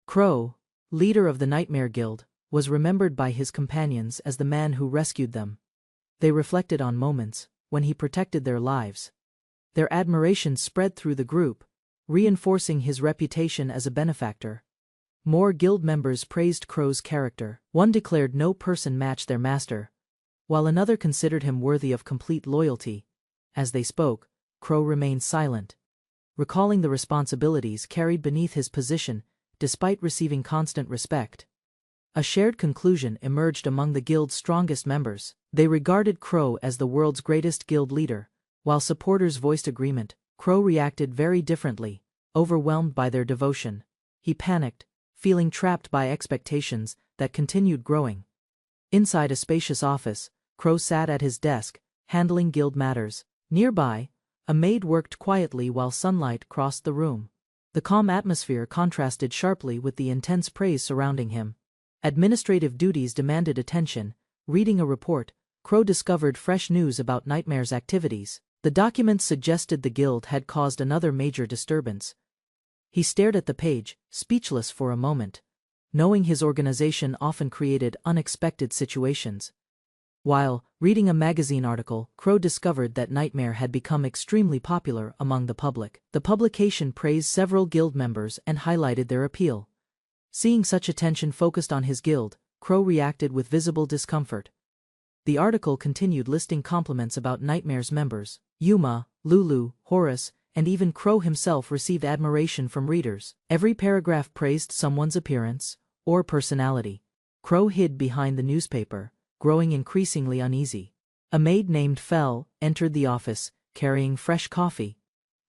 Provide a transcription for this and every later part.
Crow, leader of the Nightmare Guild, was remembered by his companions as the man who rescued them. They reflected on moments when he protected their lives. Their admiration spread through the group, reinforcing his reputation as a benefactor. More guild members praised Crow's character. One declared no person matched their master, while another considered him worthy of complete loyalty. As they spoke, Crow remained silent, recalling the responsibilities carried beneath his position despite receiving constant respect. A shared conclusion emerged among the guild's strongest members. They regarded Crow as the world's greatest guild leader. While supporters voiced agreement, Crow reacted very differently, overwhelmed by their devotion. He panicked, feeling trapped by expectations that continued growing. Inside a spacious office, Crow sat at his desk, handling guild matters. Nearby, a maid worked quietly while sunlight crossed the room. The calm atmosphere contrasted sharply with the intense praise surrounding him. Administrative duties demanded attention. Reading a report, Crow discovered fresh news about Nightmare's activities. The documents suggested the guild had caused another major disturbance. He stared at the page, speechless for a moment, knowing his organization often created unexpected situations. While reading a magazine article, Crow discovered that Nightmare had become extremely popular among the public. The publication praised several guild members and highlighted their appeal. Seeing such attention focused on his guild, Crow reacted with visible discomfort. The article continued listing compliments about Nightmare's members. Yuma, Lulu, Horace, and even Crow himself received admiration from readers. Every paragraph praised someone's appearance or personality. Crow hid behind the newspaper, growing increasingly uneasy. A maid named Fel entered the office, carrying fresh coffee.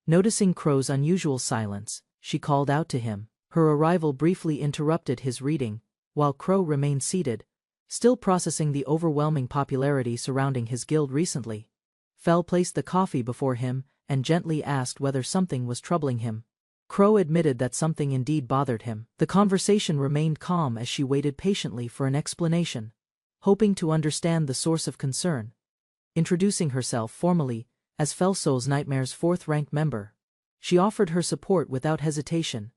Noticing Crow's unusual silence, she called out to him. Her arrival briefly interrupted his reading, while Crow remained seated, still processing the overwhelming popularity surrounding his guild recently. Fel placed the coffee before him and gently asked whether something was troubling him. Crow admitted that something indeed bothered him. The conversation remained calm as she waited patiently for an explanation, hoping to understand the source of concern. Introducing herself formally as Felsoul's Nightmare's fourth-ranked member, she offered her support without hesitation.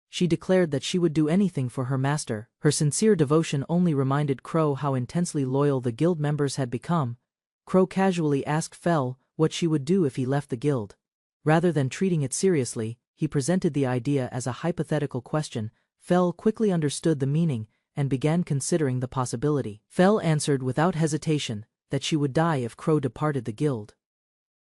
She declared that she would do anything for her master. Her sincere devotion only reminded Crow how intensely loyal the guild members had become. Crow casually asked Fel what she would do if he left the guild. Rather than treating it seriously, he presented the idea as a hypothetical question. Fel quickly understood the meaning and began considering the possibility. Fel answered without hesitation that she would die if Crow departed the guild.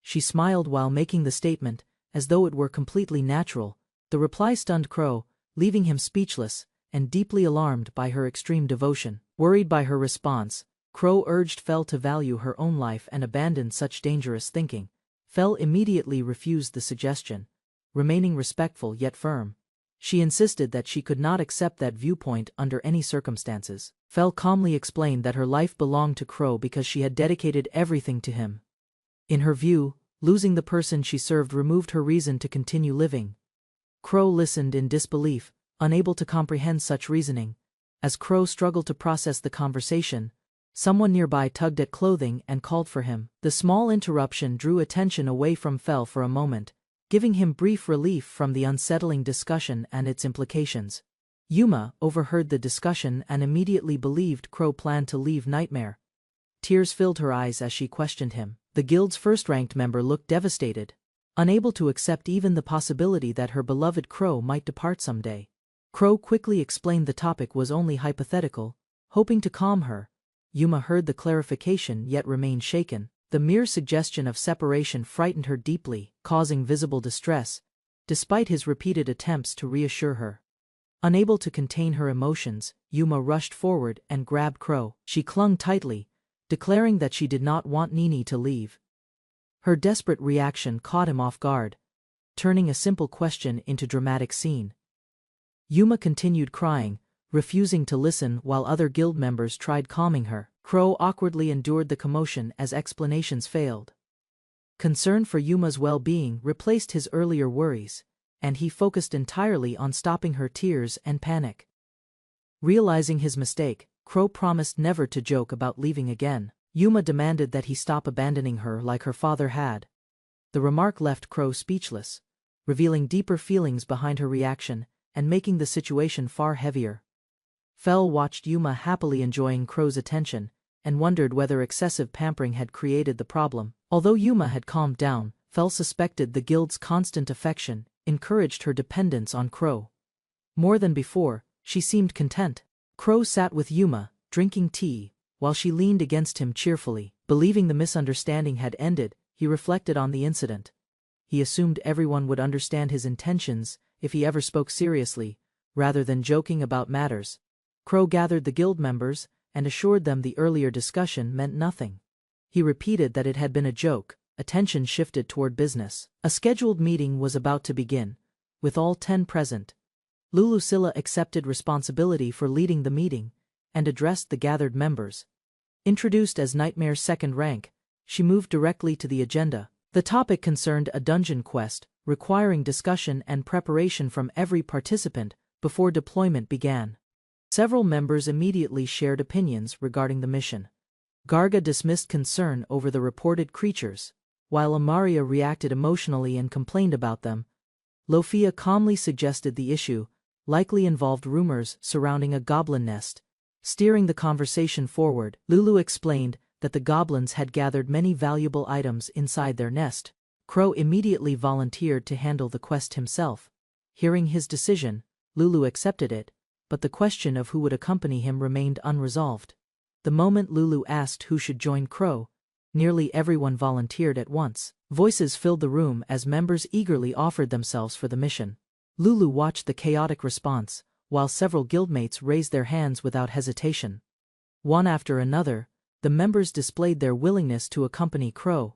She smiled while making the statement, as though it were completely natural. The reply stunned Crow, leaving him speechless and deeply alarmed by her extreme devotion. Worried by her response, Crow urged Fel to value her own life and abandon such dangerous thinking. Fel immediately refused the suggestion, remaining respectful yet firm. She insisted that she could not accept that viewpoint under any circumstances. Fel calmly explained that her life belonged to Crow because she had dedicated everything to him. In her view, losing the person she served removed her reason to continue living. Crow listened in disbelief, unable to comprehend such reasoning. As Crow struggled to process the conversation, someone nearby tugged at clothing and called for him. The small interruption drew attention away from Fel for a moment, giving him brief relief from the unsettling discussion and its implications. Yuma overheard the discussion and immediately believed Crow planned to leave Nightmare. Tears filled her eyes as she questioned him. The guild's first-ranked member looked devastated, unable to accept even the possibility that her beloved Crow might depart someday. Crow quickly explained the topic was only hypothetical, hoping to calm her. Yuma heard the clarification yet remained shaken. The mere suggestion of separation frightened her deeply, causing visible distress, despite his repeated attempts to reassure her. Unable to contain her emotions, Yuma rushed forward and grabbed Crow. She clung tightly, declaring that she did not want Nini to leave. Her desperate reaction caught him off guard, turning a simple question into dramatic scene. Yuma continued crying, refusing to listen while other guild members tried calming her. Crow awkwardly endured the commotion as explanations failed. Concern for Yuma's well-being replaced his earlier worries, and he focused entirely on stopping her tears and panic. Realizing his mistake, Crow promised never to joke about leaving again. Yuma demanded that he stop abandoning her like her father had. The remark left Crow speechless, revealing deeper feelings behind her reaction and making the situation far heavier. Fel watched Yuma happily enjoying Crow's attention, and wondered whether excessive pampering had created the problem. Although Yuma had calmed down, Fel suspected the guild's constant affection encouraged her dependence on Crow. More than before, she seemed content. Crow sat with Yuma, drinking tea, while she leaned against him cheerfully. Believing the misunderstanding had ended, he reflected on the incident. He assumed everyone would understand his intentions if he ever spoke seriously, rather than joking about matters. Crow gathered the guild members and assured them the earlier discussion meant nothing. He repeated that it had been a joke. Attention shifted toward business. A scheduled meeting was about to begin, with all 10 present. Lulusilla accepted responsibility for leading the meeting and addressed the gathered members. Introduced as Nightmare's second rank, she moved directly to the agenda. The topic concerned a dungeon quest, requiring discussion and preparation from every participant before deployment began. Several members immediately shared opinions regarding the mission. Garga dismissed concern over the reported creatures, while Amaria reacted emotionally and complained about them. Lofia calmly suggested the issue likely involved rumors surrounding a goblin nest. Steering the conversation forward, Lulu explained that the goblins had gathered many valuable items inside their nest. Crow immediately volunteered to handle the quest himself. Hearing his decision, Lulu accepted it, but the question of who would accompany him remained unresolved. The moment Lulu asked who should join Crow, nearly everyone volunteered at once. Voices filled the room as members eagerly offered themselves for the mission. Lulu watched the chaotic response, while several guildmates raised their hands without hesitation. One after another, the members displayed their willingness to accompany Crow.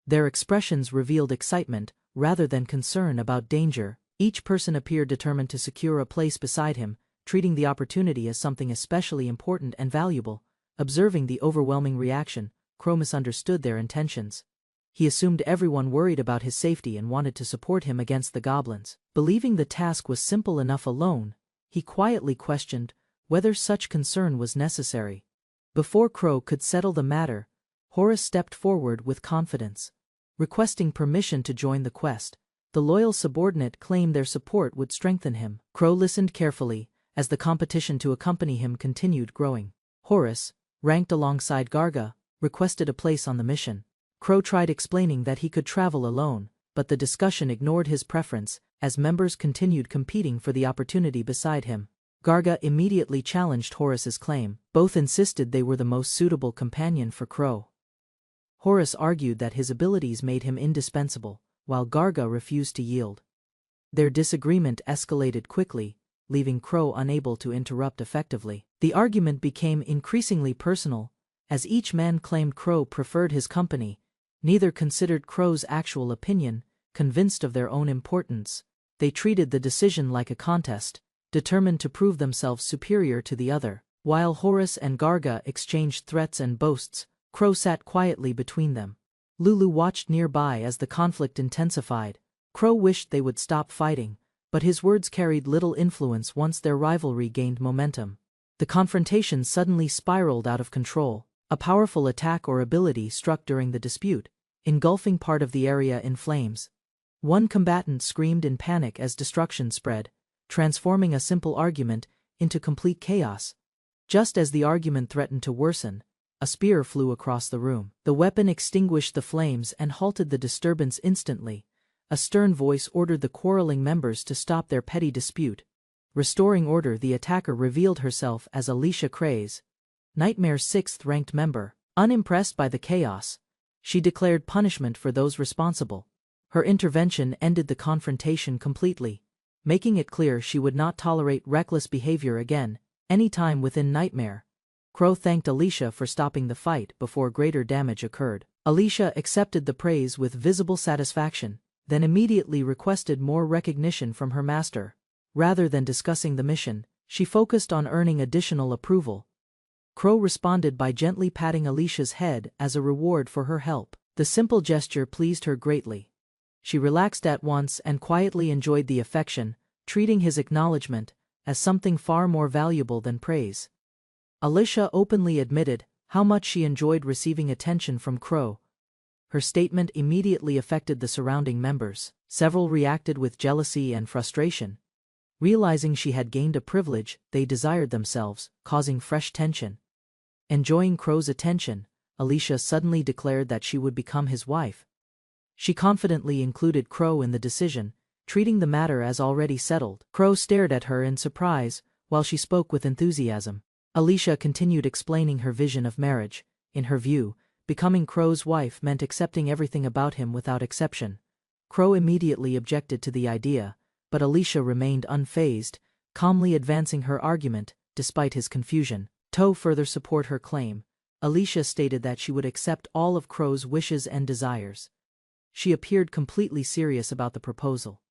Their expressions revealed excitement, rather than concern about danger. Each person appeared determined to secure a place beside him, treating the opportunity as something especially important and valuable. Observing the overwhelming reaction, Crow misunderstood their intentions. He assumed everyone worried about his safety and wanted to support him against the goblins. Believing the task was simple enough alone, he quietly questioned whether such concern was necessary. Before Crow could settle the matter, Horace stepped forward with confidence. Requesting permission to join the quest, the loyal subordinate claimed their support would strengthen him. Crow listened carefully, as the competition to accompany him continued growing. Horace, ranked alongside Garga, requested a place on the mission. Crow tried explaining that he could travel alone, but the discussion ignored his preference, as members continued competing for the opportunity beside him. Garga immediately challenged Horace's claim. Both insisted they were the most suitable companion for Crow. Horace argued that his abilities made him indispensable, while Garga refused to yield. Their disagreement escalated quickly, leaving Crow unable to interrupt effectively. The argument became increasingly personal, as each man claimed Crow preferred his company. Neither considered Crow's actual opinion. Convinced of their own importance, they treated the decision like a contest, determined to prove themselves superior to the other. While Horace and Garga exchanged threats and boasts, Crow sat quietly between them. Lulu watched nearby as the conflict intensified. Crow wished they would stop fighting, but his words carried little influence once their rivalry gained momentum. The confrontation suddenly spiraled out of control. A powerful attack or ability struck during the dispute, engulfing part of the area in flames. One combatant screamed in panic as destruction spread, transforming a simple argument into complete chaos. Just as the argument threatened to worsen, a spear flew across the room. The weapon extinguished the flames and halted the disturbance instantly. A stern voice ordered the quarreling members to stop their petty dispute. Restoring order, the attacker revealed herself as Alicia Craze, Nightmare's 6th-ranked member. Unimpressed by the chaos, she declared punishment for those responsible. Her intervention ended the confrontation completely, making it clear she would not tolerate reckless behavior again, anytime within Nightmare. Crow thanked Alicia for stopping the fight before greater damage occurred. Alicia accepted the praise with visible satisfaction, then immediately requested more recognition from her master. Rather than discussing the mission, she focused on earning additional approval. Crow responded by gently patting Alicia's head as a reward for her help. The simple gesture pleased her greatly. She relaxed at once and quietly enjoyed the affection, treating his acknowledgement as something far more valuable than praise. Alicia openly admitted how much she enjoyed receiving attention from Crow. Her statement immediately affected the surrounding members. Several reacted with jealousy and frustration. Realizing she had gained a privilege they desired themselves, causing fresh tension. Enjoying Crow's attention, Alicia suddenly declared that she would become his wife. She confidently included Crow in the decision, treating the matter as already settled. Crow stared at her in surprise, while she spoke with enthusiasm. Alicia continued explaining her vision of marriage. In her view, becoming Crow's wife meant accepting everything about him without exception. Crow immediately objected to the idea, but Alicia remained unfazed, calmly advancing her argument, despite his confusion. To further support her claim, Alicia stated that she would accept all of Crow's wishes and desires. She appeared completely serious about the proposal.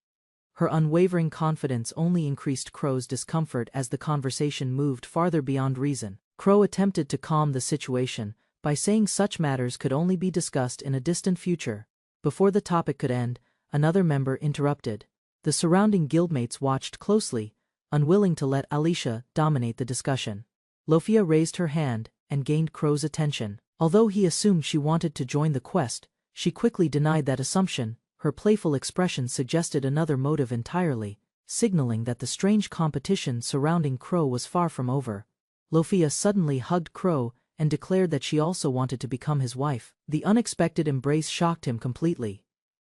Her unwavering confidence only increased Crow's discomfort as the conversation moved farther beyond reason. Crow attempted to calm the situation by saying such matters could only be discussed in a distant future. Before the topic could end, another member interrupted. The surrounding guildmates watched closely, unwilling to let Alicia dominate the discussion. Lofia raised her hand and gained Crow's attention. Although he assumed she wanted to join the quest, she quickly denied that assumption. Her playful expression suggested another motive entirely, signaling that the strange competition surrounding Crow was far from over. Lofia suddenly hugged Crow and declared that she also wanted to become his wife. The unexpected embrace shocked him completely.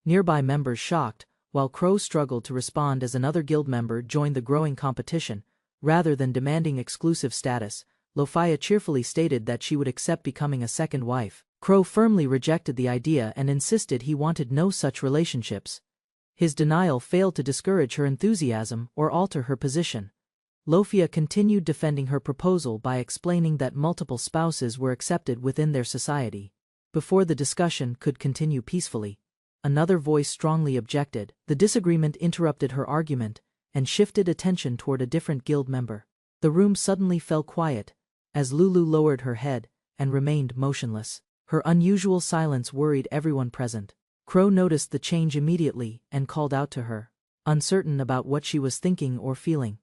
Nearby members shocked, while Crow struggled to respond as another guild member joined the growing competition. Rather than demanding exclusive status, Lofia cheerfully stated that she would accept becoming a second wife. Crow firmly rejected the idea and insisted he wanted no such relationships. His denial failed to discourage her enthusiasm or alter her position. Lofia continued defending her proposal by explaining that multiple spouses were accepted within their society. Before the discussion could continue peacefully, another voice strongly objected. The disagreement interrupted her argument and shifted attention toward a different guild member. The room suddenly fell quiet, as Lulu lowered her head and remained motionless. Her unusual silence worried everyone present. Crow noticed the change immediately and called out to her, uncertain about what she was thinking or feeling.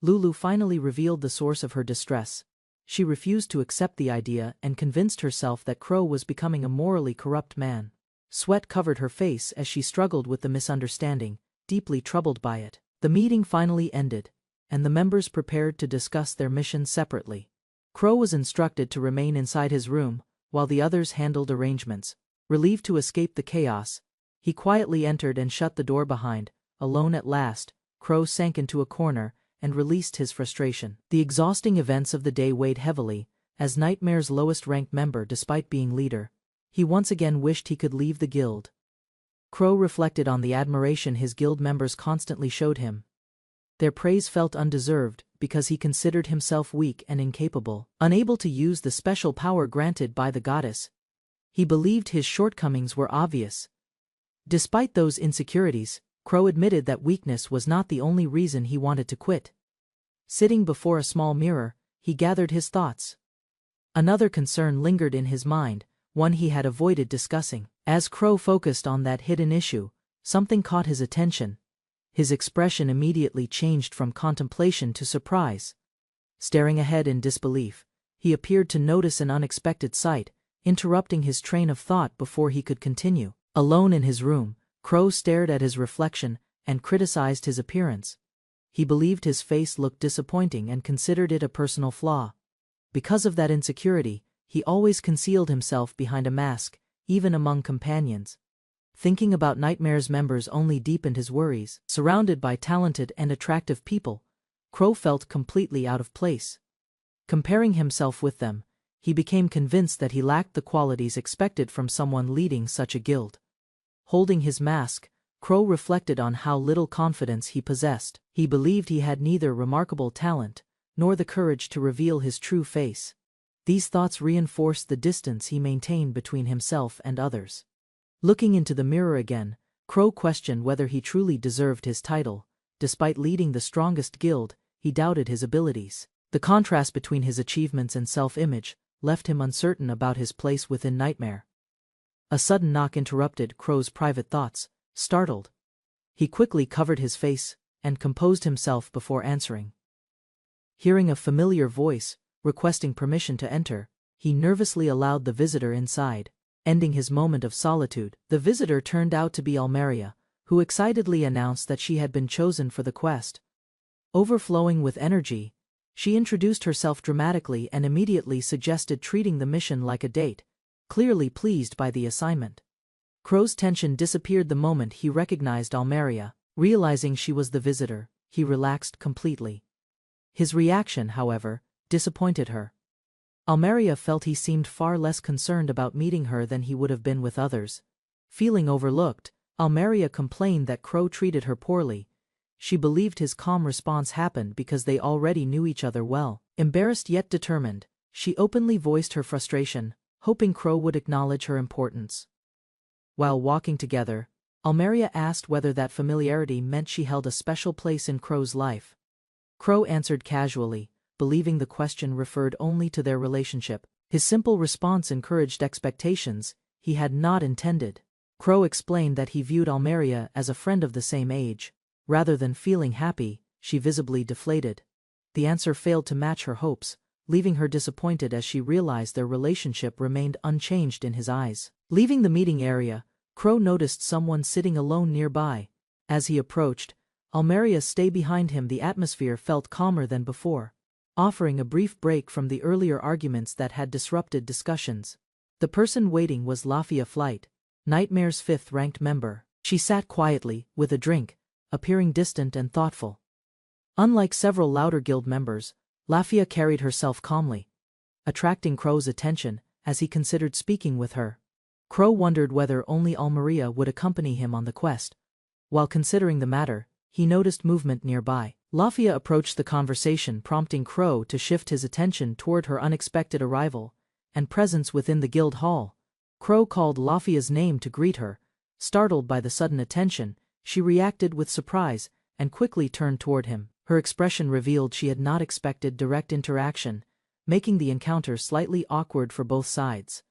Lulu finally revealed the source of her distress. She refused to accept the idea and convinced herself that Crow was becoming a morally corrupt man. Sweat covered her face as she struggled with the misunderstanding, deeply troubled by it. The meeting finally ended, and the members prepared to discuss their mission separately. Crow was instructed to remain inside his room, while the others handled arrangements. Relieved to escape the chaos, he quietly entered and shut the door behind. Alone at last, Crow sank into a corner and released his frustration. The exhausting events of the day weighed heavily, as Nightmare's lowest-ranked member despite being leader. He once again wished he could leave the guild. Crow reflected on the admiration his guild members constantly showed him. Their praise felt undeserved because he considered himself weak and incapable, unable to use the special power granted by the goddess. He believed his shortcomings were obvious. Despite those insecurities, Crow admitted that weakness was not the only reason he wanted to quit. Sitting before a small mirror, he gathered his thoughts. Another concern lingered in his mind, one he had avoided discussing. As Crow focused on that hidden issue, something caught his attention. His expression immediately changed from contemplation to surprise. Staring ahead in disbelief, he appeared to notice an unexpected sight, interrupting his train of thought before he could continue. Alone in his room, Crow stared at his reflection and criticized his appearance. He believed his face looked disappointing and considered it a personal flaw. Because of that insecurity, he always concealed himself behind a mask, even among companions. Thinking about Nightmare's members only deepened his worries. Surrounded by talented and attractive people, Crow felt completely out of place. Comparing himself with them, he became convinced that he lacked the qualities expected from someone leading such a guild. Holding his mask, Crow reflected on how little confidence he possessed. He believed he had neither remarkable talent nor the courage to reveal his true face. These thoughts reinforced the distance he maintained between himself and others. Looking into the mirror again, Crow questioned whether he truly deserved his title. Despite leading the strongest guild, he doubted his abilities. The contrast between his achievements and self-image left him uncertain about his place within Nightmare. A sudden knock interrupted Crow's private thoughts. Startled, he quickly covered his face and composed himself before answering. Hearing a familiar voice requesting permission to enter, he nervously allowed the visitor inside. Ending his moment of solitude, the visitor turned out to be Almeria, who excitedly announced that she had been chosen for the quest. Overflowing with energy, she introduced herself dramatically and immediately suggested treating the mission like a date, clearly pleased by the assignment. Crow's tension disappeared the moment he recognized Almeria. Realizing she was the visitor, he relaxed completely. His reaction, however, disappointed her. Almeria felt he seemed far less concerned about meeting her than he would have been with others. Feeling overlooked, Almeria complained that Crow treated her poorly. She believed his calm response happened because they already knew each other well. Embarrassed yet determined, she openly voiced her frustration, hoping Crow would acknowledge her importance. While walking together, Almeria asked whether that familiarity meant she held a special place in Crow's life. Crow answered casually, believing the question referred only to their relationship. His simple response encouraged expectations he had not intended. Crow explained that he viewed Almeria as a friend of the same age. Rather than feeling happy, she visibly deflated. The answer failed to match her hopes, leaving her disappointed as she realized their relationship remained unchanged in his eyes. Leaving the meeting area, Crow noticed someone sitting alone nearby. As he approached, Almeria stayed behind him. The atmosphere felt calmer than before, offering a brief break from the earlier arguments that had disrupted discussions. The person waiting was Lafia Flight, Nightmare's 5th-ranked member. She sat quietly, with a drink, appearing distant and thoughtful. Unlike several louder guild members, Lafia carried herself calmly, attracting Crow's attention as he considered speaking with her. Crow wondered whether only Almeria would accompany him on the quest. While considering the matter, he noticed movement nearby. Lafia approached the conversation, prompting Crow to shift his attention toward her unexpected arrival and presence within the guild hall. Crow called Lafia's name to greet her. Startled by the sudden attention, she reacted with surprise and quickly turned toward him. Her expression revealed she had not expected direct interaction, making the encounter slightly awkward for both sides.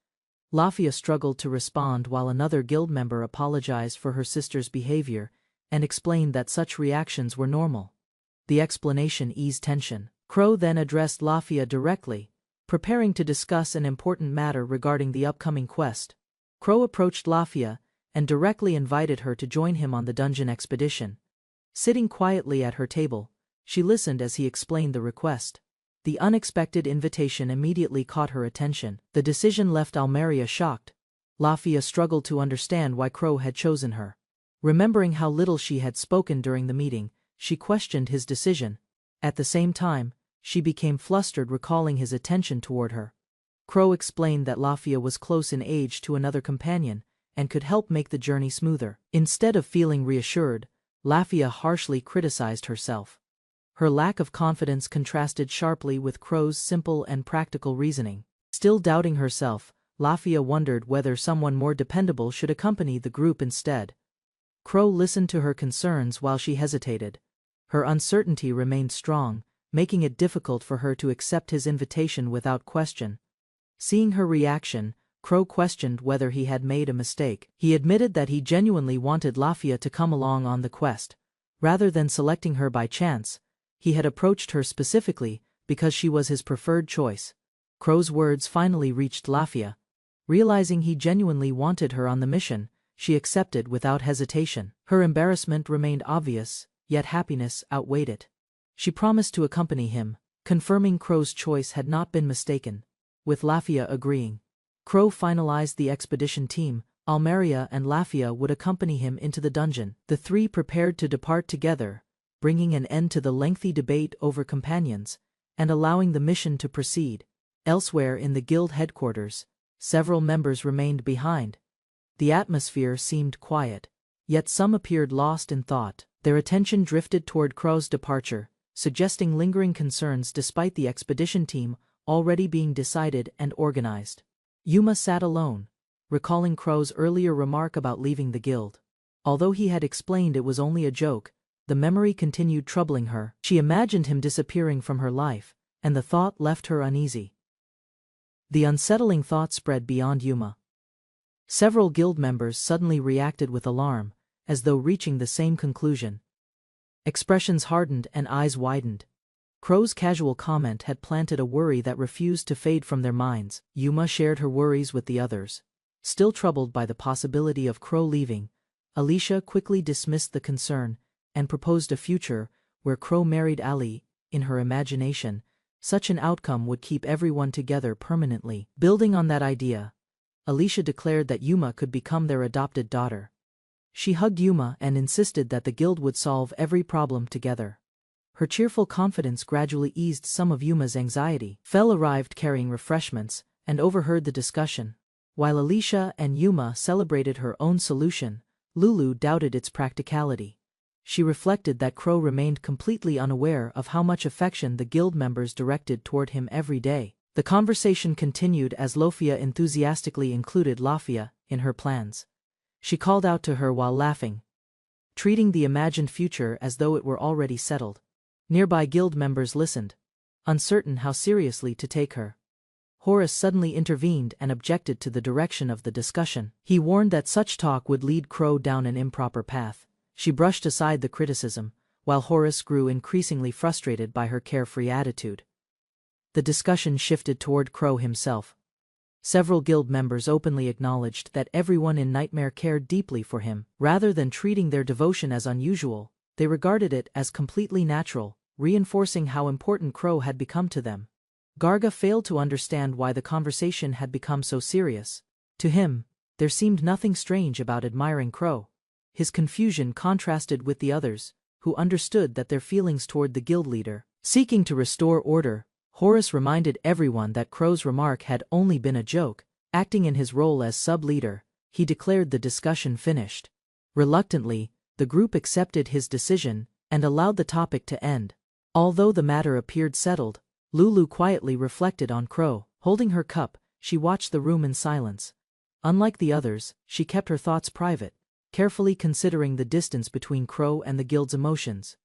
Lafia struggled to respond while another guild member apologized for her sister's behavior and explained that such reactions were normal. The explanation eased tension. Crow then addressed Lafia directly, preparing to discuss an important matter regarding the upcoming quest. Crow approached Lafia and directly invited her to join him on the dungeon expedition. Sitting quietly at her table, she listened as he explained the request. The unexpected invitation immediately caught her attention. The decision left Almeria shocked. Lafia struggled to understand why Crow had chosen her. Remembering how little she had spoken during the meeting, she questioned his decision. At the same time, she became flustered recalling his attention toward her. Crow explained that Lafia was close in age to another companion and could help make the journey smoother. Instead of feeling reassured, Lafia harshly criticized herself. Her lack of confidence contrasted sharply with Crow's simple and practical reasoning. Still doubting herself, Lafia wondered whether someone more dependable should accompany the group instead. Crow listened to her concerns while she hesitated. Her uncertainty remained strong, making it difficult for her to accept his invitation without question. Seeing her reaction, Crow questioned whether he had made a mistake. He admitted that he genuinely wanted Lafia to come along on the quest. Rather than selecting her by chance, he had approached her specifically because she was his preferred choice. Crow's words finally reached Lafia. Realizing he genuinely wanted her on the mission, she accepted without hesitation. Her embarrassment remained obvious, yet happiness outweighed it. She promised to accompany him, confirming Crow's choice had not been mistaken. With Lafia agreeing, Crow finalized the expedition team. Almeria and Lafia would accompany him into the dungeon. The three prepared to depart together, bringing an end to the lengthy debate over companions and allowing the mission to proceed. Elsewhere in the guild headquarters, several members remained behind. The atmosphere seemed quiet, yet some appeared lost in thought. Their attention drifted toward Crow's departure, suggesting lingering concerns despite the expedition team already being decided and organized. Yuma sat alone, recalling Crow's earlier remark about leaving the guild. Although he had explained it was only a joke, the memory continued troubling her. She imagined him disappearing from her life, and the thought left her uneasy. The unsettling thought spread beyond Yuma. Several guild members suddenly reacted with alarm, as though reaching the same conclusion. Expressions hardened and eyes widened. Crow's casual comment had planted a worry that refused to fade from their minds. Yuma shared her worries with the others. Still troubled by the possibility of Crow leaving, Alicia quickly dismissed the concern and proposed a future where Crow married Ali. In her imagination, such an outcome would keep everyone together permanently. Building on that idea, Alicia declared that Yuma could become their adopted daughter. She hugged Yuma and insisted that the guild would solve every problem together. Her cheerful confidence gradually eased some of Yuma's anxiety. Fel arrived carrying refreshments and overheard the discussion. While Alicia and Yuma celebrated her own solution, Lulu doubted its practicality. She reflected that Crow remained completely unaware of how much affection the guild members directed toward him every day. The conversation continued as Lofia enthusiastically included Lafia in her plans. She called out to her while laughing, treating the imagined future as though it were already settled. Nearby guild members listened, uncertain how seriously to take her. Horace suddenly intervened and objected to the direction of the discussion. He warned that such talk would lead Crow down an improper path. She brushed aside the criticism, while Horace grew increasingly frustrated by her carefree attitude. The discussion shifted toward Crow himself. Several guild members openly acknowledged that everyone in Nightmare cared deeply for him. Rather than treating their devotion as unusual, they regarded it as completely natural, reinforcing how important Crow had become to them. Garga failed to understand why the conversation had become so serious. To him, there seemed nothing strange about admiring Crow. His confusion contrasted with the others, who understood that their feelings toward the guild leader. Seeking to restore order, Horace reminded everyone that Crow's remark had only been a joke. Acting in his role as sub-leader, he declared the discussion finished. Reluctantly, the group accepted his decision and allowed the topic to end. Although the matter appeared settled, Lulu quietly reflected on Crow. Holding her cup, she watched the room in silence. Unlike the others, she kept her thoughts private, carefully considering the distance between Crow and the guild's emotions.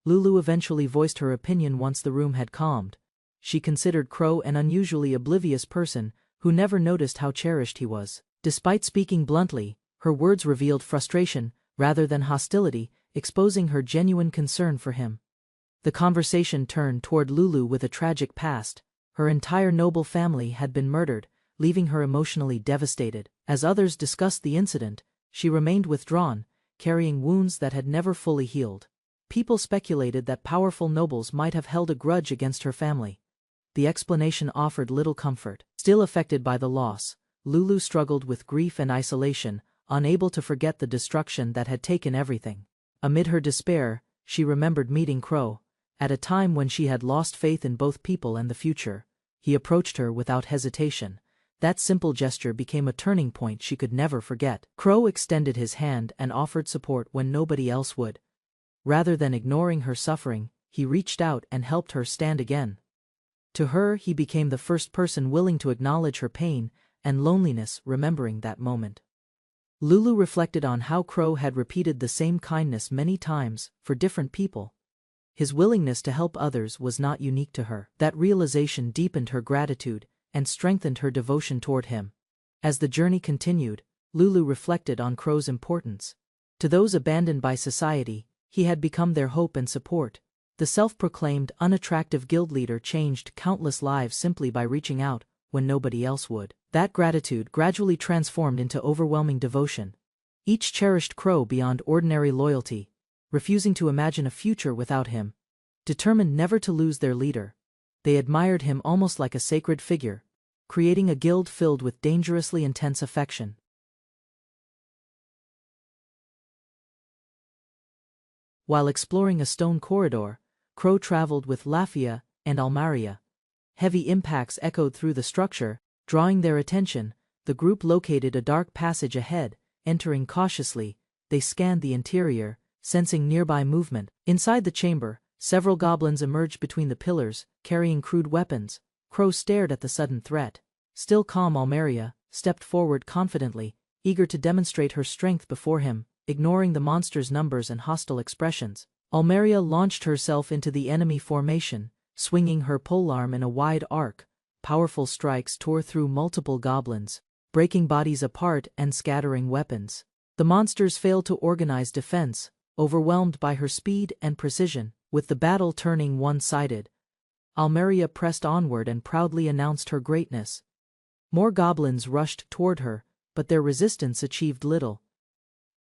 Lulu eventually voiced her opinion once the room had calmed. She considered Crow an unusually oblivious person who never noticed how cherished he was. Despite speaking bluntly, her words revealed frustration rather than hostility, exposing her genuine concern for him. The conversation turned toward Lulu with a tragic past. Her entire noble family had been murdered, leaving her emotionally devastated. As others discussed the incident, she remained withdrawn, carrying wounds that had never fully healed. People speculated that powerful nobles might have held a grudge against her family. The explanation offered little comfort. Still affected by the loss, Lulu struggled with grief and isolation, unable to forget the destruction that had taken everything. Amid her despair, she remembered meeting Crow. At a time when she had lost faith in both people and the future, he approached her without hesitation. That simple gesture became a turning point she could never forget. Crow extended his hand and offered support when nobody else would. Rather than ignoring her suffering, he reached out and helped her stand again. To her, he became the first person willing to acknowledge her pain and loneliness. Remembering that moment, Lulu reflected on how Crow had repeated the same kindness many times for different people. His willingness to help others was not unique to her. That realization deepened her gratitude and strengthened her devotion toward him. As the journey continued, Lulu reflected on Crow's importance. To those abandoned by society, he had become their hope and support. The self-proclaimed unattractive guild leader changed countless lives simply by reaching out when nobody else would. That gratitude gradually transformed into overwhelming devotion. Each cherished Crow beyond ordinary loyalty, refusing to imagine a future without him. Determined never to lose their leader, they admired him almost like a sacred figure, creating a guild filled with dangerously intense affection. While exploring a stone corridor, Crow traveled with Lafia and Almaria. Heavy impacts echoed through the structure, drawing their attention. The group located a dark passage ahead. Entering cautiously, they scanned the interior, sensing nearby movement. Inside the chamber, several goblins emerged between the pillars, carrying crude weapons. Crow stared at the sudden threat. Still calm, Almaria stepped forward confidently, eager to demonstrate her strength before him, ignoring the monster's numbers and hostile expressions. Almaria launched herself into the enemy formation, swinging her polearm in a wide arc. Powerful strikes tore through multiple goblins, breaking bodies apart and scattering weapons. The monsters failed to organize defense, overwhelmed by her speed and precision. With the battle turning one-sided, Almaria pressed onward and proudly announced her greatness. More goblins rushed toward her, but their resistance achieved little.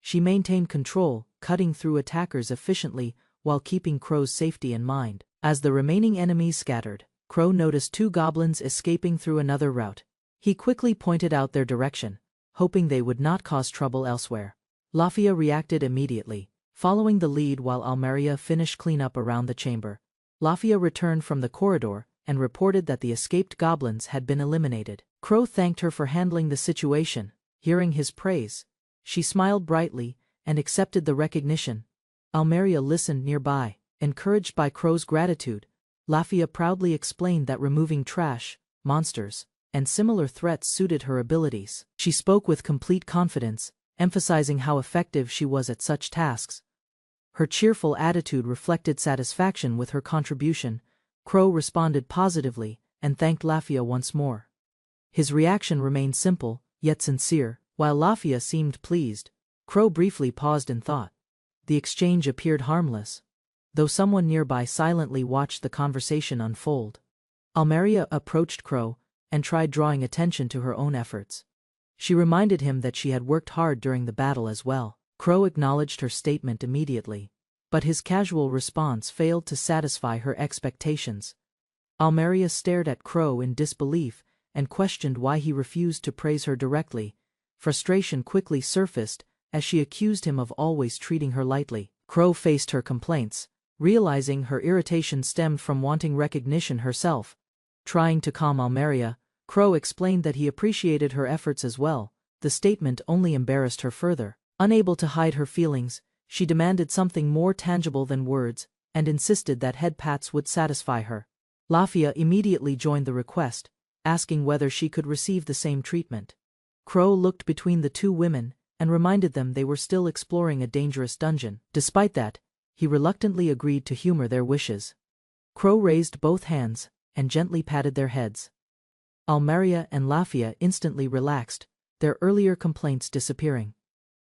She maintained control, cutting through attackers efficiently while keeping Crow's safety in mind. As the remaining enemies scattered, Crow noticed 2 goblins escaping through another route. He quickly pointed out their direction, hoping they would not cause trouble elsewhere. Lafia reacted immediately, following the lead while Almeria finished cleanup around the chamber. Lafia returned from the corridor and reported that the escaped goblins had been eliminated. Crow thanked her for handling the situation. Hearing his praise, she smiled brightly and accepted the recognition. Almeria listened nearby. Encouraged by Crow's gratitude, Lafia proudly explained that removing trash, monsters, and similar threats suited her abilities. She spoke with complete confidence, emphasizing how effective she was at such tasks. Her cheerful attitude reflected satisfaction with her contribution. Crow responded positively and thanked Lafia once more. His reaction remained simple, yet sincere. While Lafia seemed pleased, Crow briefly paused in thought. The exchange appeared harmless, though someone nearby silently watched the conversation unfold. Almeria approached Crow and tried drawing attention to her own efforts. She reminded him that she had worked hard during the battle as well. Crow acknowledged her statement immediately, but his casual response failed to satisfy her expectations. Almeria stared at Crow in disbelief and questioned why he refused to praise her directly. Frustration quickly surfaced as she accused him of always treating her lightly. Crow faced her complaints, realizing her irritation stemmed from wanting recognition herself. Trying to calm Almeria, Crow explained that he appreciated her efforts as well. The statement only embarrassed her further. Unable to hide her feelings, she demanded something more tangible than words and insisted that head pats would satisfy her. Lafia immediately joined the request, asking whether she could receive the same treatment. Crow looked between the 2 women and reminded them they were still exploring a dangerous dungeon. Despite that, he reluctantly agreed to humor their wishes. Crow raised both hands and gently patted their heads. Almeria and Lafia instantly relaxed, their earlier complaints disappearing.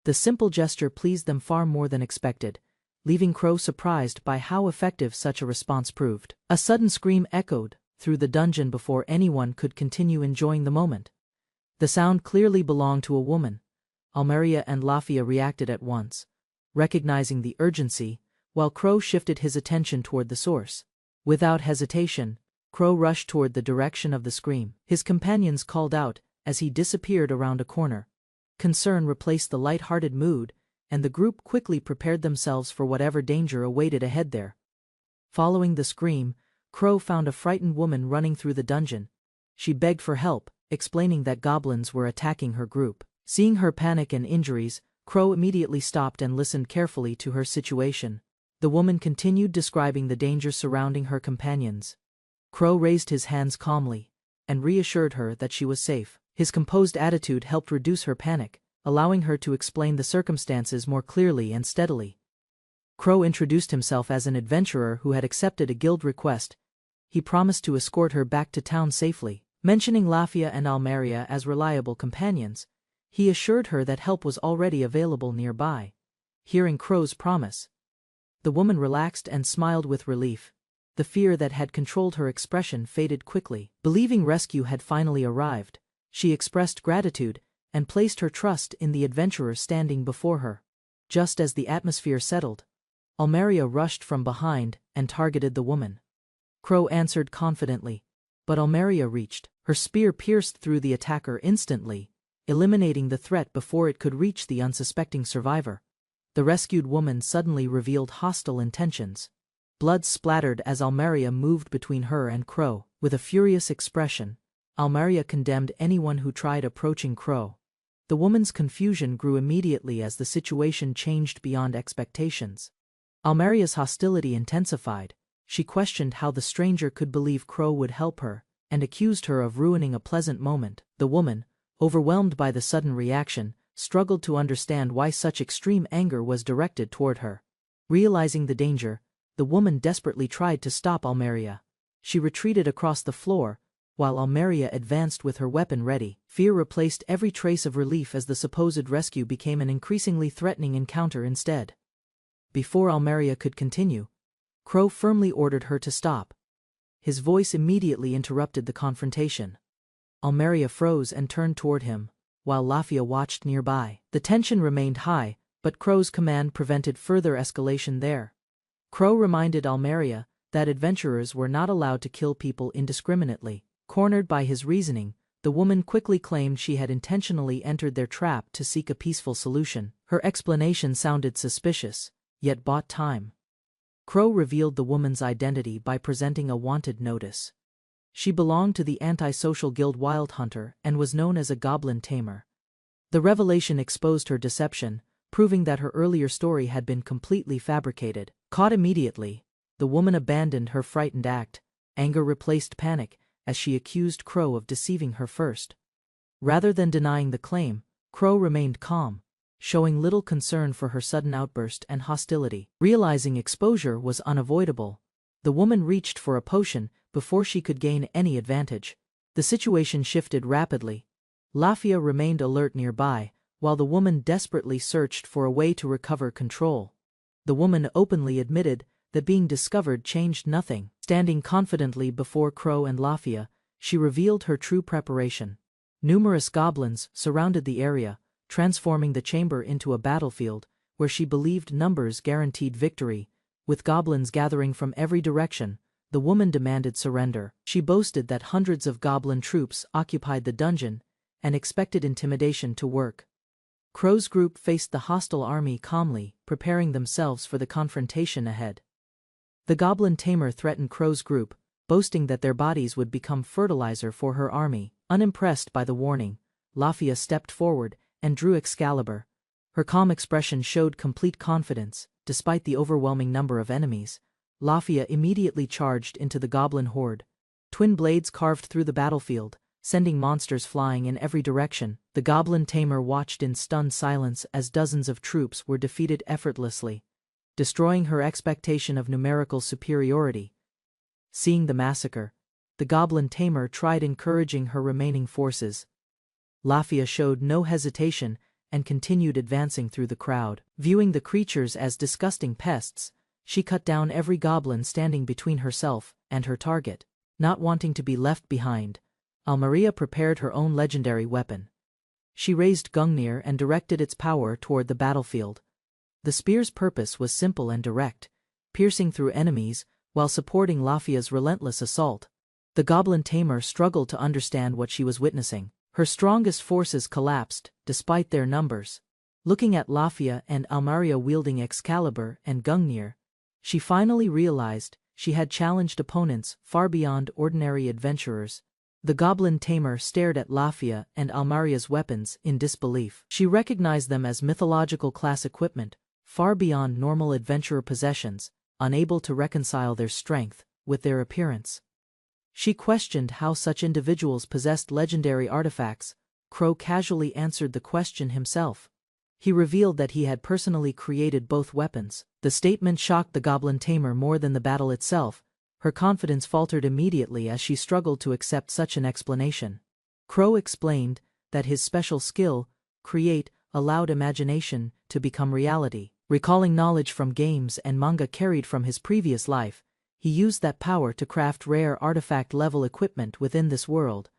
The simple gesture pleased them far more than expected, leaving Crow surprised by how effective such a response proved. A sudden scream echoed through the dungeon before anyone could continue enjoying the moment. The sound clearly belonged to a woman. Almeria and Lafia reacted at once, recognizing the urgency, while Crow shifted his attention toward the source. Without hesitation, Crow rushed toward the direction of the scream. His companions called out as he disappeared around a corner. Concern replaced the light-hearted mood, and the group quickly prepared themselves for whatever danger awaited ahead there. Following the scream, Crow found a frightened woman running through the dungeon. She begged for help, explaining that goblins were attacking her group. Seeing her panic and injuries, Crow immediately stopped and listened carefully to her situation. The woman continued describing the danger surrounding her companions. Crow raised his hands calmly and reassured her that she was safe. His composed attitude helped reduce her panic, allowing her to explain the circumstances more clearly and steadily. Crow introduced himself as an adventurer who had accepted a guild request. He promised to escort her back to town safely. Mentioning Lafia and Almeria as reliable companions, he assured her that help was already available nearby. Hearing Crow's promise, the woman relaxed and smiled with relief. The fear that had controlled her expression faded quickly. Believing rescue had finally arrived, she expressed gratitude and placed her trust in the adventurer standing before her. Just as the atmosphere settled, Almeria rushed from behind and targeted the woman. Crow answered confidently, but Almeria reached. Her spear pierced through the attacker instantly, eliminating the threat before it could reach the unsuspecting survivor. The rescued woman suddenly revealed hostile intentions. Blood splattered as Almeria moved between her and Crow. With a furious expression, Almeria condemned anyone who tried approaching Crow. The woman's confusion grew immediately as the situation changed beyond expectations. Almeria's hostility intensified. She questioned how the stranger could believe Crow would help her, and accused her of ruining a pleasant moment. The woman, overwhelmed by the sudden reaction, struggled to understand why such extreme anger was directed toward her. Realizing the danger, the woman desperately tried to stop Almeria. She retreated across the floor, while Almeria advanced with her weapon ready. Fear replaced every trace of relief as the supposed rescue became an increasingly threatening encounter instead. Before Almeria could continue, Crow firmly ordered her to stop. His voice immediately interrupted the confrontation. Almeria froze and turned toward him, while Lafia watched nearby. The tension remained high, but Crow's command prevented further escalation there. Crow reminded Almeria that adventurers were not allowed to kill people indiscriminately. Cornered by his reasoning, the woman quickly claimed she had intentionally entered their trap to seek a peaceful solution. Her explanation sounded suspicious, yet bought time. Crow revealed the woman's identity by presenting a wanted notice. She belonged to the antisocial guild Wild Hunter and was known as a goblin tamer. The revelation exposed her deception, proving that her earlier story had been completely fabricated. Caught immediately, the woman abandoned her frightened act. Anger replaced panic as she accused Crow of deceiving her first. Rather than denying the claim, Crow remained calm, showing little concern for her sudden outburst and hostility. Realizing exposure was unavoidable, the woman reached for a potion before she could gain any advantage. The situation shifted rapidly. Lafia remained alert nearby, while the woman desperately searched for a way to recover control. The woman openly admitted that being discovered changed nothing. Standing confidently before Crow and Lafia, she revealed her true preparation. Numerous goblins surrounded the area, transforming the chamber into a battlefield, where she believed numbers guaranteed victory. With goblins gathering from every direction, the woman demanded surrender. She boasted that hundreds of goblin troops occupied the dungeon and expected intimidation to work. Crow's group faced the hostile army calmly, preparing themselves for the confrontation ahead. The goblin tamer threatened Crow's group, boasting that their bodies would become fertilizer for her army. Unimpressed by the warning, Lafia stepped forward and drew Excalibur. Her calm expression showed complete confidence. Despite the overwhelming number of enemies, Lafia immediately charged into the goblin horde. Twin blades carved through the battlefield, sending monsters flying in every direction. The goblin tamer watched in stunned silence as dozens of troops were defeated effortlessly, destroying her expectation of numerical superiority. Seeing the massacre, the goblin tamer tried encouraging her remaining forces. Lafia showed no hesitation and continued advancing through the crowd. Viewing the creatures as disgusting pests, she cut down every goblin standing between herself and her target. Not wanting to be left behind, Almeria prepared her own legendary weapon. She raised Gungnir and directed its power toward the battlefield. The spear's purpose was simple and direct, piercing through enemies while supporting Lafia's relentless assault. The goblin tamer struggled to understand what she was witnessing. Her strongest forces collapsed, despite their numbers. Looking at Lafia and Almeria wielding Excalibur and Gungnir, she finally realized she had challenged opponents far beyond ordinary adventurers. The goblin tamer stared at Lafia and Almeria's weapons in disbelief. She recognized them as mythological class equipment, far beyond normal adventurer possessions, unable to reconcile their strength with their appearance. She questioned how such individuals possessed legendary artifacts. Crow casually answered the question himself. He revealed that he had personally created both weapons. The statement shocked the goblin tamer more than the battle itself. Her confidence faltered immediately as she struggled to accept such an explanation. Crow explained that his special skill, Create, allowed imagination to become reality. Recalling knowledge from games and manga carried from his previous life, he used that power to craft rare artifact-level equipment within this world.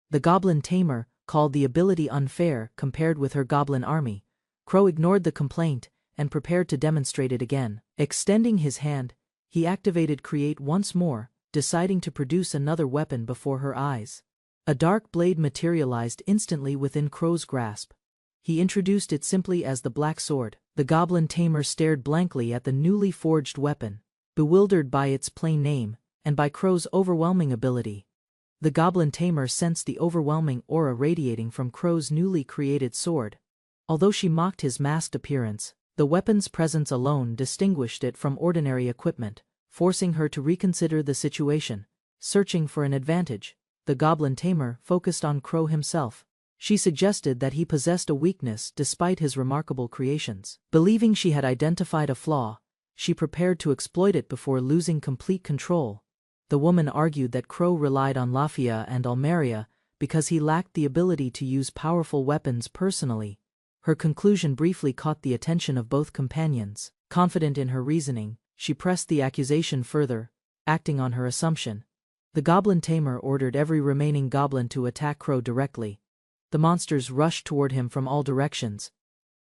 The goblin tamer called the ability unfair compared with her goblin army. Crow ignored the complaint and prepared to demonstrate it again. Extending his hand, he activated Create once more, deciding to produce another weapon before her eyes. A dark blade materialized instantly within Crow's grasp. He introduced it simply as the Black Sword. The goblin tamer stared blankly at the newly forged weapon, bewildered by its plain name and by Crow's overwhelming ability. The goblin tamer sensed the overwhelming aura radiating from Crow's newly created sword. Although she mocked his masked appearance, the weapon's presence alone distinguished it from ordinary equipment, forcing her to reconsider the situation. Searching for an advantage, the goblin tamer focused on Crow himself. She suggested that he possessed a weakness despite his remarkable creations. Believing she had identified a flaw, she prepared to exploit it before losing complete control. The woman argued that Crow relied on Lafia and Almeria because he lacked the ability to use powerful weapons personally. Her conclusion briefly caught the attention of both companions. Confident in her reasoning, she pressed the accusation further, acting on her assumption. The goblin tamer ordered every remaining goblin to attack Crow directly. The monsters rushed toward him from all directions.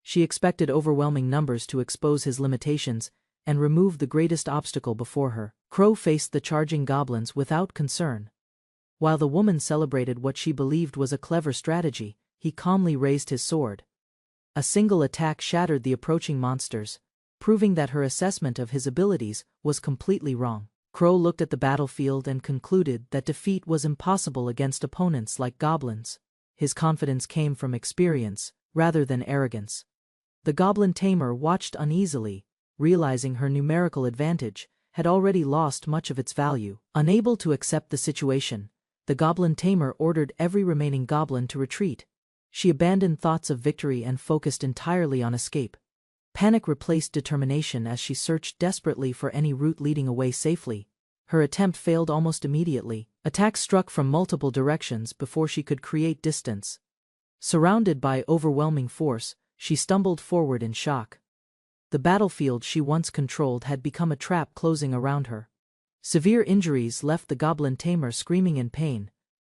She expected overwhelming numbers to expose his limitations and remove the greatest obstacle before her. Crow faced the charging goblins without concern. While the woman celebrated what she believed was a clever strategy, he calmly raised his sword. A single attack shattered the approaching monsters, proving that her assessment of his abilities was completely wrong. Crow looked at the battlefield and concluded that defeat was impossible against opponents like goblins. His confidence came from experience, rather than arrogance. The goblin tamer watched uneasily, realizing her numerical advantage had already lost much of its value. Unable to accept the situation, the goblin tamer ordered every remaining goblin to retreat. She abandoned thoughts of victory and focused entirely on escape. Panic replaced determination as she searched desperately for any route leading away safely. Her attempt failed almost immediately. Attacks struck from multiple directions before she could create distance. Surrounded by overwhelming force, she stumbled forward in shock. The battlefield she once controlled had become a trap closing around her. Severe injuries left the goblin tamer screaming in pain.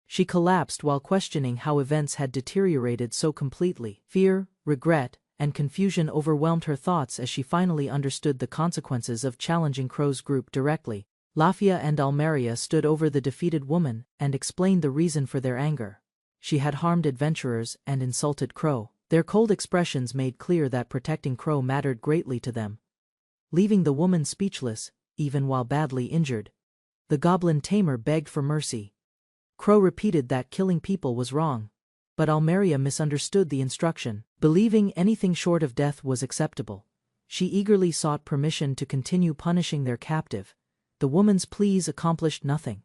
She collapsed while questioning how events had deteriorated so completely. Fear, regret, and confusion overwhelmed her thoughts as she finally understood the consequences of challenging Crow's group directly. Lafia and Almeria stood over the defeated woman and explained the reason for their anger. She had harmed adventurers and insulted Crow. Their cold expressions made clear that protecting Crow mattered greatly to them. Leaving the woman speechless, even while badly injured, the goblin tamer begged for mercy. Crow repeated that killing people was wrong, but Almeria misunderstood the instruction. Believing anything short of death was acceptable, she eagerly sought permission to continue punishing their captive. The woman's pleas accomplished nothing.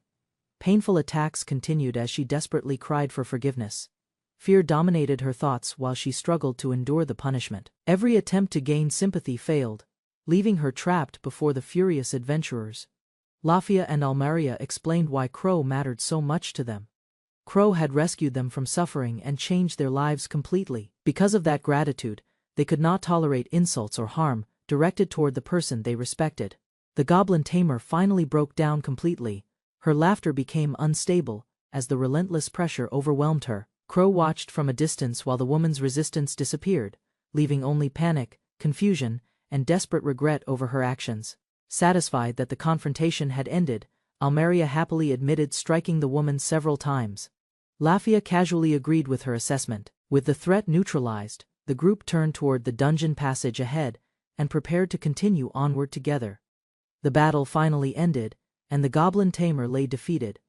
Painful attacks continued as she desperately cried for forgiveness. Fear dominated her thoughts while she struggled to endure the punishment. Every attempt to gain sympathy failed, leaving her trapped before the furious adventurers. Lafia and Almeria explained why Crow mattered so much to them. Crow had rescued them from suffering and changed their lives completely. Because of that gratitude, they could not tolerate insults or harm directed toward the person they respected. The goblin tamer finally broke down completely. Her laughter became unstable as the relentless pressure overwhelmed her. Crow watched from a distance while the woman's resistance disappeared, leaving only panic, confusion, and desperate regret over her actions. Satisfied that the confrontation had ended, Almeria happily admitted striking the woman several times. Lafia casually agreed with her assessment. With the threat neutralized, the group turned toward the dungeon passage ahead and prepared to continue onward together. The battle finally ended, and the goblin tamer lay defeated.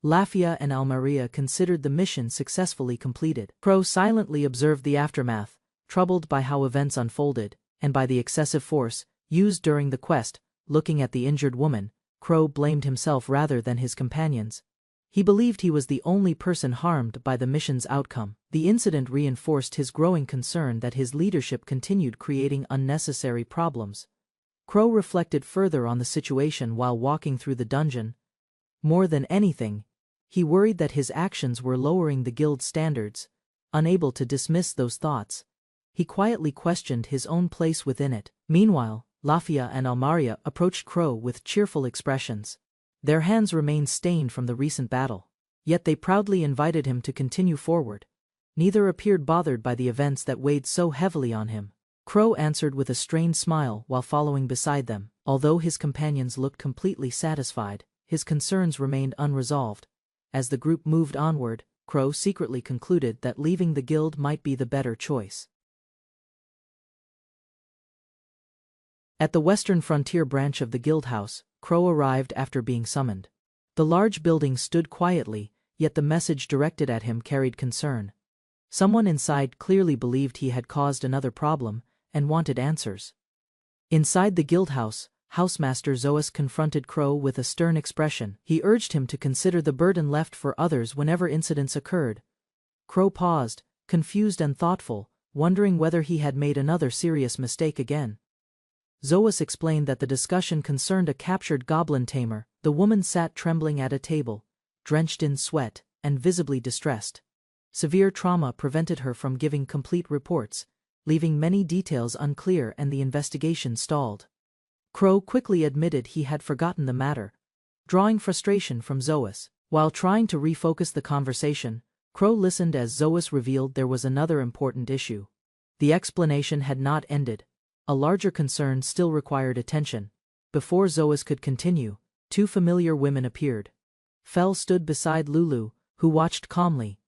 Lafia and Almeria considered the mission successfully completed. Crow silently observed the aftermath, troubled by how events unfolded, and by the excessive force used during the quest. Looking at the injured woman, Crow blamed himself rather than his companions. He believed he was the only person harmed by the mission's outcome. The incident reinforced his growing concern that his leadership continued creating unnecessary problems. Crow reflected further on the situation while walking through the dungeon. More than anything, he worried that his actions were lowering the guild's standards. Unable to dismiss those thoughts, he quietly questioned his own place within it. Meanwhile, Lafia and Almeria approached Crow with cheerful expressions. Their hands remained stained from the recent battle, yet they proudly invited him to continue forward. Neither appeared bothered by the events that weighed so heavily on him. Crow answered with a strained smile while following beside them. Although his companions looked completely satisfied, his concerns remained unresolved. As the group moved onward, Crow secretly concluded that leaving the guild might be the better choice. At the western frontier branch of the guild house, Crow arrived after being summoned. The large building stood quietly, yet the message directed at him carried concern. Someone inside clearly believed he had caused another problem and wanted answers. Inside the guild house, Housemaster Zoas confronted Crow with a stern expression. He urged him to consider the burden left for others whenever incidents occurred. Crow paused, confused and thoughtful, wondering whether he had made another serious mistake again. Zoas explained that the discussion concerned a captured goblin tamer. The woman sat trembling at a table, drenched in sweat and visibly distressed. Severe trauma prevented her from giving complete reports, leaving many details unclear and the investigation stalled. Crow quickly admitted he had forgotten the matter, drawing frustration from Zoas. While trying to refocus the conversation, Crow listened as Zoas revealed there was another important issue. The explanation had not ended. A larger concern still required attention. Before Zoas could continue, two familiar women appeared. Fel stood beside Lulu, who watched calmly.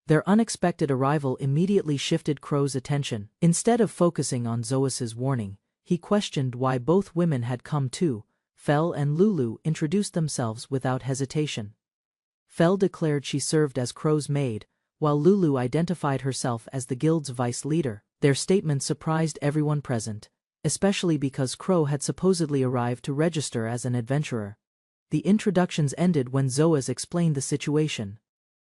Their unexpected arrival immediately shifted Crow's attention. Instead of focusing on Zoas's warning, he questioned why both women had come too. Fel and Lulu introduced themselves without hesitation. Fel declared she served as Crow's maid, while Lulu identified herself as the guild's vice leader. Their statement surprised everyone present, especially because Crow had supposedly arrived to register as an adventurer. The introductions ended when Zoas explained the situation.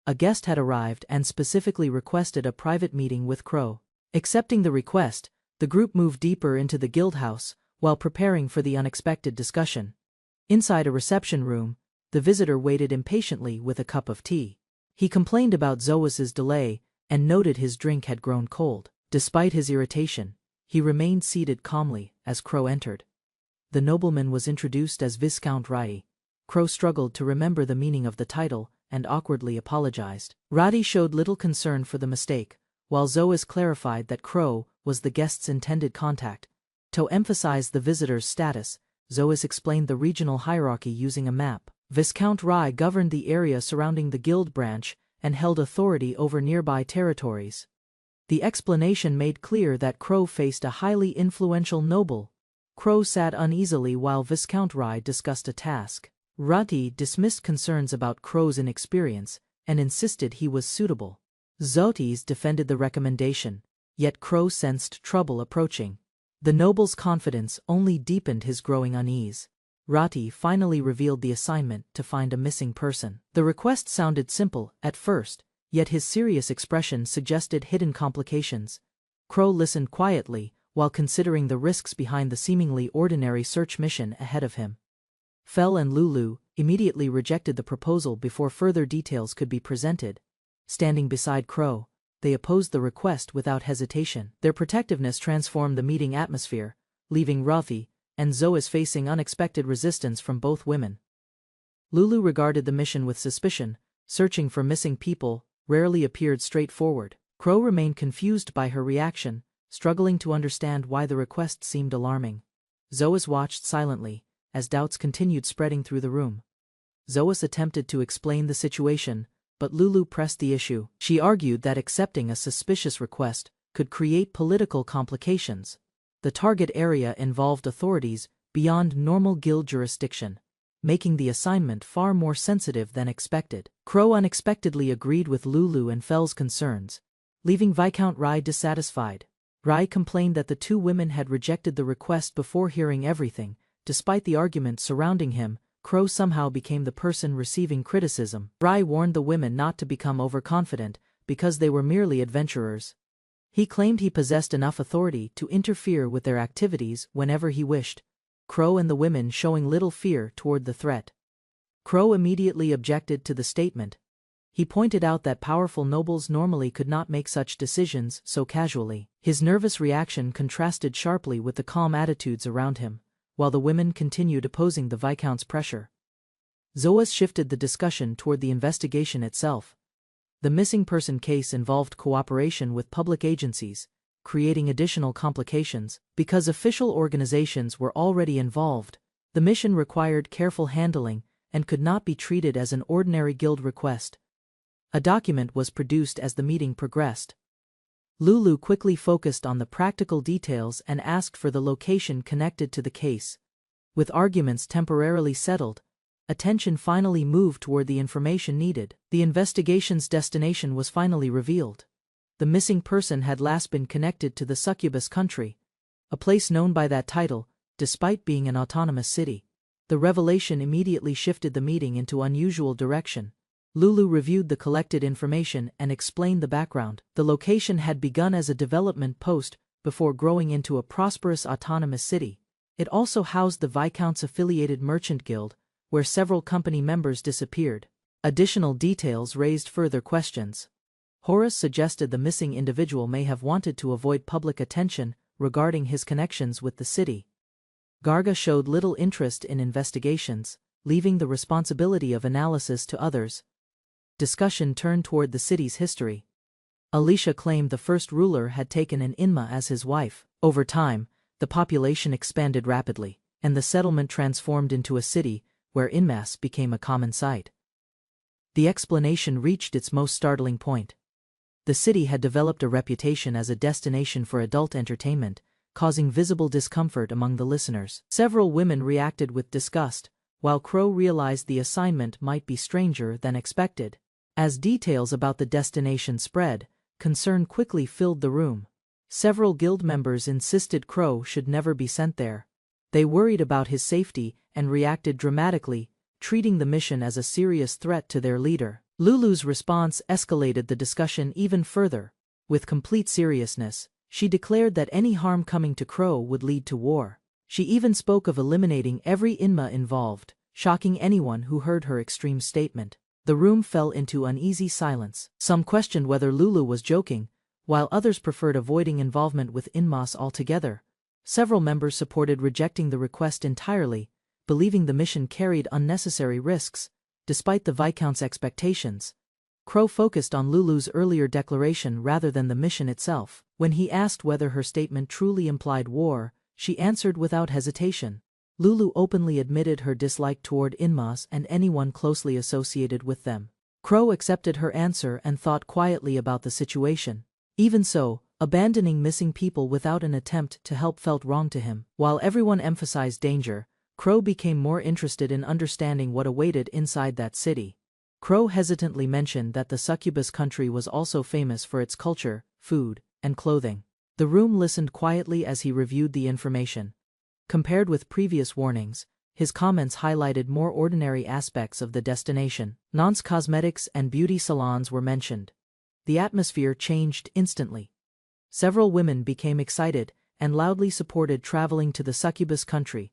A guest had arrived and specifically requested a private meeting with Crow. Accepting the request, the group moved deeper into the guild house, while preparing for the unexpected discussion. Inside a reception room, the visitor waited impatiently with a cup of tea. He complained about Zoas's delay and noted his drink had grown cold. Despite his irritation, he remained seated calmly as Crow entered. The nobleman was introduced as Viscount Rai. Crow struggled to remember the meaning of the title and awkwardly apologized. Rai showed little concern for the mistake, while Zoas clarified that Crow was the guest's intended contact. To emphasize the visitor's status, Zoas explained the regional hierarchy using a map. Viscount Rai governed the area surrounding the guild branch and held authority over nearby territories. The explanation made clear that Crow faced a highly influential noble. Crow sat uneasily while Viscount Rai discussed a task. Rati dismissed concerns about Crow's inexperience and insisted he was suitable. Zotis defended the recommendation, yet Crow sensed trouble approaching. The noble's confidence only deepened his growing unease. Rati finally revealed the assignment to find a missing person. The request sounded simple at first, yet his serious expression suggested hidden complications. Crow listened quietly while considering the risks behind the seemingly ordinary search mission ahead of him. Fel and Lulu immediately rejected the proposal before further details could be presented. Standing beside Crow, they opposed the request without hesitation. Their protectiveness transformed the meeting atmosphere, leaving Rafi and Zoas facing unexpected resistance from both women. Lulu regarded the mission with suspicion. Searching for missing people rarely appeared straightforward. Crow remained confused by her reaction, struggling to understand why the request seemed alarming. Zoas watched silently, as doubts continued spreading through the room. Zoas attempted to explain the situation, but Lulu pressed the issue. She argued that accepting a suspicious request could create political complications. The target area involved authorities beyond normal guild jurisdiction, making the assignment far more sensitive than expected. Crow unexpectedly agreed with Lulu and Fel's concerns, leaving Viscount Rai dissatisfied. Rai complained that the two women had rejected the request before hearing everything. Despite the argument surrounding him, Crow somehow became the person receiving criticism. Rai warned the women not to become overconfident, because they were merely adventurers. He claimed he possessed enough authority to interfere with their activities whenever he wished. Crow and the women showing little fear toward the threat. Crow immediately objected to the statement. He pointed out that powerful nobles normally could not make such decisions so casually. His nervous reaction contrasted sharply with the calm attitudes around him, while the women continued opposing the Viscount's pressure. Zoas shifted the discussion toward the investigation itself. The missing person case involved cooperation with public agencies, creating additional complications. Because official organizations were already involved, the mission required careful handling and could not be treated as an ordinary guild request. A document was produced as the meeting progressed. Lulu quickly focused on the practical details and asked for the location connected to the case. With arguments temporarily settled, attention finally moved toward the information needed. The investigation's destination was finally revealed. The missing person had last been connected to the Succubus country, a place known by that title, despite being an autonomous city. The revelation immediately shifted the meeting into unusual direction. Lulu reviewed the collected information and explained the background. The location had begun as a development post before growing into a prosperous autonomous city. It also housed the Viscount's affiliated merchant guild, where several company members disappeared. Additional details raised further questions. Horus suggested the missing individual may have wanted to avoid public attention regarding his connections with the city. Garga showed little interest in investigations, leaving the responsibility of analysis to others. Discussion turned toward the city's history. Alicia claimed the first ruler had taken an Inma as his wife. Over time, the population expanded rapidly, and the settlement transformed into a city where Inmas became a common sight. The explanation reached its most startling point. The city had developed a reputation as a destination for adult entertainment, causing visible discomfort among the listeners. Several women reacted with disgust, while Crow realized the assignment might be stranger than expected. As details about the destination spread, concern quickly filled the room. Several guild members insisted Crow should never be sent there. They worried about his safety and reacted dramatically, treating the mission as a serious threat to their leader. Lulu's response escalated the discussion even further. With complete seriousness, she declared that any harm coming to Crow would lead to war. She even spoke of eliminating every Inma involved, shocking anyone who heard her extreme statement. The room fell into uneasy silence. Some questioned whether Lulu was joking, while others preferred avoiding involvement with Inmas altogether. Several members supported rejecting the request entirely, believing the mission carried unnecessary risks. Despite the Viscount's expectations, Crow focused on Lulu's earlier declaration rather than the mission itself. When he asked whether her statement truly implied war, she answered without hesitation. Lulu openly admitted her dislike toward Inmas and anyone closely associated with them. Crow accepted her answer and thought quietly about the situation. Even so, abandoning missing people without an attempt to help felt wrong to him. While everyone emphasized danger, Crow became more interested in understanding what awaited inside that city. Crow hesitantly mentioned that the succubus country was also famous for its culture, food, and clothing. The room listened quietly as he reviewed the information. Compared with previous warnings, his comments highlighted more ordinary aspects of the destination. Nonce cosmetics and beauty salons were mentioned. The atmosphere changed instantly. Several women became excited and loudly supported traveling to the succubus country.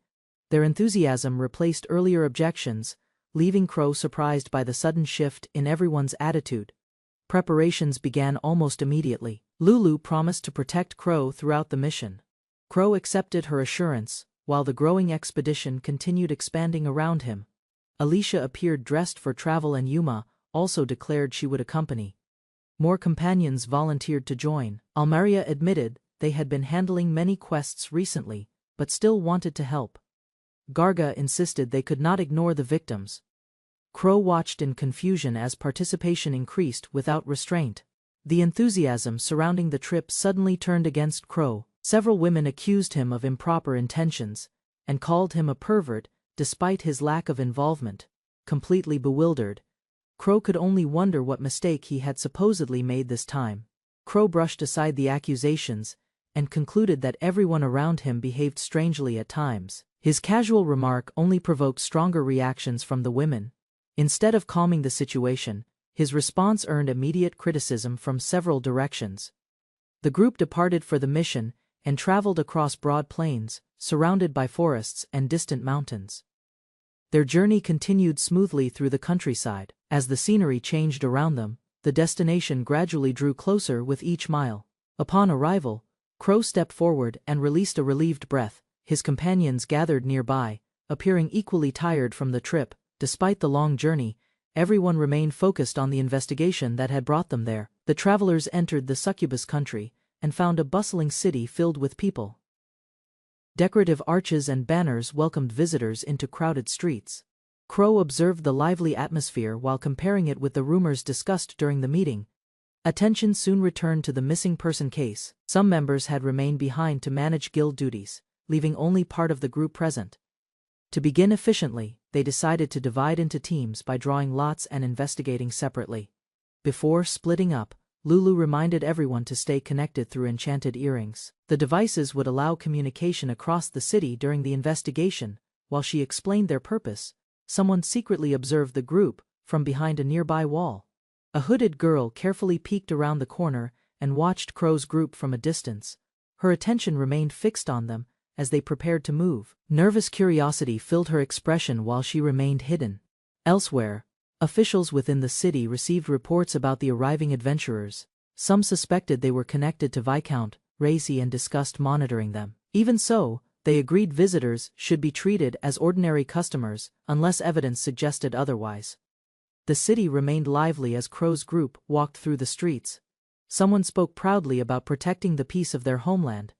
Their enthusiasm replaced earlier objections, leaving Crow surprised by the sudden shift in everyone's attitude. Preparations began almost immediately. Lulu promised to protect Crow throughout the mission. Crow accepted her assurance, while the growing expedition continued expanding around him. Alicia appeared dressed for travel and Yuma also declared she would accompany. More companions volunteered to join. Almeria admitted they had been handling many quests recently, but still wanted to help. Garga insisted they could not ignore the victims. Crow watched in confusion as participation increased without restraint. The enthusiasm surrounding the trip suddenly turned against Crow. Several women accused him of improper intentions and called him a pervert despite his lack of involvement. Completely bewildered, Crow could only wonder what mistake he had supposedly made this time. Crow brushed aside the accusations and concluded that everyone around him behaved strangely at times. His casual remark only provoked stronger reactions from the women. Instead of calming the situation, his response earned immediate criticism from several directions. The group departed for the mission and traveled across broad plains, surrounded by forests and distant mountains. Their journey continued smoothly through the countryside. As the scenery changed around them, the destination gradually drew closer with each mile. Upon arrival, Crow stepped forward and released a relieved breath. His companions gathered nearby, appearing equally tired from the trip. Despite the long journey, everyone remained focused on the investigation that had brought them there. The travelers entered the succubus country and found a bustling city filled with people. Decorative arches and banners welcomed visitors into crowded streets. Crow observed the lively atmosphere while comparing it with the rumors discussed during the meeting. Attention soon returned to the missing person case. Some members had remained behind to manage guild duties, leaving only part of the group present. To begin efficiently, they decided to divide into teams by drawing lots and investigating separately. Before splitting up, Lulu reminded everyone to stay connected through enchanted earrings. The devices would allow communication across the city during the investigation. While she explained their purpose, someone secretly observed the group from behind a nearby wall. A hooded girl carefully peeked around the corner and watched Crow's group from a distance. Her attention remained fixed on them as they prepared to move. Nervous curiosity filled her expression while she remained hidden. Elsewhere, officials within the city received reports about the arriving adventurers. Some suspected they were connected to Viscount Racy and discussed monitoring them. Even so, they agreed visitors should be treated as ordinary customers unless evidence suggested otherwise. The city remained lively as Crow's group walked through the streets. Someone spoke proudly about protecting the peace of their homeland.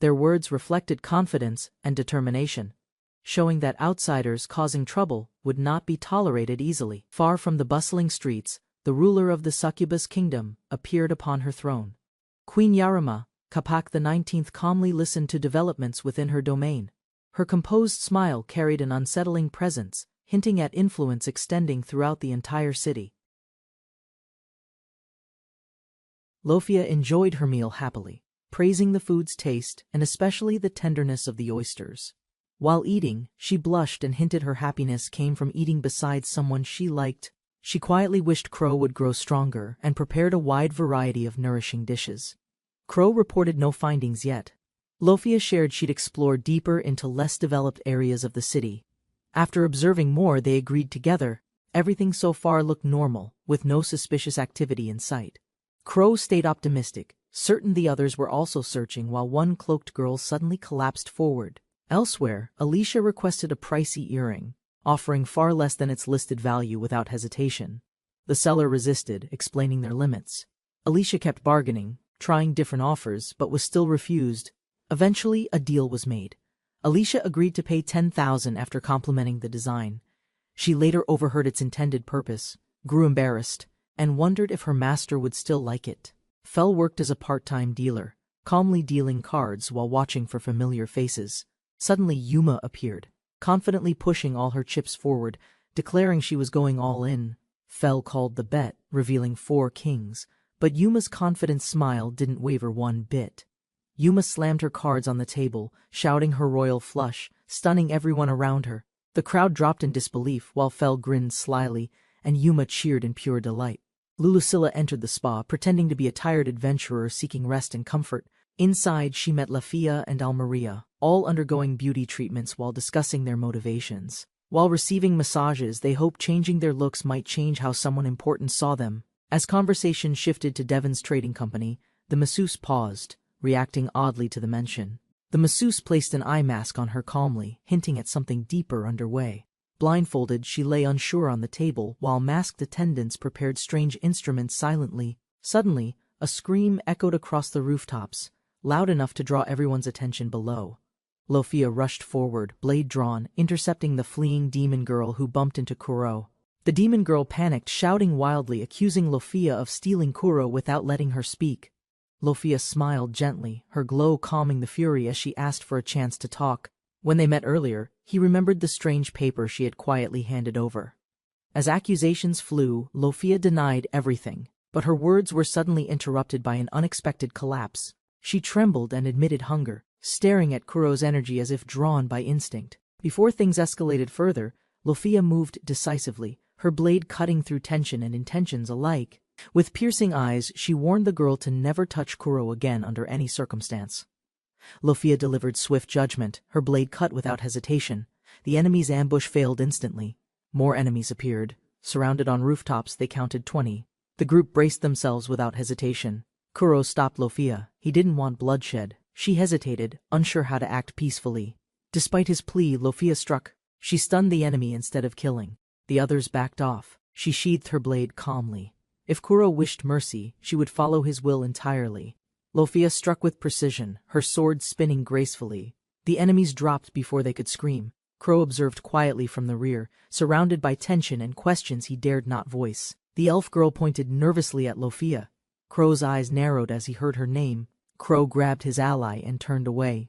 Their words reflected confidence and determination, showing that outsiders causing trouble would not be tolerated easily. Far from the bustling streets, the ruler of the succubus kingdom appeared upon her throne. Queen Yarima, Capac the 19th, calmly listened to developments within her domain. Her composed smile carried an unsettling presence, hinting at influence extending throughout the entire city. Lofia enjoyed her meal happily, praising the food's taste and especially the tenderness of the oysters. While eating, she blushed and hinted her happiness came from eating beside someone she liked. She quietly wished Crow would grow stronger and prepared a wide variety of nourishing dishes. Crow reported no findings yet. Lofia shared she'd explore deeper into less developed areas of the city. After observing more, they agreed together. Everything so far looked normal, with no suspicious activity in sight. Crow stayed optimistic, certain the others were also searching while one cloaked girl suddenly collapsed forward. Elsewhere, Alicia requested a pricey earring, offering far less than its listed value without hesitation. The seller resisted, explaining their limits. Alicia kept bargaining, trying different offers, but was still refused. Eventually, a deal was made. Alicia agreed to pay $10,000 after complimenting the design. She later overheard its intended purpose, grew embarrassed, and wondered if her master would still like it. Fell worked as a part-time dealer, calmly dealing cards while watching for familiar faces. Suddenly Yuma appeared, confidently pushing all her chips forward, declaring she was going all in. Fell called the bet, revealing 4 kings, but Yuma's confident smile didn't waver one bit. Yuma slammed her cards on the table, shouting her royal flush, stunning everyone around her. The crowd dropped in disbelief while Fell grinned slyly, and Yuma cheered in pure delight. Lulusilla entered the spa, pretending to be a tired adventurer seeking rest and comfort. Inside, she met Lafia and Almeria, all undergoing beauty treatments while discussing their motivations. While receiving massages, they hoped changing their looks might change how someone important saw them. As conversation shifted to Devon's trading company, the masseuse paused, reacting oddly to the mention. The masseuse placed an eye mask on her calmly, hinting at something deeper underway. Blindfolded, she lay unsure on the table while masked attendants prepared strange instruments silently. Suddenly, a scream echoed across the rooftops, loud enough to draw everyone's attention below. Lofia rushed forward, blade drawn, intercepting the fleeing demon girl who bumped into Kuro. The demon girl panicked, shouting wildly, accusing Lofia of stealing Kuro without letting her speak. Lofia smiled gently, her glow calming the fury as she asked for a chance to talk. When they met earlier, he remembered the strange paper she had quietly handed over. As accusations flew, Lofia denied everything, but her words were suddenly interrupted by an unexpected collapse. She trembled and admitted hunger, staring at Kuro's energy as if drawn by instinct. Before things escalated further, Lofia moved decisively, her blade cutting through tension and intentions alike. With piercing eyes, she warned the girl to never touch Kuro again under any circumstance. Lofia delivered swift judgment, her blade cut without hesitation. The enemy's ambush failed instantly. More enemies appeared. Surrounded on rooftops, they counted 20. The group braced themselves without hesitation. Kuro stopped Lofia. He didn't want bloodshed. She hesitated, unsure how to act peacefully. Despite his plea, Lofia struck. She stunned the enemy instead of killing. The others backed off. She sheathed her blade calmly. If Kuro wished mercy, she would follow his will entirely. Lofia struck with precision, her sword spinning gracefully. The enemies dropped before they could scream. Kuro observed quietly from the rear, surrounded by tension and questions he dared not voice. The elf girl pointed nervously at Lofia. Kuro's eyes narrowed as he heard her name. Kuro grabbed his ally and turned away.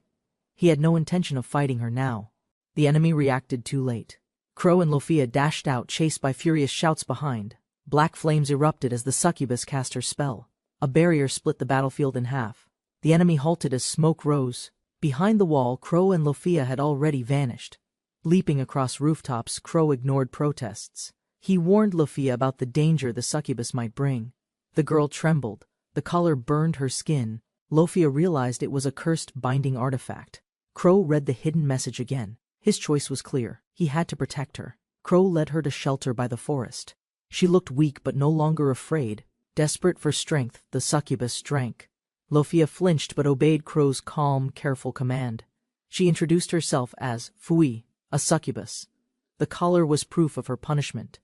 He had no intention of fighting her now. The enemy reacted too late. Kuro and Lofia dashed out, chased by furious shouts behind. Black flames erupted as the succubus cast her spell. A barrier split the battlefield in half. The enemy halted as smoke rose. Behind the wall, Kuro and Lofia had already vanished. Leaping across rooftops, Kuro ignored protests. He warned Lofia about the danger the succubus might bring. The girl trembled. The color burned her skin. Lofia realized it was a cursed binding artifact. Kuro read the hidden message again. His choice was clear. He had to protect her. Kuro led her to shelter by the forest. She looked weak but no longer afraid. Desperate for strength, the succubus drank. Lofia flinched but obeyed Kuro's calm, careful command. She introduced herself as Fui, a succubus. The collar was proof of her punishment.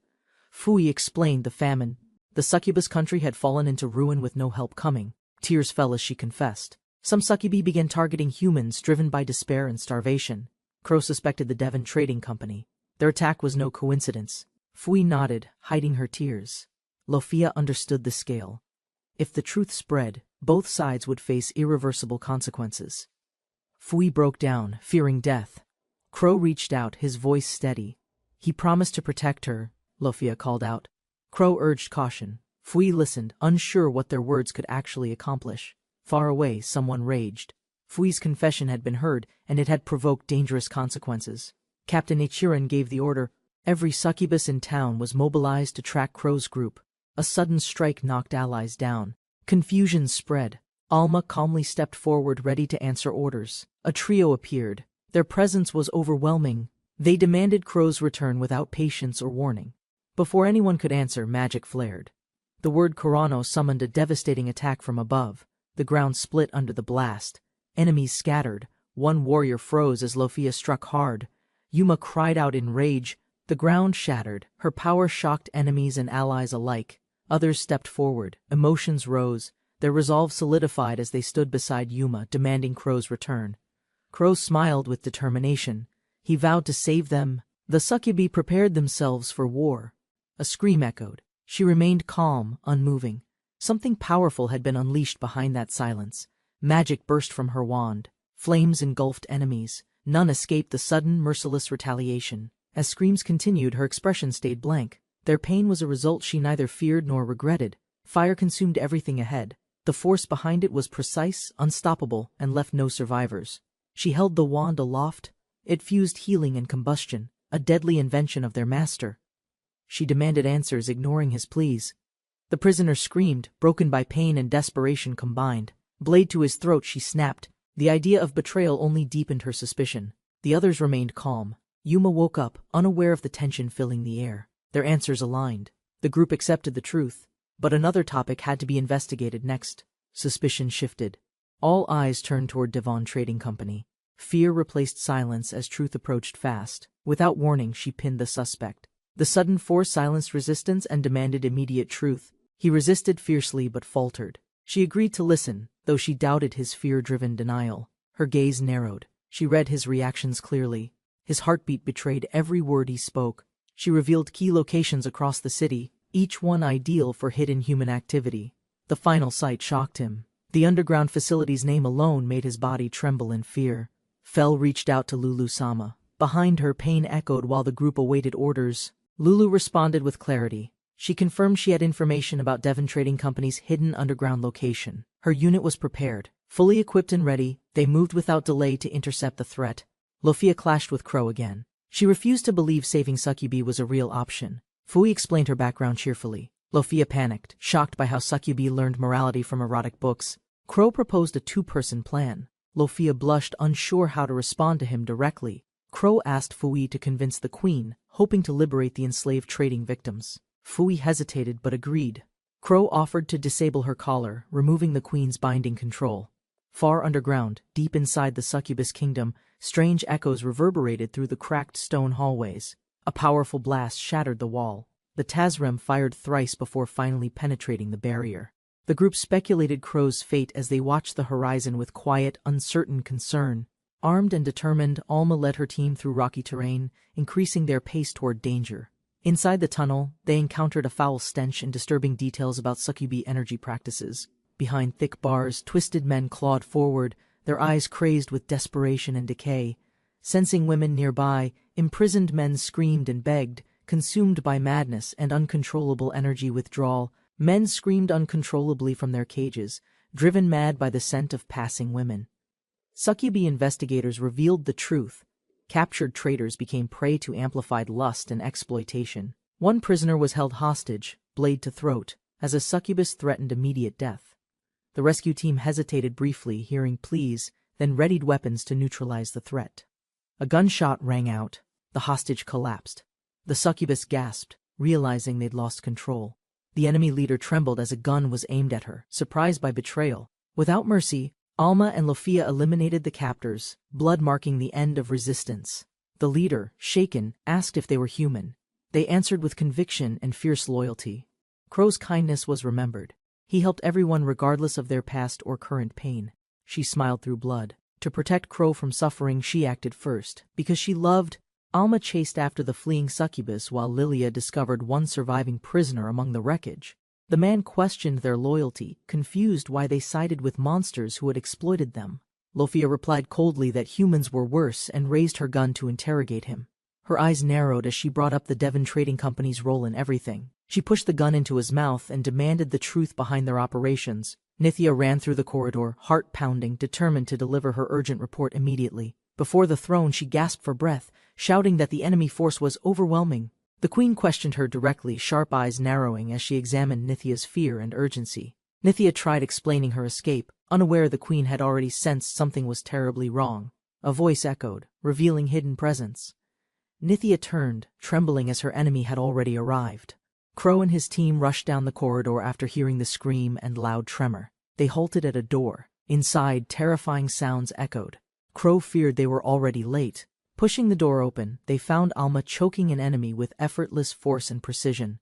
Fui explained the famine. The succubus country had fallen into ruin with no help coming. Tears fell as she confessed. Some succubi began targeting humans driven by despair and starvation. Crow suspected the Devon Trading Company. Their attack was no coincidence. Fui nodded, hiding her tears. Lofia understood the scale. If the truth spread, both sides would face irreversible consequences. Fui broke down, fearing death. Crow reached out, his voice steady. He promised to protect her, Lofia called out. Crow urged caution. Fui listened, unsure what their words could actually accomplish. Far away, someone raged. Fui's confession had been heard, and it had provoked dangerous consequences. Captain Ichiran gave the order. Every succubus in town was mobilized to track Crow's group. A sudden strike knocked allies down. Confusion spread. Alma calmly stepped forward, ready to answer orders. A trio appeared. Their presence was overwhelming. They demanded Crow's return without patience or warning. Before anyone could answer, magic flared. The word Kurano summoned a devastating attack from above. The ground split under the blast. Enemies scattered. One warrior froze as Lofia struck hard. Yuma cried out in rage. The ground shattered. Her power shocked enemies and allies alike. Others stepped forward. Emotions rose. Their resolve solidified as they stood beside Yuma, demanding Crow's return. Crow smiled with determination. He vowed to save them. The succubi prepared themselves for war. A scream echoed. She remained calm, unmoving. Something powerful had been unleashed behind that silence. Magic burst from her wand. Flames engulfed enemies. None escaped the sudden, merciless retaliation. As screams continued, her expression stayed blank. Their pain was a result she neither feared nor regretted. Fire consumed everything ahead. The force behind it was precise, unstoppable, and left no survivors. She held the wand aloft. It fused healing and combustion, a deadly invention of their master. She demanded answers, ignoring his pleas. The prisoner screamed, broken by pain and desperation combined. Blade to his throat, she snapped. The idea of betrayal only deepened her suspicion. The others remained calm. Yuma woke up, unaware of the tension filling the air. Their answers aligned. The group accepted the truth. But another topic had to be investigated next. Suspicion shifted. All eyes turned toward Devon Trading Company. Fear replaced silence as truth approached fast. Without warning, she pinned the suspect. The sudden force silenced resistance and demanded immediate truth. He resisted fiercely but faltered. She agreed to listen, though she doubted his fear-driven denial. Her gaze narrowed. She read his reactions clearly. His heartbeat betrayed every word he spoke. She revealed key locations across the city, each one ideal for hidden human activity. The final sight shocked him. The underground facility's name alone made his body tremble in fear. Fell reached out to Lulu-sama. Behind her, pain echoed while the group awaited orders. Lulu responded with clarity. She confirmed she had information about Devon Trading Company's hidden underground location. Her unit was prepared. Fully equipped and ready, they moved without delay to intercept the threat. Lofia clashed with Crow again. She refused to believe saving succubi was a real option. Fui explained her background cheerfully. Lofia panicked, shocked by how succubi learned morality from erotic books. Crow proposed a two-person plan. Lofia blushed, unsure how to respond to him directly. Crow asked Fui to convince the queen, hoping to liberate the enslaved trading victims. Fui hesitated but agreed. Crow offered to disable her collar, removing the queen's binding control. Far underground, deep inside the succubus kingdom, strange echoes reverberated through the cracked stone hallways. A powerful blast shattered the wall. The Tazrem fired thrice before finally penetrating the barrier. The group speculated Crow's fate as they watched the horizon with quiet, uncertain concern. Armed and determined, Alma led her team through rocky terrain, increasing their pace toward danger. Inside the tunnel, they encountered a foul stench and disturbing details about succubi energy practices. Behind thick bars, twisted men clawed forward, their eyes crazed with desperation and decay. Sensing women nearby, imprisoned men screamed and begged, consumed by madness and uncontrollable energy withdrawal. Men screamed uncontrollably from their cages, driven mad by the scent of passing women. Succubi investigators revealed the truth. Captured traders became prey to amplified lust and exploitation. One prisoner was held hostage, blade to throat, as a succubus threatened immediate death. The rescue team hesitated briefly, hearing pleas, then readied weapons to neutralize the threat. A gunshot rang out. The hostage collapsed. The succubus gasped, realizing they'd lost control. The enemy leader trembled as a gun was aimed at her, surprised by betrayal. Without mercy, Alma and Lofia eliminated the captors, blood marking the end of resistance. The leader, shaken, asked if they were human. They answered with conviction and fierce loyalty. Crow's kindness was remembered. He helped everyone regardless of their past or current pain. She smiled through blood. To protect Crow from suffering, she acted first. Because she loved, Alma chased after the fleeing succubus while Lilia discovered one surviving prisoner among the wreckage. The man questioned their loyalty, confused why they sided with monsters who had exploited them. Lofia replied coldly that humans were worse and raised her gun to interrogate him. Her eyes narrowed as she brought up the Devon Trading Company's role in everything. She pushed the gun into his mouth and demanded the truth behind their operations. Nithya ran through the corridor, heart pounding, determined to deliver her urgent report immediately. Before the throne, she gasped for breath, shouting that the enemy force was overwhelming. The queen questioned her directly, sharp eyes narrowing as she examined Nithya's fear and urgency. Nithya tried explaining her escape, unaware the queen had already sensed something was terribly wrong. A voice echoed, revealing hidden presence. Nithya turned, trembling as her enemy had already arrived. Crow and his team rushed down the corridor after hearing the scream and loud tremor. They halted at a door. Inside, terrifying sounds echoed. Crow feared they were already late. Pushing the door open, they found Alma choking an enemy with effortless force and precision.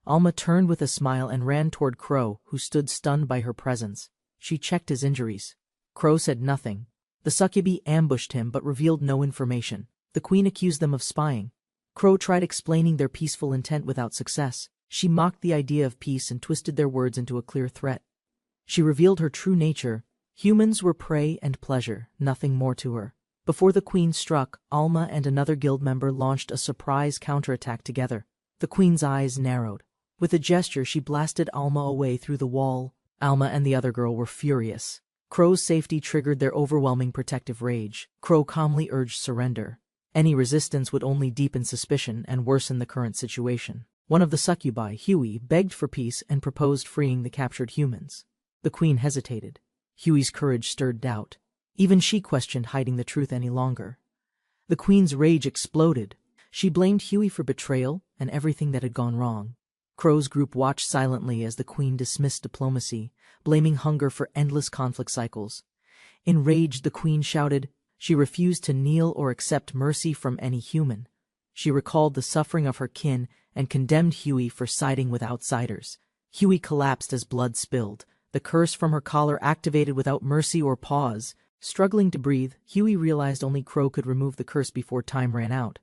Alma turned with a smile and ran toward Crow, who stood stunned by her presence. She checked his injuries. Crow said nothing. The succubi ambushed him but revealed no information. The queen accused them of spying. Crow tried explaining their peaceful intent without success. She mocked the idea of peace and twisted their words into a clear threat. She revealed her true nature. Humans were prey and pleasure, nothing more to her. Before the queen struck, Alma and another guild member launched a surprise counterattack together. The queen's eyes narrowed. With a gesture, she blasted Alma away through the wall. Alma and the other girl were furious. Crow's safety triggered their overwhelming protective rage. Crow calmly urged surrender. Any resistance would only deepen suspicion and worsen the current situation. One of the succubi, Huey, begged for peace and proposed freeing the captured humans. The queen hesitated. Huey's courage stirred doubt. Even she questioned hiding the truth any longer. The queen's rage exploded. She blamed Huey for betrayal and everything that had gone wrong. Crow's group watched silently as the queen dismissed diplomacy, blaming hunger for endless conflict cycles. Enraged, the queen shouted. She refused to kneel or accept mercy from any human. She recalled the suffering of her kin and condemned Huey for siding with outsiders. Huey collapsed as blood spilled. The curse from her collar activated without mercy or pause. Struggling to breathe, Huey realized only Crow could remove the curse before time ran out.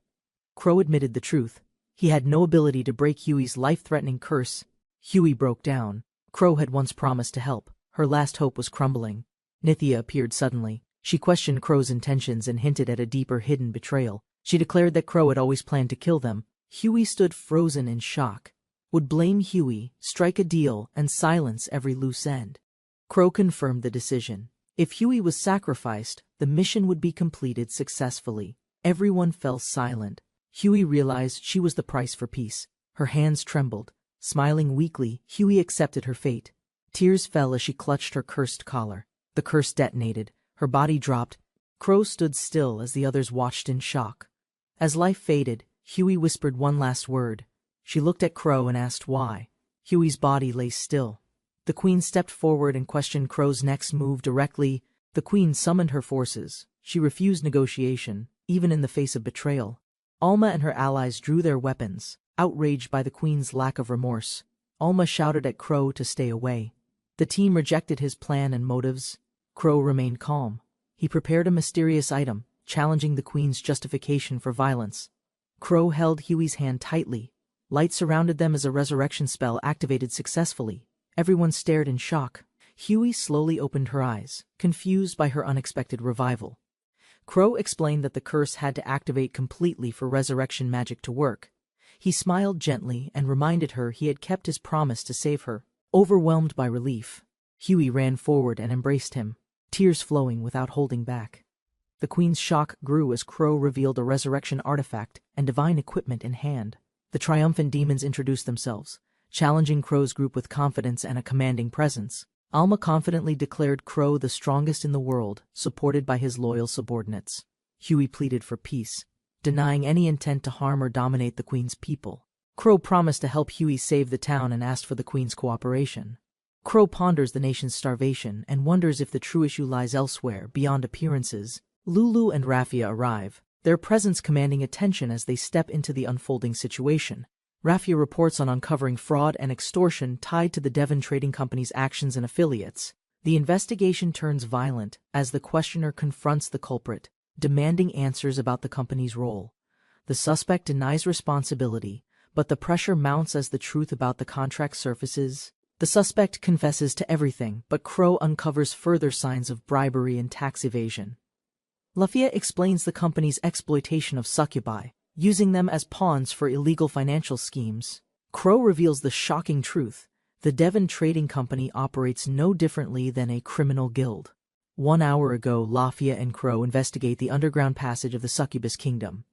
Crow admitted the truth. He had no ability to break Huey's life-threatening curse. Huey broke down. Crow had once promised to help. Her last hope was crumbling. Nithya appeared suddenly. She questioned Crow's intentions and hinted at a deeper hidden betrayal. She declared that Crow had always planned to kill them. Huey stood frozen in shock. Would blame Huey, strike a deal, and silence every loose end. Crow confirmed the decision. If Huey was sacrificed, the mission would be completed successfully. Everyone fell silent. Huey realized she was the price for peace. Her hands trembled. Smiling weakly, Huey accepted her fate. Tears fell as she clutched her cursed collar. The curse detonated. Her body dropped. Crow stood still as the others watched in shock. As life faded, Huey whispered one last word. She looked at Crow and asked why. Huey's body lay still. The queen stepped forward and questioned Crow's next move directly. The queen summoned her forces. She refused negotiation, even in the face of betrayal. Alma and her allies drew their weapons, outraged by the queen's lack of remorse. Alma shouted at Crow to stay away. The team rejected his plan and motives. Crow remained calm. He prepared a mysterious item, challenging the queen's justification for violence. Crow held Huey's hand tightly. Light surrounded them as a resurrection spell activated successfully. Everyone stared in shock. Huey slowly opened her eyes, confused by her unexpected revival. Crow explained that the curse had to activate completely for resurrection magic to work. He smiled gently and reminded her he had kept his promise to save her. Overwhelmed by relief, Huey ran forward and embraced him, tears flowing without holding back. The queen's shock grew as Crow revealed a resurrection artifact and divine equipment in hand. The triumphant demons introduced themselves, challenging Crow's group with confidence and a commanding presence. Alma confidently declared Crow the strongest in the world, supported by his loyal subordinates. Huey pleaded for peace, denying any intent to harm or dominate the queen's people. Crow promised to help Huey save the town and asked for the queen's cooperation. Crow ponders the nation's starvation and wonders if the true issue lies elsewhere, beyond appearances. Lulu and Raffia arrive, their presence commanding attention as they step into the unfolding situation. Raffia reports on uncovering fraud and extortion tied to the Devon Trading Company's actions and affiliates. The investigation turns violent as the questioner confronts the culprit, demanding answers about the company's role. The suspect denies responsibility, but the pressure mounts as the truth about the contract surfaces. The suspect confesses to everything, but Crow uncovers further signs of bribery and tax evasion. Raffia explains the company's exploitation of succubi, using them as pawns for illegal financial schemes. Crow reveals the shocking truth: the Devon Trading Company operates no differently than a criminal guild. 1 hour ago, Raffia and Crow investigate the underground passage of the Succubus Kingdom.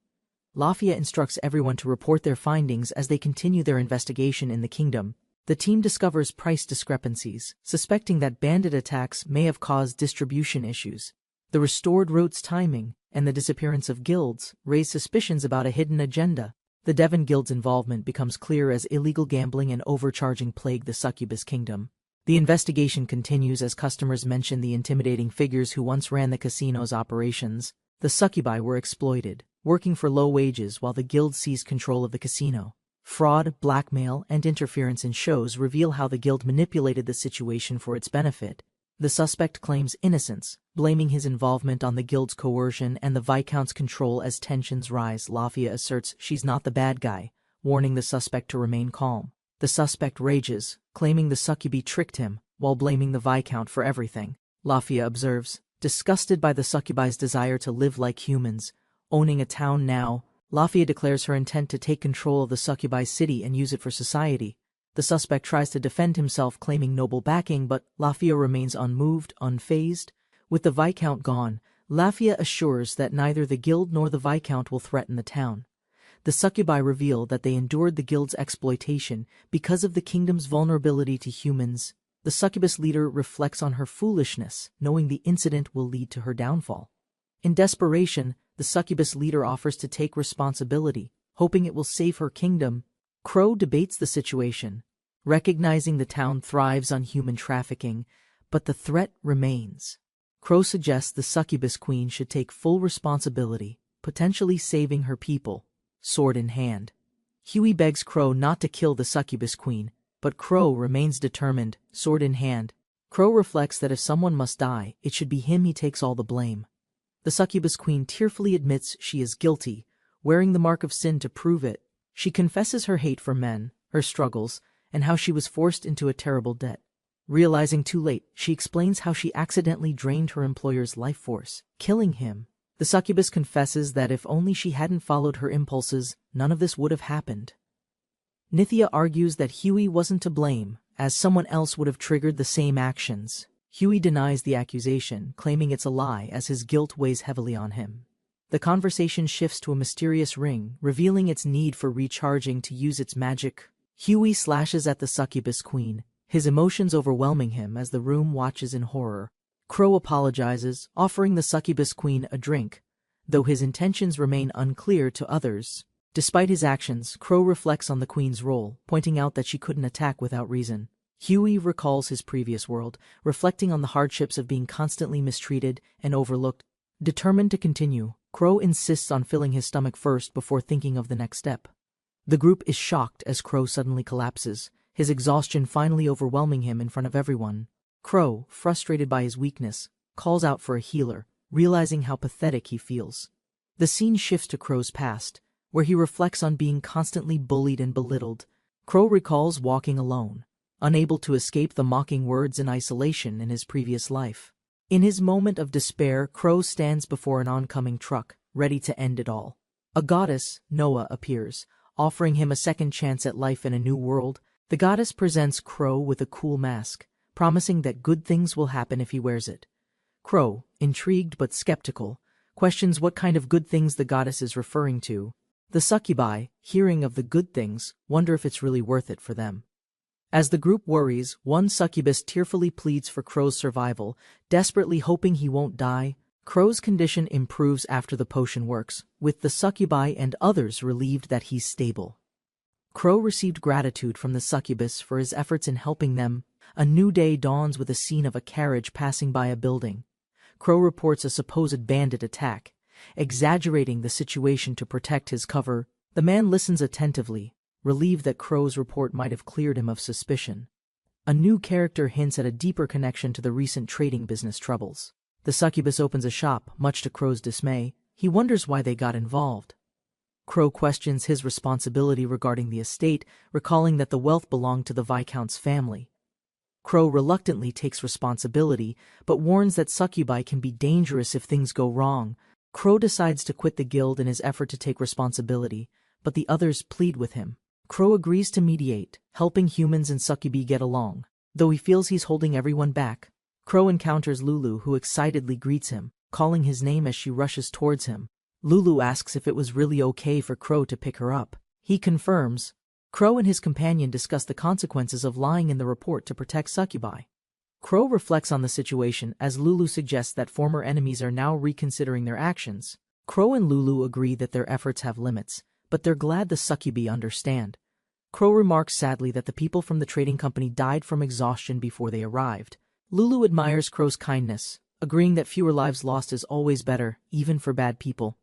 Raffia instructs everyone to report their findings as they continue their investigation in the kingdom. The team discovers price discrepancies, suspecting that bandit attacks may have caused distribution issues. The restored route's timing and the disappearance of guilds raise suspicions about a hidden agenda. The Devon Guild's involvement becomes clear as illegal gambling and overcharging plague the Succubus Kingdom. The investigation continues as customers mention the intimidating figures who once ran the casino's operations. The succubi were exploited, working for low wages while the guild seized control of the casino. Fraud, blackmail, and interference in shows reveal how the guild manipulated the situation for its benefit. The suspect claims innocence, blaming his involvement on the guild's coercion and the Viscount's control. As tensions rise, Raffia asserts she's not the bad guy, warning the suspect to remain calm. The suspect rages, claiming the succubi tricked him, while blaming the Viscount for everything. Raffia observes, disgusted by the succubi's desire to live like humans, owning a town now. Raffia declares her intent to take control of the succubi city and use it for society. The suspect tries to defend himself, claiming noble backing, but Raffia remains unmoved, unfazed. With the Viscount gone, Raffia assures that neither the guild nor the Viscount will threaten the town. The succubi reveal that they endured the guild's exploitation because of the kingdom's vulnerability to humans. The succubus leader reflects on her foolishness, knowing the incident will lead to her downfall. In desperation, the succubus leader offers to take responsibility, hoping it will save her kingdom. Crow debates the situation, recognizing the town thrives on human trafficking, but the threat remains. Crow suggests the succubus queen should take full responsibility, potentially saving her people, sword in hand. Huey begs Crow not to kill the succubus queen, but Crow remains determined, sword in hand. Crow reflects that if someone must die, it should be him. He takes all the blame. The succubus queen tearfully admits she is guilty, wearing the mark of sin to prove it. She confesses her hate for men, her struggles, and how she was forced into a terrible debt. Realizing too late, she explains how she accidentally drained her employer's life force, killing him. The succubus confesses that if only she hadn't followed her impulses, none of this would have happened. Nithya argues that Huey wasn't to blame, as someone else would have triggered the same actions. Huey denies the accusation, claiming it's a lie as his guilt weighs heavily on him. The conversation shifts to a mysterious ring, revealing its need for recharging to use its magic. Huey slashes at the succubus queen, his emotions overwhelming him as the room watches in horror. Crow apologizes, offering the succubus queen a drink, though his intentions remain unclear to others. Despite his actions, Crow reflects on the queen's role, pointing out that she couldn't attack without reason. Huey recalls his previous world, reflecting on the hardships of being constantly mistreated and overlooked. Determined to continue, Crow insists on filling his stomach first before thinking of the next step. The group is shocked as Crow suddenly collapses, his exhaustion finally overwhelming him in front of everyone. Crow, frustrated by his weakness, calls out for a healer, realizing how pathetic he feels. The scene shifts to Crow's past, where he reflects on being constantly bullied and belittled. Crow recalls walking alone, unable to escape the mocking words and isolation in his previous life. In his moment of despair, Crow stands before an oncoming truck, ready to end it all. A goddess, Noah, appears, offering him a second chance at life in a new world. The goddess presents Crow with a cool mask, promising that good things will happen if he wears it. Crow, intrigued but skeptical, questions what kind of good things the goddess is referring to. The succubi, hearing of the good things, wonder if it's really worth it for them. As the group worries, one succubus tearfully pleads for Crow's survival, desperately hoping he won't die. Crow's condition improves after the potion works, with the succubi and others relieved that he's stable. Crow received gratitude from the succubus for his efforts in helping them. A new day dawns with a scene of a carriage passing by a building. Crow reports a supposed bandit attack, exaggerating the situation to protect his cover. The man listens attentively, relieved that Crow's report might have cleared him of suspicion. A new character hints at a deeper connection to the recent trading business troubles. The succubus opens a shop, much to Crow's dismay. He wonders why they got involved. Crow questions his responsibility regarding the estate, recalling that the wealth belonged to the Viscount's family. Crow reluctantly takes responsibility, but warns that succubi can be dangerous if things go wrong. Crow decides to quit the guild in his effort to take responsibility, but the others plead with him. Crow agrees to mediate, helping humans and succubi get along, though he feels he's holding everyone back. Crow encounters Lulu, who excitedly greets him, calling his name as she rushes towards him. Lulu asks if it was really okay for Crow to pick her up. He confirms. Crow and his companion discuss the consequences of lying in the report to protect succubi. Crow reflects on the situation as Lulu suggests that former enemies are now reconsidering their actions. Crow and Lulu agree that their efforts have limits, but they're glad the succubi understand. Crow remarks sadly that the people from the trading company died from exhaustion before they arrived. Lulu admires Crow's kindness, agreeing that fewer lives lost is always better, even for bad people.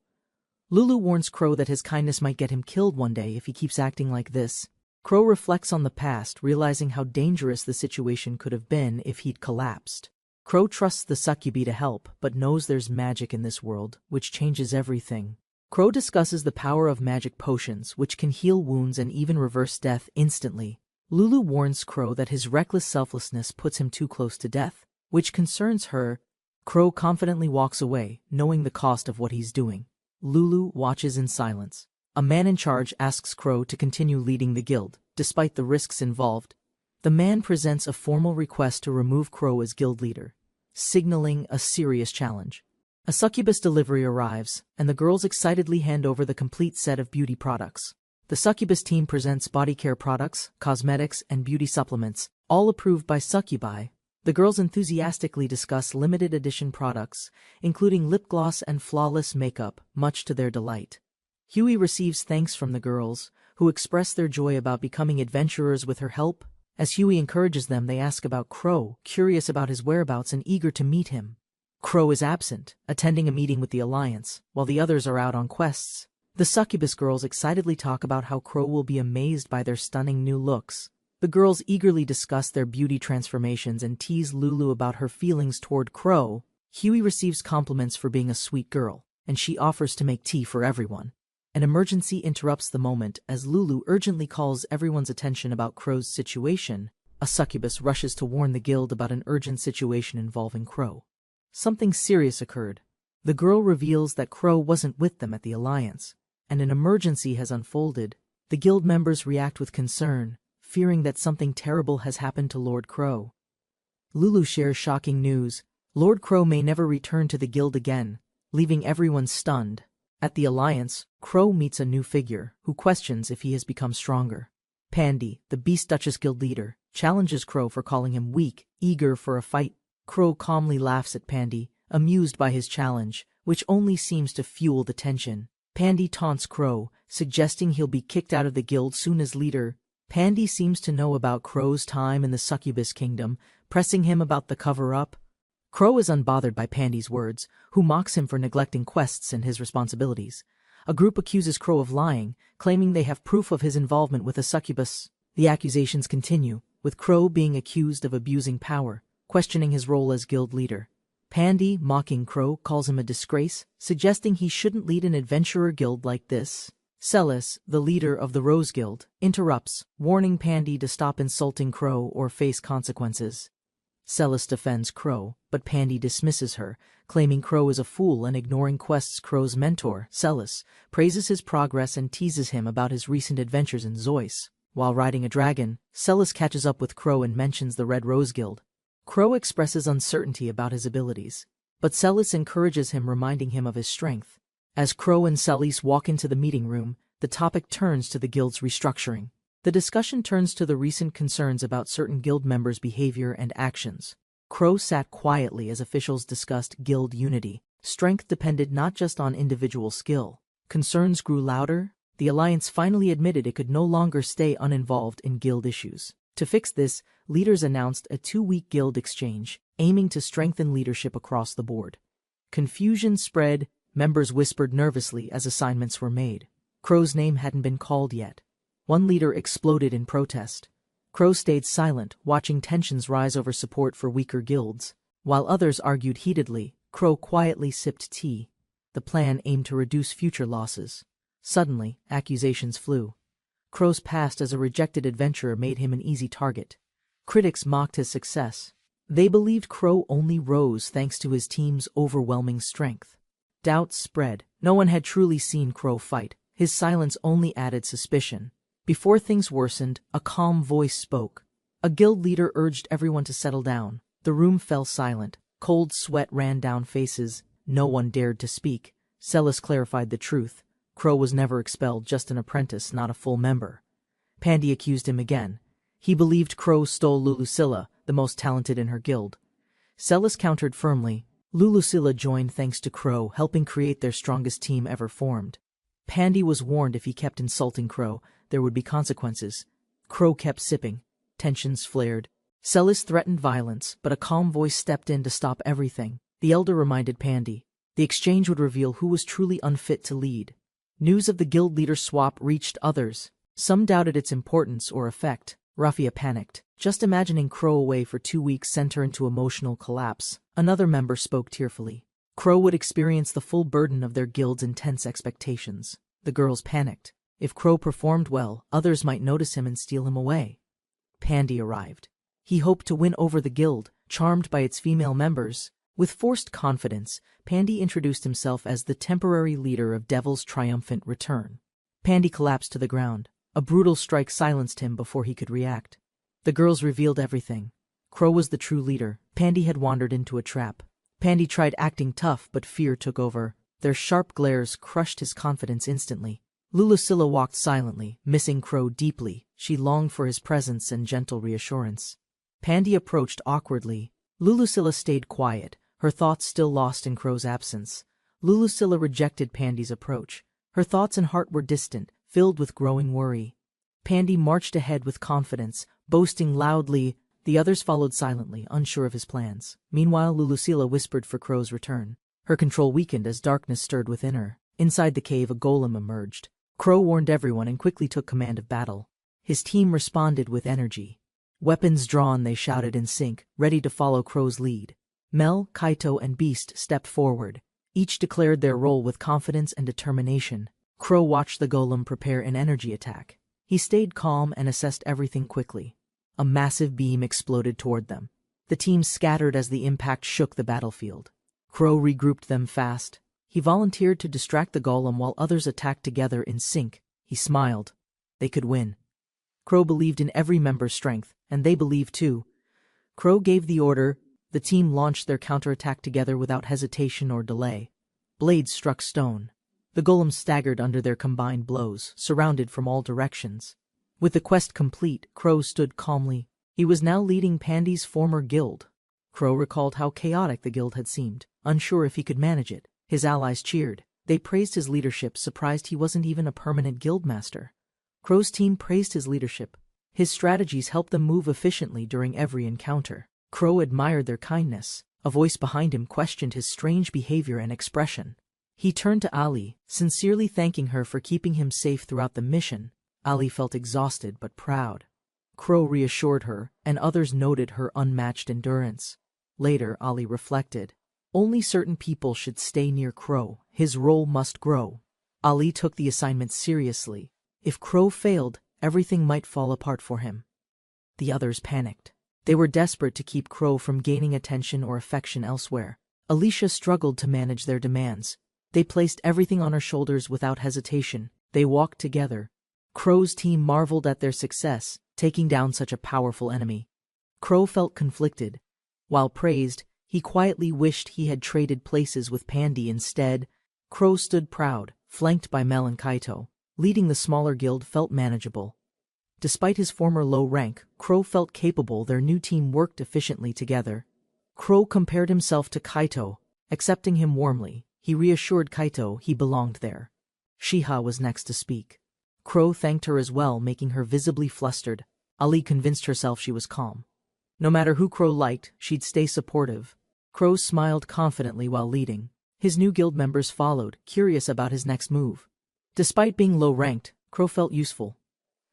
Lulu warns Crow that his kindness might get him killed one day if he keeps acting like this. Crow reflects on the past, realizing how dangerous the situation could have been if he'd collapsed. Crow trusts the succubi to help, but knows there's magic in this world, which changes everything. Crow discusses the power of magic potions, which can heal wounds and even reverse death instantly. Lulu warns Crow that his reckless selflessness puts him too close to death, which concerns her. Crow confidently walks away, knowing the cost of what he's doing. Lulu watches in silence. A man in charge asks Crow to continue leading the guild, despite the risks involved. The man presents a formal request to remove Crow as guild leader, signaling a serious challenge. A succubus delivery arrives, and the girls excitedly hand over the complete set of beauty products. The succubus team presents body care products, cosmetics, and beauty supplements, all approved by succubi. The girls enthusiastically discuss limited edition products, including lip gloss and flawless makeup, much to their delight. Huey receives thanks from the girls, who express their joy about becoming adventurers with her help. As Huey encourages them, they ask about Crow, curious about his whereabouts and eager to meet him. Crow is absent, attending a meeting with the Alliance, while the others are out on quests. The succubus girls excitedly talk about how Crow will be amazed by their stunning new looks. The girls eagerly discuss their beauty transformations and tease Lulu about her feelings toward Crow. Huey receives compliments for being a sweet girl, and she offers to make tea for everyone. An emergency interrupts the moment as Lulu urgently calls everyone's attention about Crow's situation. A succubus rushes to warn the guild about an urgent situation involving Crow. Something serious occurred. The girl reveals that Crow wasn't with them at the Alliance, and an emergency has unfolded. The guild members react with concern, fearing that something terrible has happened to Lord Crow. Lulu shares shocking news. Lord Crow may never return to the guild again, leaving everyone stunned. At the Alliance, Crow meets a new figure, who questions if he has become stronger. Pandy, the Beast Duchess guild leader, challenges Crow for calling him weak, eager for a fight. Crow calmly laughs at Pandy, amused by his challenge, which only seems to fuel the tension. Pandy taunts Crow, suggesting he'll be kicked out of the guild soon as leader. Pandy seems to know about Crow's time in the succubus kingdom, pressing him about the cover-up. Crow is unbothered by Pandy's words, who mocks him for neglecting quests and his responsibilities. A group accuses Crow of lying, claiming they have proof of his involvement with a succubus. The accusations continue, with Crow being accused of abusing power, questioning his role as guild leader. Pandy, mocking Crow, calls him a disgrace, suggesting he shouldn't lead an adventurer guild like this. Celis, the leader of the Rose Guild, interrupts, warning Pandy to stop insulting Crow or face consequences. Celis defends Crow, but Pandy dismisses her, claiming Crow is a fool and ignoring quests. Crow's mentor, Celis, praises his progress and teases him about his recent adventures in Zeus. While riding a dragon, Celis catches up with Crow and mentions the Red Rose Guild. Crow expresses uncertainty about his abilities, but Celis encourages him, reminding him of his strength. As Crow and Celis walk into the meeting room, the topic turns to the guild's restructuring. The discussion turns to the recent concerns about certain guild members' behavior and actions. Crow sat quietly as officials discussed guild unity. Strength depended not just on individual skill. Concerns grew louder. The Alliance finally admitted it could no longer stay uninvolved in guild issues. To fix this, leaders announced a 2-week guild exchange, aiming to strengthen leadership across the board. Confusion spread. Members whispered nervously as assignments were made. Crow's name hadn't been called yet. One leader exploded in protest. Crow stayed silent, watching tensions rise over support for weaker guilds. While others argued heatedly, Crow quietly sipped tea. The plan aimed to reduce future losses. Suddenly, accusations flew. Crow's past as a rejected adventurer made him an easy target. Critics mocked his success. They believed Crow only rose thanks to his team's overwhelming strength. Doubts spread. No one had truly seen Crow fight. His silence only added suspicion. Before things worsened, a calm voice spoke. A guild leader urged everyone to settle down. The room fell silent. Cold sweat ran down faces. No one dared to speak. Celis clarified the truth. Crow was never expelled, just an apprentice, not a full member. Pandy accused him again. He believed Crow stole Lulusilla, the most talented in her guild. Celis countered firmly. Lulusilla joined thanks to Crow, helping create their strongest team ever formed. Pandy was warned if he kept insulting Crow, there would be consequences. Crow kept sipping. Tensions flared. Celis threatened violence, but a calm voice stepped in to stop everything. The elder reminded Pandy. The exchange would reveal who was truly unfit to lead. News of the guild leader swap reached others. Some doubted its importance or effect. Raffia panicked. Just imagining Crow away for 2 weeks sent her into emotional collapse. Another member spoke tearfully. Crow would experience the full burden of their guild's intense expectations. The girls panicked. If Crow performed well, others might notice him and steal him away. Pandy arrived. He hoped to win over the guild, charmed by its female members. With forced confidence, Pandy introduced himself as the temporary leader of Devil's triumphant return. Pandy collapsed to the ground. A brutal strike silenced him before he could react. The girls revealed everything. Crow was the true leader. Pandy had wandered into a trap. Pandy tried acting tough, but fear took over. Their sharp glares crushed his confidence instantly. Lulusilla walked silently, missing Crow deeply. She longed for his presence and gentle reassurance. Pandy approached awkwardly. Lulusilla stayed quiet, her thoughts still lost in Crow's absence. Lulusilla rejected Pandy's approach. Her thoughts and heart were distant, filled with growing worry. Pandy marched ahead with confidence, boasting loudly. The others followed silently, unsure of his plans. Meanwhile, Lulusilla whispered for Crow's return. Her control weakened as darkness stirred within her. Inside the cave, a golem emerged. Crow warned everyone and quickly took command of battle. His team responded with energy. Weapons drawn, they shouted in sync, ready to follow Crow's lead. Mel, Kaito, and Beast stepped forward. Each declared their role with confidence and determination. Crow watched the golem prepare an energy attack. He stayed calm and assessed everything quickly. A massive beam exploded toward them. The team scattered as the impact shook the battlefield. Crow regrouped them fast. He volunteered to distract the golem while others attacked together in sync. He smiled. They could win. Crow believed in every member's strength, and they believed too. Crow gave the order. The team launched their counterattack together without hesitation or delay. Blades struck stone. The golems staggered under their combined blows, surrounded from all directions. With the quest complete, Crow stood calmly. He was now leading Pandy's former guild. Crow recalled how chaotic the guild had seemed, unsure if he could manage it. His allies cheered. They praised his leadership, surprised he wasn't even a permanent guildmaster. Crow's team praised his leadership. His strategies helped them move efficiently during every encounter. Crow admired their kindness. A voice behind him questioned his strange behavior and expression. He turned to Ali, sincerely thanking her for keeping him safe throughout the mission. Ali felt exhausted but proud. Crow reassured her, and others noted her unmatched endurance. Later, Ali reflected. Only certain people should stay near Crow. His role must grow. Ali took the assignment seriously. If Crow failed, everything might fall apart for him. The others panicked. They were desperate to keep Crow from gaining attention or affection elsewhere. Alicia struggled to manage their demands. They placed everything on her shoulders without hesitation. They walked together. Crow's team marveled at their success, taking down such a powerful enemy. Crow felt conflicted. While praised, he quietly wished he had traded places with Pandy instead. Crow stood proud, flanked by Mel and Kaito. Leading the smaller guild felt manageable. Despite his former low rank, Crow felt capable. Their new team worked efficiently together. Crow compared himself to Kaito, accepting him warmly. He reassured Kaito he belonged there. Shiha was next to speak. Crow thanked her as well, making her visibly flustered. Ali convinced herself she was calm. No matter who Crow liked, she'd stay supportive. Crow smiled confidently while leading. His new guild members followed, curious about his next move. Despite being low-ranked, Crow felt useful.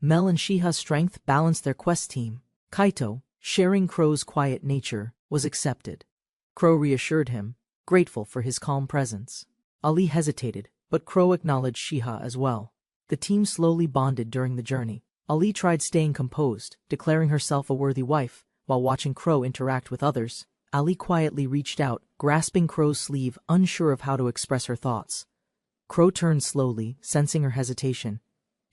Mel and Shiha's strength balanced their quest team. Kaito, sharing Crow's quiet nature, was accepted. Crow reassured him, grateful for his calm presence. Ali hesitated, but Crow acknowledged Shiha as well. The team slowly bonded during the journey. Ali tried staying composed, declaring herself a worthy wife, while watching Crow interact with others. Ali quietly reached out, grasping Crow's sleeve, unsure of how to express her thoughts. Crow turned slowly, sensing her hesitation.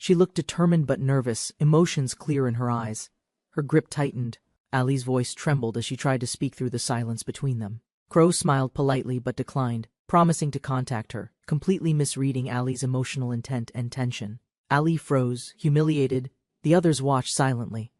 She looked determined but nervous, emotions clear in her eyes. Her grip tightened. Ali's voice trembled as she tried to speak through the silence between them. Crow smiled politely but declined, promising to contact her, completely misreading Ali's emotional intent and tension. Ali froze, humiliated. The others watched silently.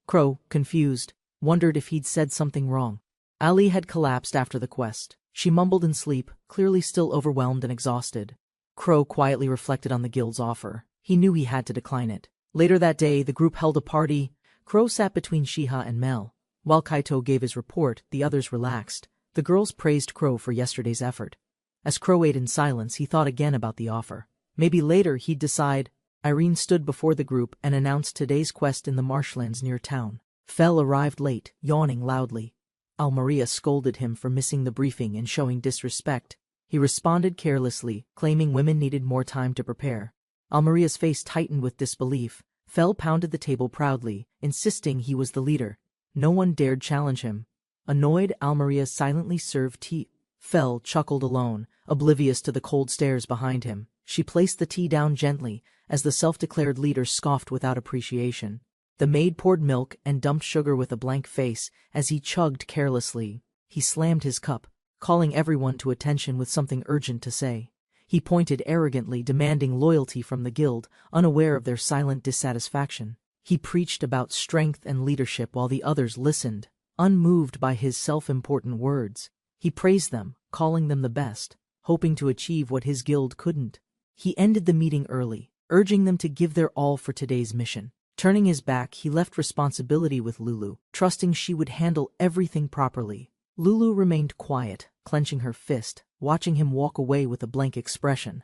Crow, confused, wondered if he'd said something wrong. Ali had collapsed after the quest. She mumbled in sleep, clearly still overwhelmed and exhausted. Crow quietly reflected on the guild's offer. He knew he had to decline it. Later that day, the group held a party. Crow sat between Shiha and Mel. While Kaito gave his report, the others relaxed. The girls praised Crow for yesterday's effort. As Crow ate in silence, he thought again about the offer. Maybe later he'd decide. Irene stood before the group and announced today's quest in the marshlands near town. Fel arrived late, yawning loudly. Almaria scolded him for missing the briefing and showing disrespect. He responded carelessly, claiming women needed more time to prepare. Almaria's face tightened with disbelief. Fel pounded the table proudly, insisting he was the leader. No one dared challenge him. Annoyed, Almaria silently served tea. Fel chuckled alone, oblivious to the cold stares behind him. She placed the tea down gently, as the self-declared leader scoffed without appreciation. The maid poured milk and dumped sugar with a blank face as he chugged carelessly. He slammed his cup, calling everyone to attention with something urgent to say. He pointed arrogantly, demanding loyalty from the guild, unaware of their silent dissatisfaction. He preached about strength and leadership while the others listened, unmoved by his self-important words. He praised them, calling them the best, hoping to achieve what his guild couldn't. He ended the meeting early, urging them to give their all for today's mission. Turning his back, he left responsibility with Lulu, trusting she would handle everything properly. Lulu remained quiet, clenching her fist, watching him walk away with a blank expression.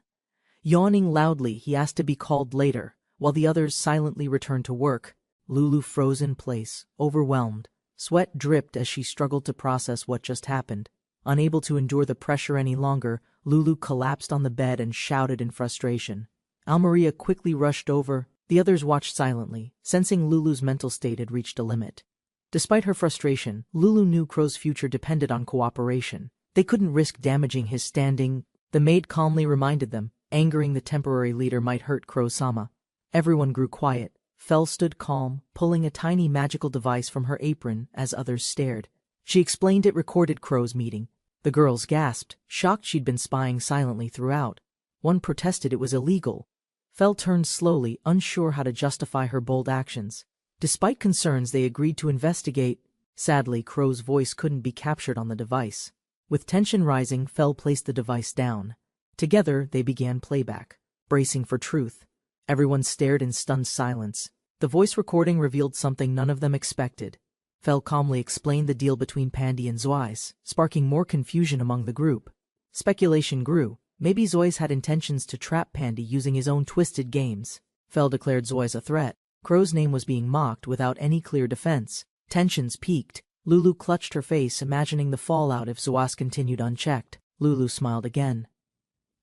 Yawning loudly, he asked to be called later, while the others silently returned to work. Lulu froze in place, overwhelmed. Sweat dripped as she struggled to process what just happened. Unable to endure the pressure any longer, Lulu collapsed on the bed and shouted in frustration. Almaria quickly rushed over. The others watched silently, sensing Lulu's mental state had reached a limit. Despite her frustration, Lulu knew Crow's future depended on cooperation. They couldn't risk damaging his standing. The maid calmly reminded them, angering the temporary leader might hurt Crow-sama. Everyone grew quiet. Fel stood calm, pulling a tiny magical device from her apron as others stared. She explained it recorded Crow's meeting. The girls gasped, shocked she'd been spying silently throughout. One protested it was illegal. Fel turned slowly, unsure how to justify her bold actions. Despite concerns, they agreed to investigate. Sadly, Crow's voice couldn't be captured on the device. With tension rising, Fel placed the device down. Together, they began playback, bracing for truth. Everyone stared in stunned silence. The voice recording revealed something none of them expected. Fel calmly explained the deal between Pandy and Zois, sparking more confusion among the group. Speculation grew. Maybe Zois had intentions to trap Pandy using his own twisted games. Fel declared Zois a threat. Crow's name was being mocked without any clear defense. Tensions peaked. Lulu clutched her face, imagining the fallout if Zois continued unchecked. Lulu smiled again.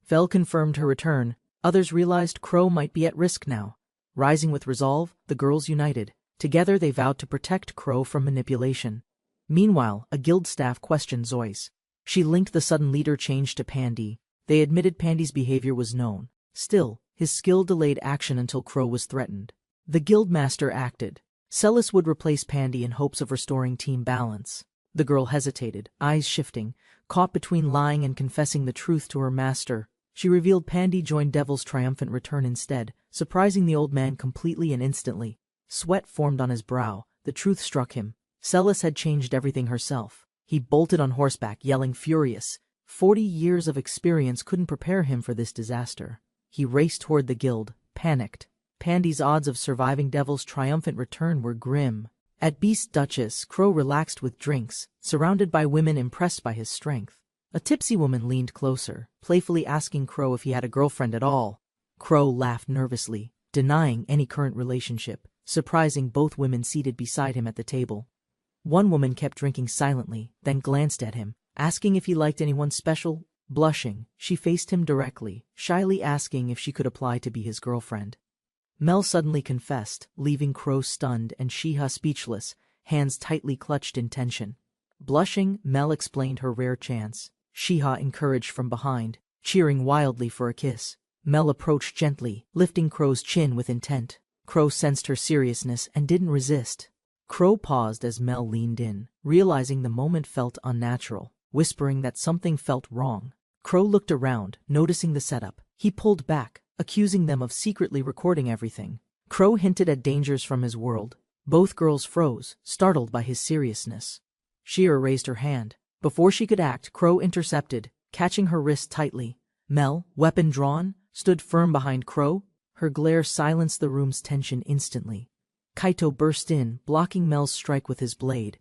Fel confirmed her return. Others realized Crow might be at risk now. Rising with resolve, the girls united. Together they vowed to protect Crow from manipulation. Meanwhile, a guild staff questioned Zois. She linked the sudden leader change to Pandy. They admitted Pandy's behavior was known. Still, his skill delayed action until Crow was threatened. The guildmaster acted. Celis would replace Pandy in hopes of restoring team balance. The girl hesitated, eyes shifting, caught between lying and confessing the truth to her master. She revealed Pandy joined Devil's triumphant return instead, surprising the old man completely and instantly. Sweat formed on his brow. The truth struck him. Celis had changed everything herself. He bolted on horseback, yelling furious. 40 years of experience couldn't prepare him for this disaster. He raced toward the guild, panicked. Pandy's odds of surviving Devil's triumphant return were grim. At Beast Duchess, Crow relaxed with drinks, surrounded by women impressed by his strength. A tipsy woman leaned closer, playfully asking Crow if he had a girlfriend at all. Crow laughed nervously. denying any current relationship, surprising both women seated beside him at the table. One woman kept drinking silently, then glanced at him, asking if he liked anyone special. Blushing, she faced him directly, shyly asking if she could apply to be his girlfriend. Mel suddenly confessed, leaving Crow stunned and Shiha speechless, hands tightly clutched in tension. Blushing, Mel explained her rare chance. Shiha encouraged from behind, cheering wildly for a kiss. Mel approached gently, lifting Crow's chin with intent. Crow sensed her seriousness and didn't resist. Crow paused as Mel leaned in, realizing the moment felt unnatural, whispering that something felt wrong. Crow looked around, noticing the setup. He pulled back, accusing them of secretly recording everything. Crow hinted at dangers from his world. Both girls froze, startled by his seriousness. Sheer raised her hand. Before she could act, Crow intercepted, catching her wrist tightly. Mel, weapon drawn, stood firm behind Crow. Her glare silenced the room's tension instantly. Kaito burst in, blocking Mel's strike with his blade.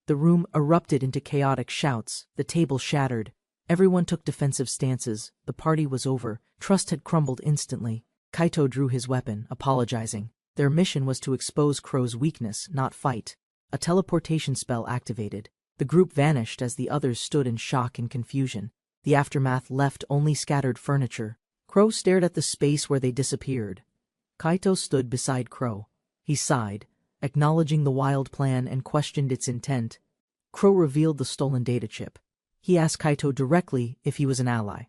The room erupted into chaotic shouts. The table shattered. Everyone took defensive stances. The party was over. Trust had crumbled instantly. Kaito drew his weapon, apologizing. Their mission was to expose Crow's weakness, not fight. A teleportation spell activated. The group vanished as the others stood in shock and confusion. The aftermath left only scattered furniture. Crow stared at the space where they disappeared. Kaito stood beside Crow. He sighed, acknowledging the wild plan and questioned its intent. Crow revealed the stolen data chip. He asked Kaito directly if he was an ally.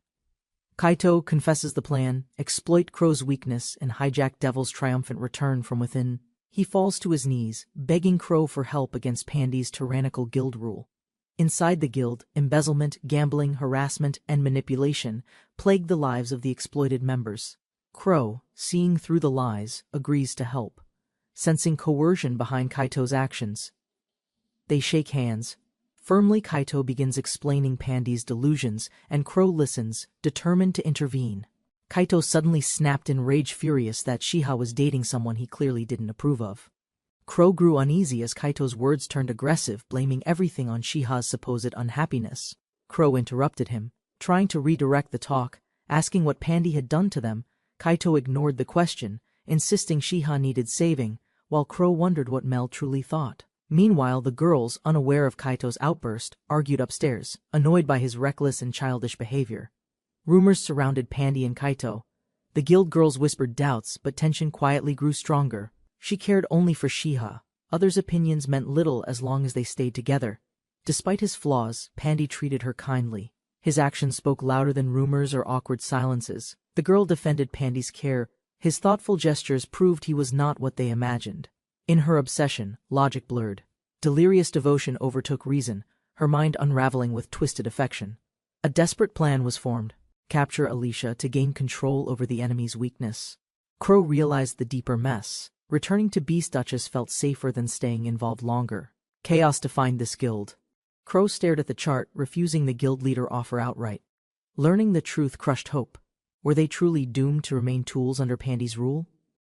Kaito confesses the plan, exploit Crow's weakness, and hijack Devil's triumphant return from within. He falls to his knees, begging Crow for help against Pandy's tyrannical guild rule. Inside the guild, embezzlement, gambling, harassment, and manipulation plagued the lives of the exploited members. Crow, seeing through the lies, agrees to help, sensing coercion behind Kaito's actions. They shake hands. Firmly, Kaito begins explaining Pandy's delusions, and Crow listens, determined to intervene. Kaito suddenly snapped in rage, furious that Shiha was dating someone he clearly didn't approve of. Crow grew uneasy as Kaito's words turned aggressive, blaming everything on Shiha's supposed unhappiness. Crow interrupted him, trying to redirect the talk, asking what Pandy had done to them. Kaito ignored the question, insisting Shiha needed saving, while Crow wondered what Mel truly thought. Meanwhile, the girls, unaware of Kaito's outburst, argued upstairs, annoyed by his reckless and childish behavior. Rumors surrounded Pandy and Kaito. The guild girls whispered doubts, but tension quietly grew stronger. She cared only for Shiha. Others' opinions meant little as long as they stayed together. Despite his flaws, Pandy treated her kindly. His actions spoke louder than rumors or awkward silences. The girl defended Pandy's care. His thoughtful gestures proved he was not what they imagined. In her obsession, logic blurred. Delirious devotion overtook reason, her mind unraveling with twisted affection. A desperate plan was formed: capture Alicia to gain control over the enemy's weakness. Crow realized the deeper mess. Returning to Beast Duchess felt safer than staying involved longer. Chaos defined this guild. Crow stared at the chart, refusing the guild leader offer outright. Learning the truth crushed hope. Were they truly doomed to remain tools under Pandy's rule?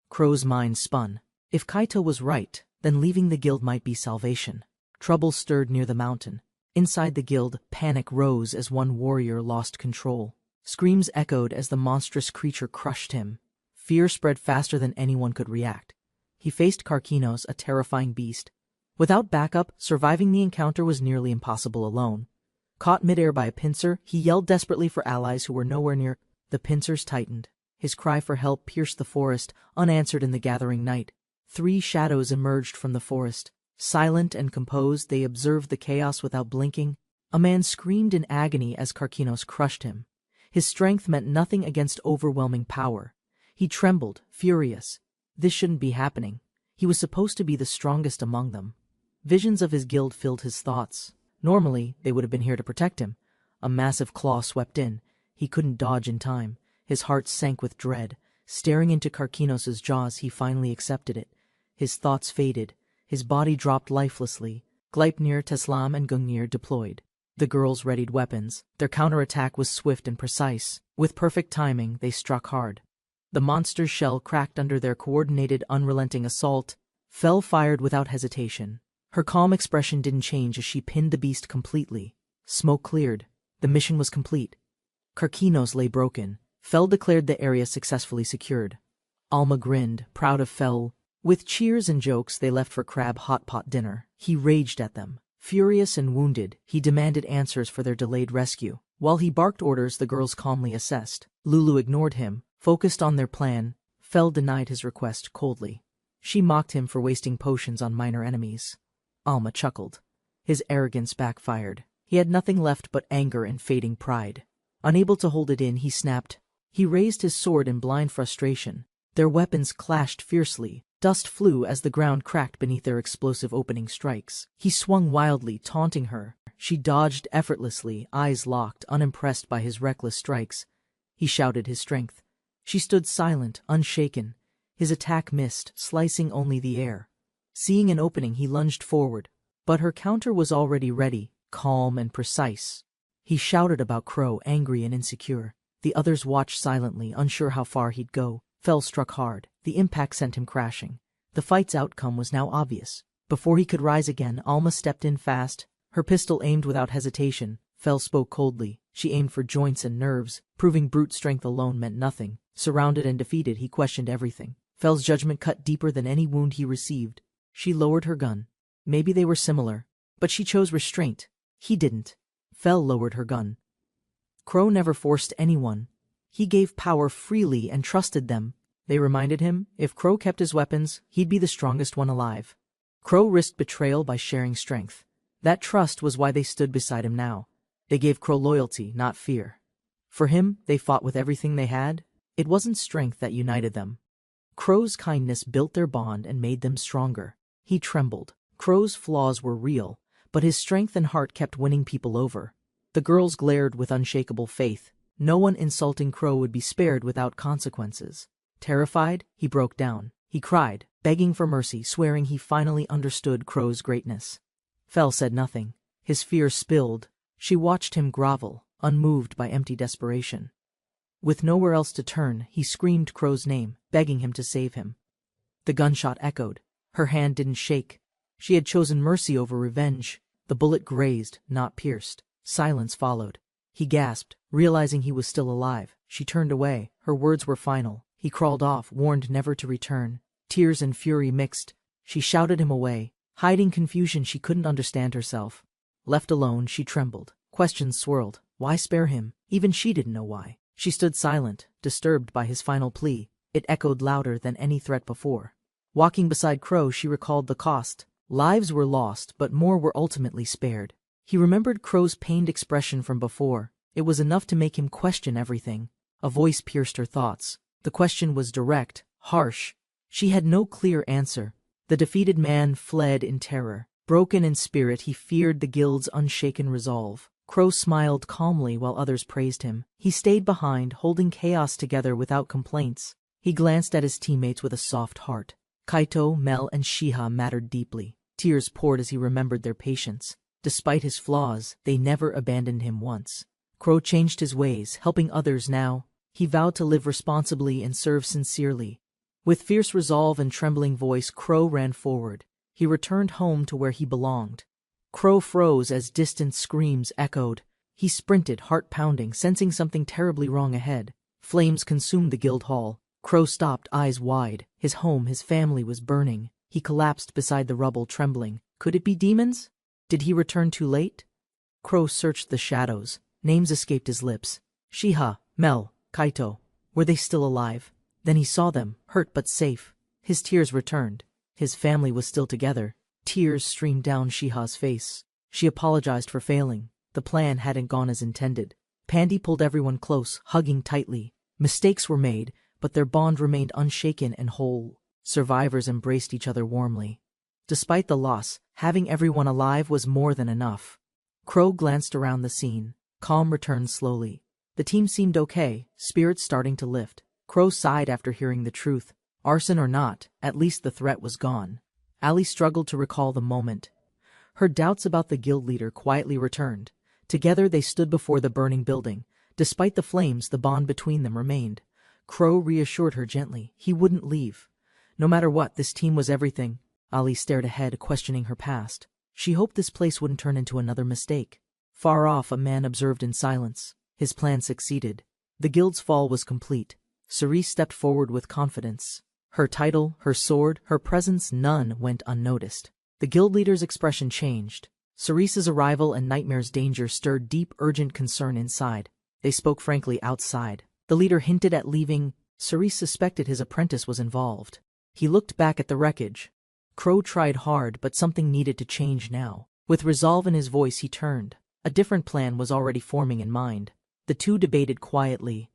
Crow's mind spun. If Kaito was right, then leaving the guild might be salvation. Trouble stirred near the mountain. Inside the guild, panic rose as one warrior lost control. Screams echoed as the monstrous creature crushed him. Fear spread faster than anyone could react. He faced Karkinos, a terrifying beast. Without backup, surviving the encounter was nearly impossible alone. Caught midair by a pincer, he yelled desperately for allies who were nowhere near. The pincers tightened. His cry for help pierced the forest, unanswered in the gathering night. 3 shadows emerged from the forest. Silent and composed, they observed the chaos without blinking. A man screamed in agony as Karkinos crushed him. His strength meant nothing against overwhelming power. He trembled, furious. This shouldn't be happening. He was supposed to be the strongest among them. Visions of his guild filled his thoughts. Normally, they would have been here to protect him. A massive claw swept in. He couldn't dodge in time. His heart sank with dread. Staring into Karkinos' jaws, he finally accepted it. His thoughts faded. His body dropped lifelessly. Gleipnir, Teslam, and Gungnir deployed. The girls readied weapons. Their counterattack was swift and precise. With perfect timing, they struck hard. The monster's shell cracked under their coordinated, unrelenting assault. Fell fired without hesitation. Her calm expression didn't change as she pinned the beast completely. Smoke cleared. The mission was complete. Karkinos lay broken. Fell declared the area successfully secured. Alma grinned, proud of Fel. With cheers and jokes they left for crab hot pot dinner. He raged at them. Furious and wounded, he demanded answers for their delayed rescue. While he barked orders the girls calmly assessed. Lulu ignored him, focused on their plan. Fel denied his request coldly. She mocked him for wasting potions on minor enemies. Alma chuckled. His arrogance backfired. He had nothing left but anger and fading pride. Unable to hold it in, he snapped. He raised his sword in blind frustration. Their weapons clashed fiercely. Dust flew as the ground cracked beneath their explosive opening strikes. He swung wildly, taunting her. She dodged effortlessly, eyes locked, unimpressed by his reckless strikes. He shouted his strength. She stood silent, unshaken. His attack missed, slicing only the air. Seeing an opening, he lunged forward. But her counter was already ready, calm and precise. He shouted about Crow, angry and insecure. The others watched silently, unsure how far he'd go. Fel struck hard. The impact sent him crashing. The fight's outcome was now obvious. Before he could rise again, Alma stepped in fast, her pistol aimed without hesitation. Fel spoke coldly. She aimed for joints and nerves, proving brute strength alone meant nothing. Surrounded and defeated, he questioned everything. Fel's judgment cut deeper than any wound he received. She lowered her gun. Maybe they were similar, but she chose restraint. He didn't. Fel lowered her gun. Crow never forced anyone. He gave power freely and trusted them. They reminded him, if Crow kept his weapons, he'd be the strongest one alive. Crow risked betrayal by sharing strength. That trust was why they stood beside him now. They gave Crow loyalty, not fear. For him, they fought with everything they had. It wasn't strength that united them. Crow's kindness built their bond and made them stronger. He trembled. Crow's flaws were real, but his strength and heart kept winning people over. The girls glared with unshakable faith. No one insulting Crow would be spared without consequences. Terrified, he broke down. He cried, begging for mercy, swearing he finally understood Crow's greatness. Fel said nothing. His fear spilled. She watched him grovel, unmoved by empty desperation. With nowhere else to turn, he screamed Crow's name, begging him to save him. The gunshot echoed. Her hand didn't shake. She had chosen mercy over revenge. The bullet grazed, not pierced. Silence followed. He gasped, realizing he was still alive. She turned away. Her words were final. He crawled off, warned never to return. Tears and fury mixed. She shouted him away, hiding confusion she couldn't understand herself. Left alone, she trembled. Questions swirled. Why spare him? Even she didn't know why. She stood silent, disturbed by his final plea. It echoed louder than any threat before. Walking beside Crow, she recalled the cost. Lives were lost, but more were ultimately spared. He remembered Crow's pained expression from before. It was enough to make him question everything. A voice pierced her thoughts. The question was direct, harsh. She had no clear answer. The defeated man fled in terror. Broken in spirit, he feared the guild's unshaken resolve. Crow smiled calmly while others praised him. He stayed behind, holding chaos together without complaints. He glanced at his teammates with a soft heart. Kaito, Mel, and Shiha mattered deeply. Tears poured as he remembered their patience. Despite his flaws, they never abandoned him once. Crow changed his ways, helping others now. He vowed to live responsibly and serve sincerely. With fierce resolve and trembling voice, Crow ran forward. He returned home to where he belonged. Crow froze as distant screams echoed. He sprinted, heart pounding, sensing something terribly wrong ahead. Flames consumed the guild hall. Crow stopped, eyes wide. His home, his family was burning. He collapsed beside the rubble, trembling. Could it be demons? Did he return too late? Crow searched the shadows. Names escaped his lips. Shiha, Mel, Kaito. Were they still alive? Then he saw them, hurt but safe. His tears returned. His family was still together. Tears streamed down Shiha's face. She apologized for failing. The plan hadn't gone as intended. Pandy pulled everyone close, hugging tightly. Mistakes were made, but their bond remained unshaken and whole. Survivors embraced each other warmly. Despite the loss, having everyone alive was more than enough. Crow glanced around the scene. Calm returned slowly. The team seemed okay, spirits starting to lift. Crow sighed after hearing the truth. Arson or not, at least the threat was gone. Ali struggled to recall the moment. Her doubts about the guild leader quietly returned. Together they stood before the burning building. Despite the flames, the bond between them remained. Crow reassured her gently. He wouldn't leave. No matter what, this team was everything. Ali stared ahead, questioning her past. She hoped this place wouldn't turn into another mistake. Far off, a man observed in silence. His plan succeeded. The guild's fall was complete. Cerise stepped forward with confidence. Her title, her sword, her presence, none went unnoticed. The guild leader's expression changed. Cerise's arrival and Nightmare's danger stirred deep, urgent concern inside. They spoke frankly outside. The leader hinted at leaving. Cerise suspected his apprentice was involved. He looked back at the wreckage. Crow tried hard, but something needed to change now. With resolve in his voice, he turned. A different plan was already forming in mind. The two debated quietly.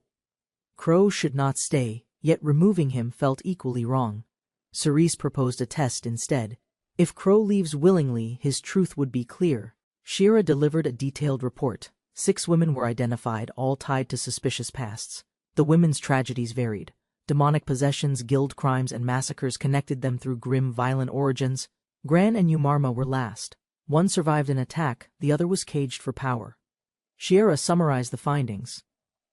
Crow should not stay, yet removing him felt equally wrong. Cerise proposed a test instead. If Crow leaves willingly, his truth would be clear. Shira delivered a detailed report. 6 women were identified, all tied to suspicious pasts. The women's tragedies varied. Demonic possessions, guild crimes, and massacres connected them through grim, violent origins. Gran and Umarma were last. One survived an attack, the other was caged for power. Shira summarized the findings.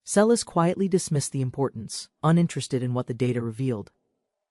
Celis quietly dismissed the importance, uninterested in what the data revealed.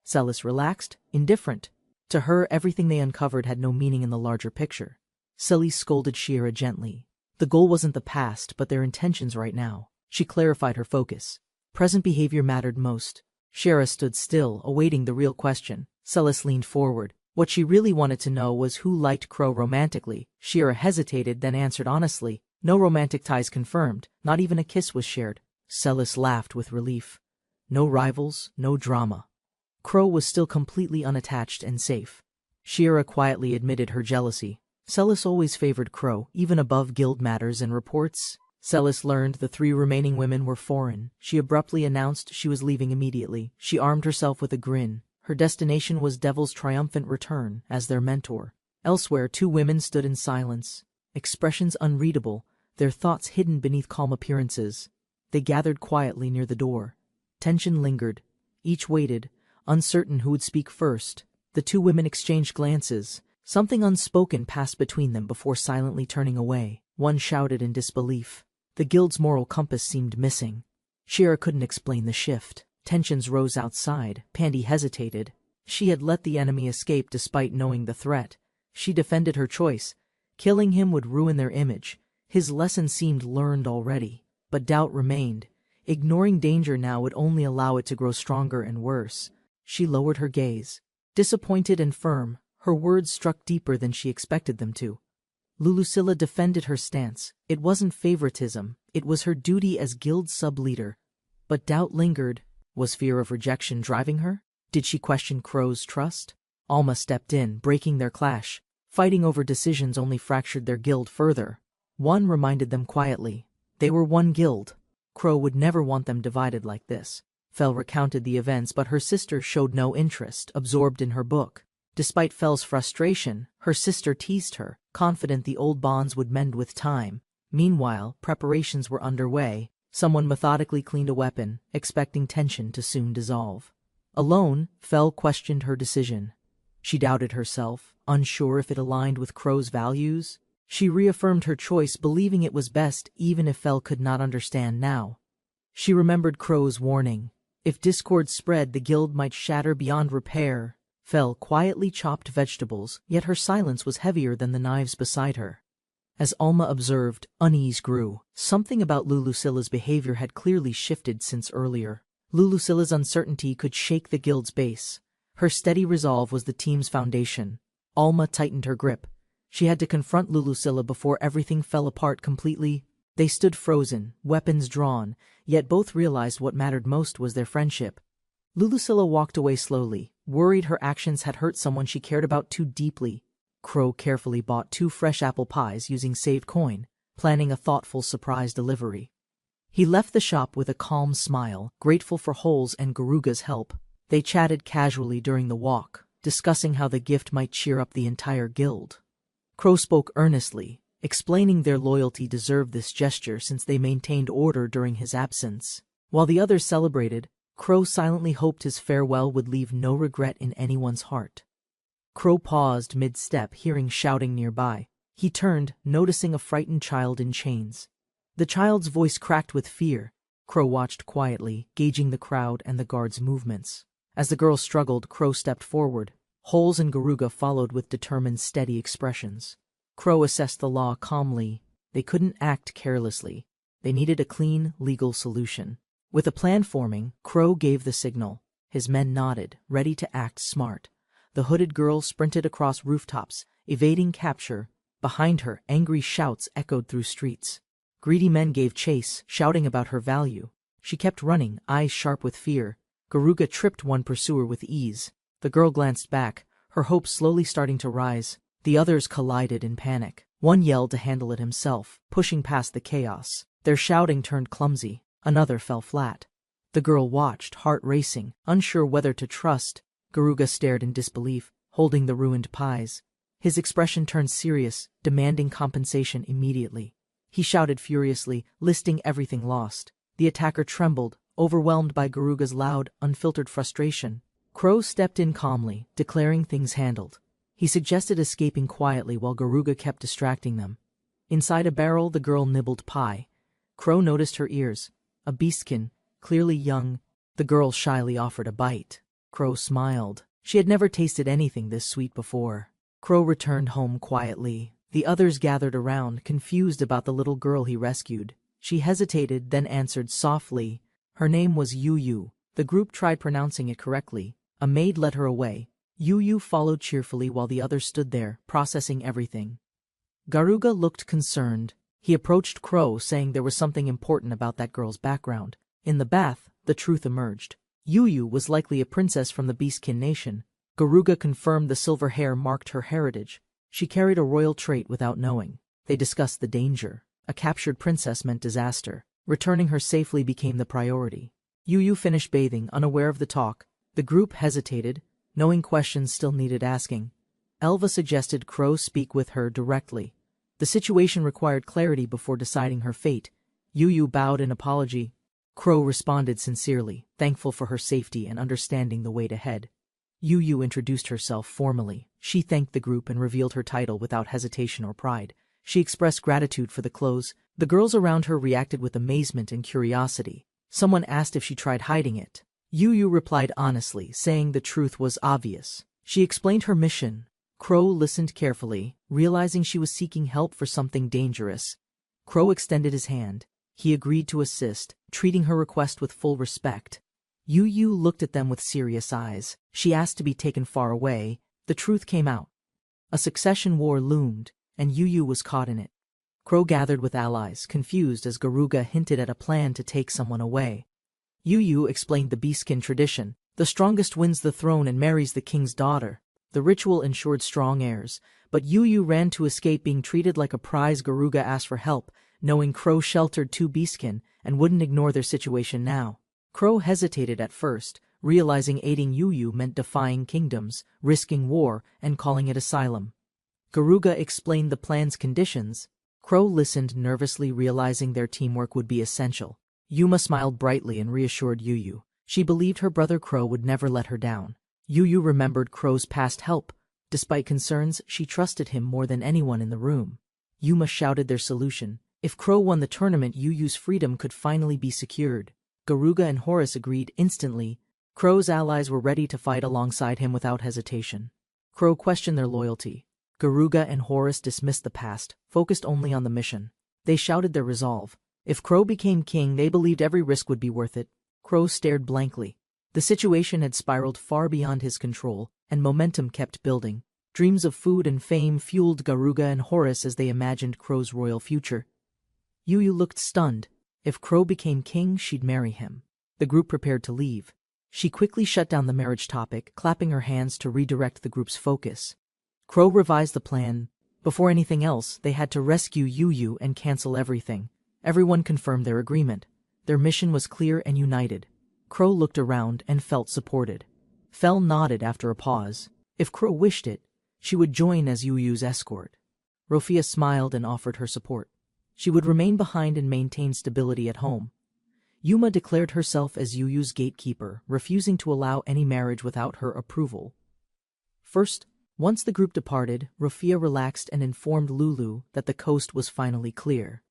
Celis relaxed, indifferent. To her, everything they uncovered had no meaning in the larger picture. Celis scolded Shira gently. The goal wasn't the past, but their intentions right now. She clarified her focus. Present behavior mattered most. Shira stood still, awaiting the real question. Celis leaned forward. What she really wanted to know was who liked Crow romantically. Shira hesitated, then answered honestly. No romantic ties confirmed, not even a kiss was shared. Celis laughed with relief. No rivals, no drama. Crow was still completely unattached and safe. Shira quietly admitted her jealousy. Celis always favored Crow, even above guild matters and reports. Celis learned the 3 remaining women were foreign. She abruptly announced she was leaving immediately. She armed herself with a grin. Her destination was Devil's triumphant return as their mentor. Elsewhere, 2 women stood in silence, expressions unreadable, their thoughts hidden beneath calm appearances. They gathered quietly near the door. Tension lingered. Each waited, uncertain who would speak first. The 2 women exchanged glances. Something unspoken passed between them before silently turning away. One shouted in disbelief. The guild's moral compass seemed missing. Shira couldn't explain the shift. Tensions rose outside. Pandy hesitated. She had let the enemy escape despite knowing the threat. She defended her choice. Killing him would ruin their image. His lesson seemed learned already. But doubt remained. Ignoring danger now would only allow it to grow stronger and worse. She lowered her gaze. Disappointed and firm, her words struck deeper than she expected them to. Lulusilla defended her stance. It wasn't favoritism, it was her duty as guild sub-leader. But doubt lingered. Was fear of rejection driving her? Did she question Crow's trust? Alma stepped in, breaking their clash. Fighting over decisions only fractured their guild further. One reminded them quietly. They were one guild. Crow would never want them divided like this. Fel recounted the events, but her sister showed no interest, absorbed in her book. Despite Fel's frustration, her sister teased her, confident the old bonds would mend with time. Meanwhile, preparations were underway. Someone methodically cleaned a weapon, expecting tension to soon dissolve. Alone, Fel questioned her decision. She doubted herself, unsure if it aligned with Crow's values. She reaffirmed her choice, believing it was best even if Fel could not understand now. She remembered Crow's warning. If discord spread, the guild might shatter beyond repair. Fel quietly chopped vegetables, yet her silence was heavier than the knives beside her. As Alma observed, unease grew. Something about Lulusilla's behavior had clearly shifted since earlier. Lulusilla's uncertainty could shake the guild's base. Her steady resolve was the team's foundation. Alma tightened her grip. She had to confront Lulusilla before everything fell apart completely. They stood frozen, weapons drawn, yet both realized what mattered most was their friendship. Lulusilla walked away slowly, worried her actions had hurt someone she cared about too deeply. Crow carefully bought 2 fresh apple pies using saved coin, planning a thoughtful surprise delivery. He left the shop with a calm smile, grateful for Hole's and Garuga's help. They chatted casually during the walk, discussing how the gift might cheer up the entire guild. Crow spoke earnestly, explaining their loyalty deserved this gesture since they maintained order during his absence. While the others celebrated, Crow silently hoped his farewell would leave no regret in anyone's heart. Crow paused mid-step, hearing shouting nearby. He turned, noticing a frightened child in chains. The child's voice cracked with fear. Crow watched quietly, gauging the crowd and the guards' movements. As the girl struggled, Crow stepped forward. Holes and Garuga followed with determined, steady expressions. Crow assessed the law calmly. They couldn't act carelessly. They needed a clean, legal solution. With a plan forming, Crow gave the signal. His men nodded, ready to act smart. The hooded girl sprinted across rooftops, evading capture. Behind her, angry shouts echoed through streets. Greedy men gave chase, shouting about her value. She kept running, eyes sharp with fear. Garuga tripped one pursuer with ease. The girl glanced back, her hopes slowly starting to rise. The others collided in panic. One yelled to handle it himself, pushing past the chaos. Their shouting turned clumsy. Another fell flat. The girl watched, heart racing, unsure whether to trust. Garuga stared in disbelief, holding the ruined pies. His expression turned serious, demanding compensation immediately. He shouted furiously, listing everything lost. The attacker trembled, overwhelmed by Garuga's loud, unfiltered frustration. Crow stepped in calmly, declaring things handled. He suggested escaping quietly while Garuga kept distracting them. Inside a barrel, the girl nibbled pie. Crow noticed her ears. A beastkin, clearly young. The girl shyly offered a bite. Crow smiled. She had never tasted anything this sweet before. Crow returned home quietly. The others gathered around, confused about the little girl he rescued. She hesitated, then answered softly. Her name was Yu. The group tried pronouncing it correctly. A maid led her away. Yu followed cheerfully while the others stood there, processing everything. Garuga looked concerned. He approached Crow, saying there was something important about that girl's background. In the bath, the truth emerged. Yu was likely a princess from the Beastkin nation. Garuga confirmed the silver hair marked her heritage. She carried a royal trait without knowing. They discussed the danger. A captured princess meant disaster. Returning her safely became the priority. Yu finished bathing, unaware of the talk. The group hesitated, knowing questions still needed asking. Elva suggested Crow speak with her directly. The situation required clarity before deciding her fate. Yu bowed in apology. Crow responded sincerely, thankful for her safety and understanding the way ahead. Yu introduced herself formally. She thanked the group and revealed her title without hesitation or pride. She expressed gratitude for the clothes. The girls around her reacted with amazement and curiosity. Someone asked if she tried hiding it. Yu replied honestly, saying the truth was obvious. She explained her mission. Crow listened carefully, realizing she was seeking help for something dangerous. Crow extended his hand. He agreed to assist, treating her request with full respect. Yu looked at them with serious eyes. She asked to be taken far away. The truth came out. A succession war loomed, and Yu was caught in it. Crow gathered with allies, confused as Garuga hinted at a plan to take someone away. Yu explained the Beastkin tradition. The strongest wins the throne and marries the king's daughter. The ritual ensured strong heirs, but Yu ran to escape being treated like a prize. Garuga asked for help, knowing Crow sheltered two Beastkin and wouldn't ignore their situation now. Crow hesitated at first, realizing aiding Yu meant defying kingdoms, risking war, and calling it asylum. Garuga explained the plan's conditions. Crow listened nervously, realizing their teamwork would be essential. Yuma smiled brightly and reassured Yu. She believed her brother Crow would never let her down. Yu remembered Crow's past help. Despite concerns, she trusted him more than anyone in the room. Yuma shouted their solution. If Crow won the tournament, Yu's freedom could finally be secured. Garuga and Horus agreed instantly. Crow's allies were ready to fight alongside him without hesitation. Crow questioned their loyalty. Garuga and Horus dismissed the past, focused only on the mission. They shouted their resolve. If Crow became king, they believed every risk would be worth it. Crow stared blankly. The situation had spiraled far beyond his control, and momentum kept building. Dreams of food and fame fueled Garuga and Horus as they imagined Crow's royal future. Yu looked stunned. If Crow became king, she'd marry him. The group prepared to leave. She quickly shut down the marriage topic, clapping her hands to redirect the group's focus. Crow revised the plan. Before anything else, they had to rescue Yu and cancel everything. Everyone confirmed their agreement. Their mission was clear and united. Crow looked around and felt supported. Fel nodded after a pause. If Crow wished it, she would join as Yu's escort. Rofia smiled and offered her support. She would remain behind and maintain stability at home. Yuma declared herself as Yu's gatekeeper, refusing to allow any marriage without her approval. First, once the group departed, Rofia relaxed and informed Lulu that the coast was finally clear.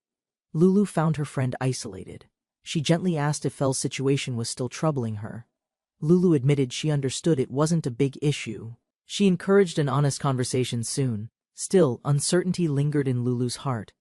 Lulu found her friend isolated. She gently asked if Fel's situation was still troubling her. Lulu admitted she understood it wasn't a big issue. She encouraged an honest conversation soon. Still, uncertainty lingered in Lulu's heart.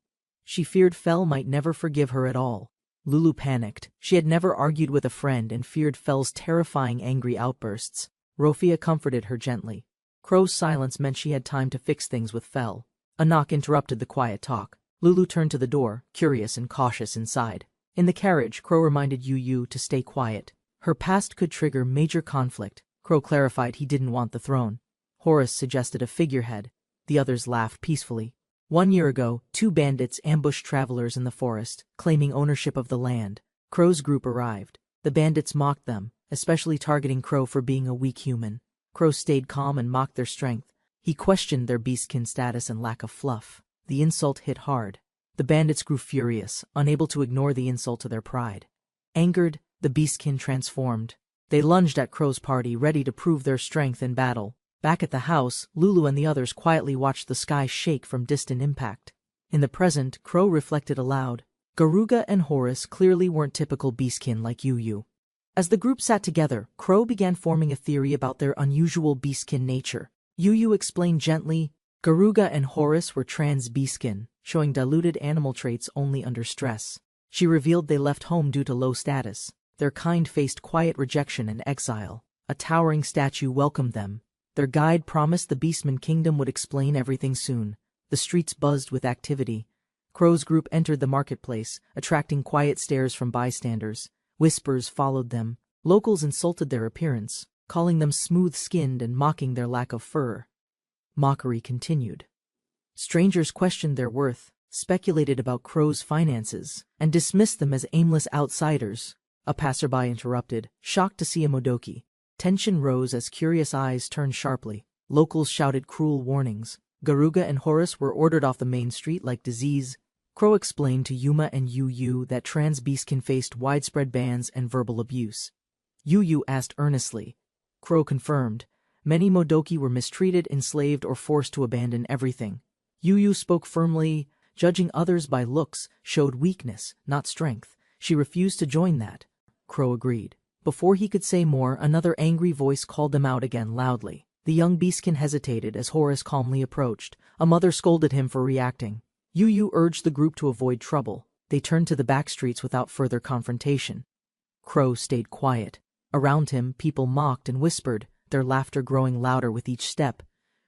She feared Fel might never forgive her at all. Lulu panicked. She had never argued with a friend and feared Fell's terrifying angry outbursts. Rofia comforted her gently. Crow's silence meant she had time to fix things with Fell. A knock interrupted the quiet talk. Lulu turned to the door, curious and cautious inside. In the carriage, Crow reminded Yu to stay quiet. Her past could trigger major conflict. Crow clarified he didn't want the throne. Horace suggested a figurehead. The others laughed peacefully. 1 year ago, 2 bandits ambushed travelers in the forest, claiming ownership of the land. Crow's group arrived. The bandits mocked them, especially targeting Crow for being a weak human. Crow stayed calm and mocked their strength. He questioned their beastkin status and lack of fluff. The insult hit hard. The bandits grew furious, unable to ignore the insult to their pride. Angered, the beastkin transformed. They lunged at Crow's party, ready to prove their strength in battle. Back at the house, Lulu and the others quietly watched the sky shake from distant impact. In the present, Crow reflected aloud. Garuga and Horace clearly weren't typical beastkin like Yu. As the group sat together, Crow began forming a theory about their unusual beastkin nature. Yu explained gently, Garuga and Horace were trans beastkin, showing diluted animal traits only under stress. She revealed they left home due to low status. Their kind faced quiet rejection and exile. A towering statue welcomed them. Their guide promised the Beastman Kingdom would explain everything soon. The streets buzzed with activity. Crow's group entered the marketplace, attracting quiet stares from bystanders. Whispers followed them. Locals insulted their appearance, calling them smooth-skinned and mocking their lack of fur. Mockery continued. Strangers questioned their worth, speculated about Crow's finances, and dismissed them as aimless outsiders. A passerby interrupted, shocked to see a Modoki. Tension rose as curious eyes turned sharply. Locals shouted cruel warnings. Garuga and Horace were ordered off the main street like disease. Crow explained to Yuma and Yu that trans beastkin faced widespread bans and verbal abuse. Yu asked earnestly. Crow confirmed. Many Modoki were mistreated, enslaved, or forced to abandon everything. Yu spoke firmly, judging others by looks, showed weakness, not strength. She refused to join that. Crow agreed. Before he could say more, another angry voice called them out again loudly. The young beastkin hesitated as Horace calmly approached. A mother scolded him for reacting. Yu urged the group to avoid trouble. They turned to the back streets without further confrontation. Crow stayed quiet. Around him, people mocked and whispered, their laughter growing louder with each step.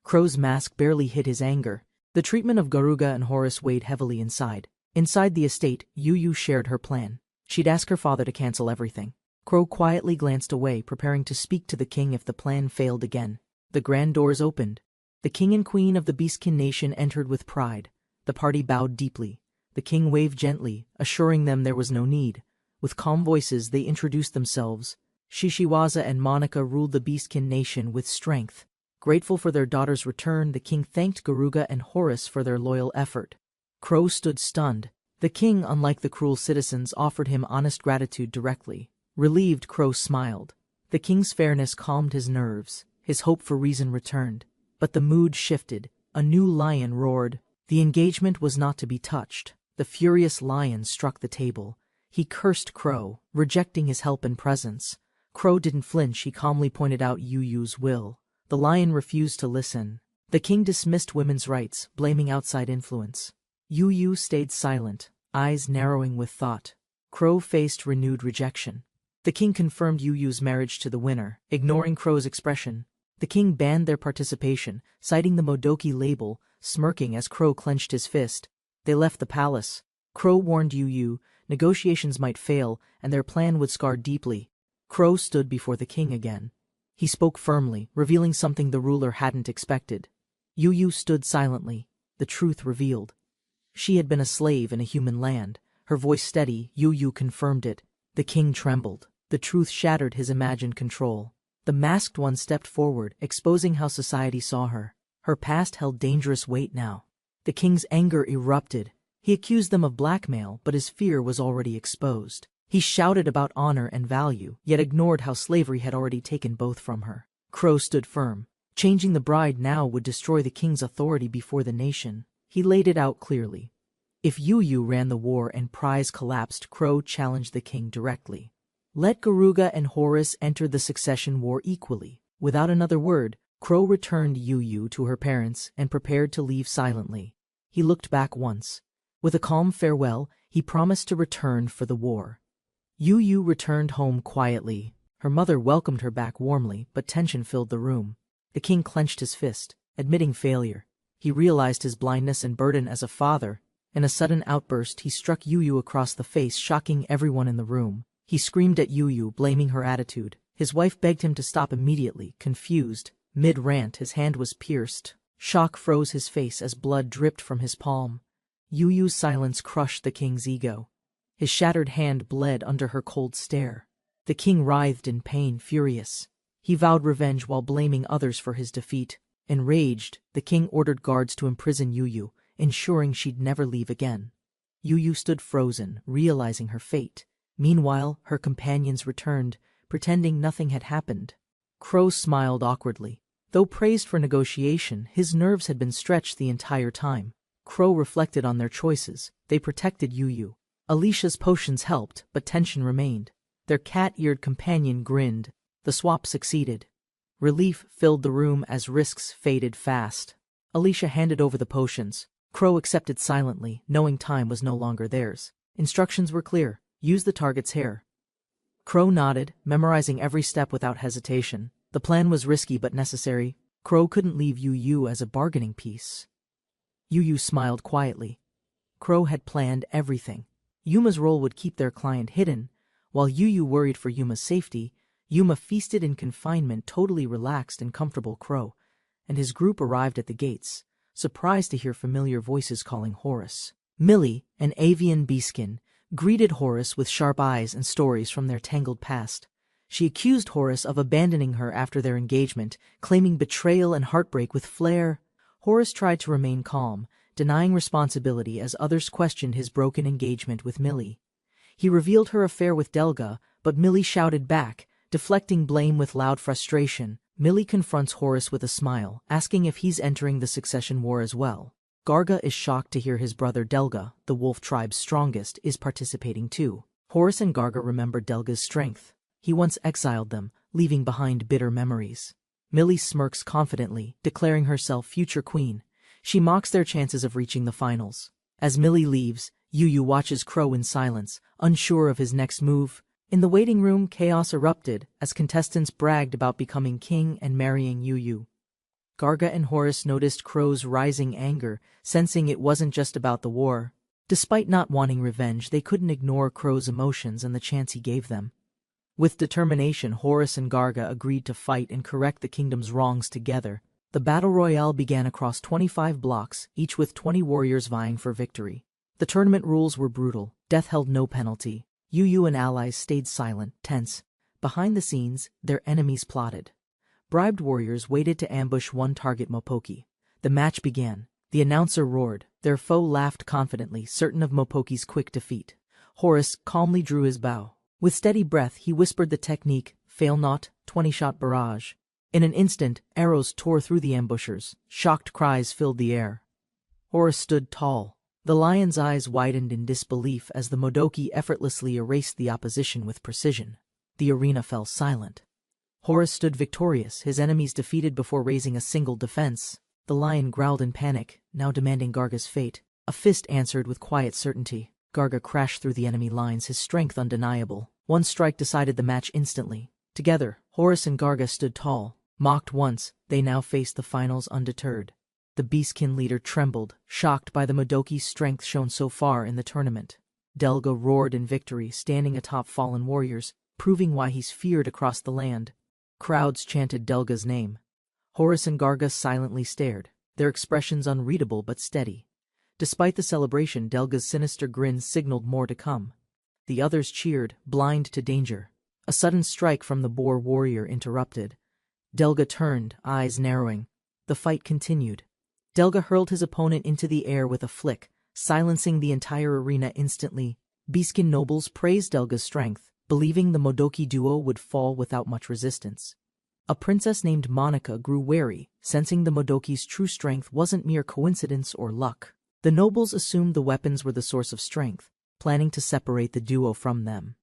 Crow's mask barely hid his anger. The treatment of Garuga and Horace weighed heavily inside. Inside the estate, Yu shared her plan. She'd ask her father to cancel everything. Crow quietly glanced away, preparing to speak to the king if the plan failed again. The grand doors opened. The king and queen of the Beastkin nation entered with pride. The party bowed deeply. The king waved gently, assuring them there was no need. With calm voices, they introduced themselves. Shishiwaza and Monica ruled the Beastkin nation with strength. Grateful for their daughter's return, the king thanked Garuga and Horace for their loyal effort. Crow stood stunned. The king, unlike the cruel citizens, offered him honest gratitude directly. Relieved, Crow smiled. The king's fairness calmed his nerves. His hope for reason returned. But the mood shifted. A new lion roared. The engagement was not to be touched. The furious lion struck the table. He cursed Crow, rejecting his help and presence. Crow didn't flinch. He calmly pointed out Yu's will. The lion refused to listen. The king dismissed women's rights, blaming outside influence. Yu stayed silent, eyes narrowing with thought. Crow faced renewed rejection. The king confirmed Yu's marriage to the winner, ignoring Crow's expression. The king banned their participation, citing the Modoki label, smirking as Crow clenched his fist. They left the palace. Crow warned Yu negotiations might fail, and their plan would scar deeply. Crow stood before the king again. He spoke firmly, revealing something the ruler hadn't expected. Yu stood silently, the truth revealed. She had been a slave in a human land. Her voice steady, Yu confirmed it. The king trembled. The truth shattered his imagined control. The masked one stepped forward, exposing how society saw her. Her past held dangerous weight now. The king's anger erupted. He accused them of blackmail, but his fear was already exposed. He shouted about honor and value, yet ignored how slavery had already taken both from her. Crow stood firm. Changing the bride now would destroy the king's authority before the nation. He laid it out clearly. If Yu ran the war and prize collapsed, Crow challenged the king directly. Let Garuga and Horace enter the succession war equally. Without another word, Crow returned Yu to her parents and prepared to leave silently. He looked back once. With a calm farewell, He promised to return for the war. Yu returned home quietly. Her mother welcomed her back warmly, but tension filled the room. The king clenched his fist, admitting failure. He realized his blindness and burden as a father. In a sudden outburst, he struck Yu across the face, shocking everyone in the room. He screamed at Yu, blaming her attitude. His wife begged him to stop immediately, confused. Mid-rant, his hand was pierced. Shock froze his face as blood dripped from his palm. Yu's silence crushed the king's ego. His shattered hand bled under her cold stare. The king writhed in pain, furious. He vowed revenge while blaming others for his defeat. Enraged, the king ordered guards to imprison Yu, ensuring she'd never leave again. Yu stood frozen, realizing her fate. Meanwhile, her companions returned, pretending nothing had happened. Crow smiled awkwardly. Though praised for negotiation, his nerves had been stretched the entire time. Crow reflected on their choices. They protected Yu. Alicia's potions helped, but tension remained. Their cat-eared companion grinned. The swap succeeded. Relief filled the room as risks faded fast. Alicia handed over the potions. Crow accepted silently, knowing time was no longer theirs. Instructions were clear. Use the target's hair. Crow nodded, memorizing every step without hesitation. The plan was risky but necessary. Crow couldn't leave Yu as a bargaining piece. Yu smiled quietly. Crow had planned everything. Yuma's role would keep their client hidden. While Yu worried for Yuma's safety, Yuma feasted in confinement, totally relaxed and comfortable. Crow and his group arrived at the gates, surprised to hear familiar voices calling Horace. Millie, an avian beaskin, greeted Horace with sharp eyes and stories from their tangled past. She accused Horace of abandoning her after their engagement, claiming betrayal and heartbreak with flair. Horace tried to remain calm, denying responsibility as others questioned his broken engagement with Millie. He revealed her affair with Delga, but Millie shouted back, deflecting blame with loud frustration. Millie confronts Horace with a smile, asking if he's entering the succession war as well. Garga is shocked to hear his brother Delga, the wolf tribe's strongest, is participating too. Horace and Garga remember Delga's strength. He once exiled them, leaving behind bitter memories. Millie smirks confidently, declaring herself future queen. She mocks their chances of reaching the finals. As Millie leaves, Yu watches Crow in silence, unsure of his next move. In the waiting room, chaos erupted as contestants bragged about becoming king and marrying Yu. Garga and Horace noticed Crow's rising anger, sensing it wasn't just about the war. Despite not wanting revenge, they couldn't ignore Crow's emotions and the chance he gave them. With determination, Horace and Garga agreed to fight and correct the kingdom's wrongs together. The battle royale began across 25 blocks, each with 20 warriors vying for victory. The tournament rules were brutal. Death held no penalty. Yu and allies stayed silent, tense. Behind the scenes, their enemies plotted. Bribed warriors waited to ambush one target Mopoki. The match began. The announcer roared. Their foe laughed confidently, certain of Mopoki's quick defeat. Horace calmly drew his bow. With steady breath, he whispered the technique, fail not, 20-shot barrage. In an instant, arrows tore through the ambushers. Shocked cries filled the air. Horace stood tall. The lion's eyes widened in disbelief as the Modoki effortlessly erased the opposition with precision. The arena fell silent. Horace stood victorious, his enemies defeated before raising a single defense. The lion growled in panic, now demanding Garga's fate. A fist answered with quiet certainty. Garga crashed through the enemy lines, his strength undeniable. One strike decided the match instantly. Together, Horace and Garga stood tall. Mocked once, they now faced the finals undeterred. The Beastkin leader trembled, shocked by the Modoki's strength shown so far in the tournament. Delga roared in victory, standing atop fallen warriors, proving why he's feared across the land. Crowds chanted Delga's name. Horace and Garga silently stared, their expressions unreadable but steady. Despite the celebration, Delga's sinister grin signaled more to come. The others cheered, blind to danger. A sudden strike from the boar warrior interrupted. Delga turned, eyes narrowing. The fight continued. Delga hurled his opponent into the air with a flick, silencing the entire arena instantly. Beastkin nobles praised Delga's strength, believing the Modoki duo would fall without much resistance. A princess named Monica grew wary, sensing the Modoki's true strength wasn't mere coincidence or luck. The nobles assumed the weapons were the source of strength, planning to separate the duo from them.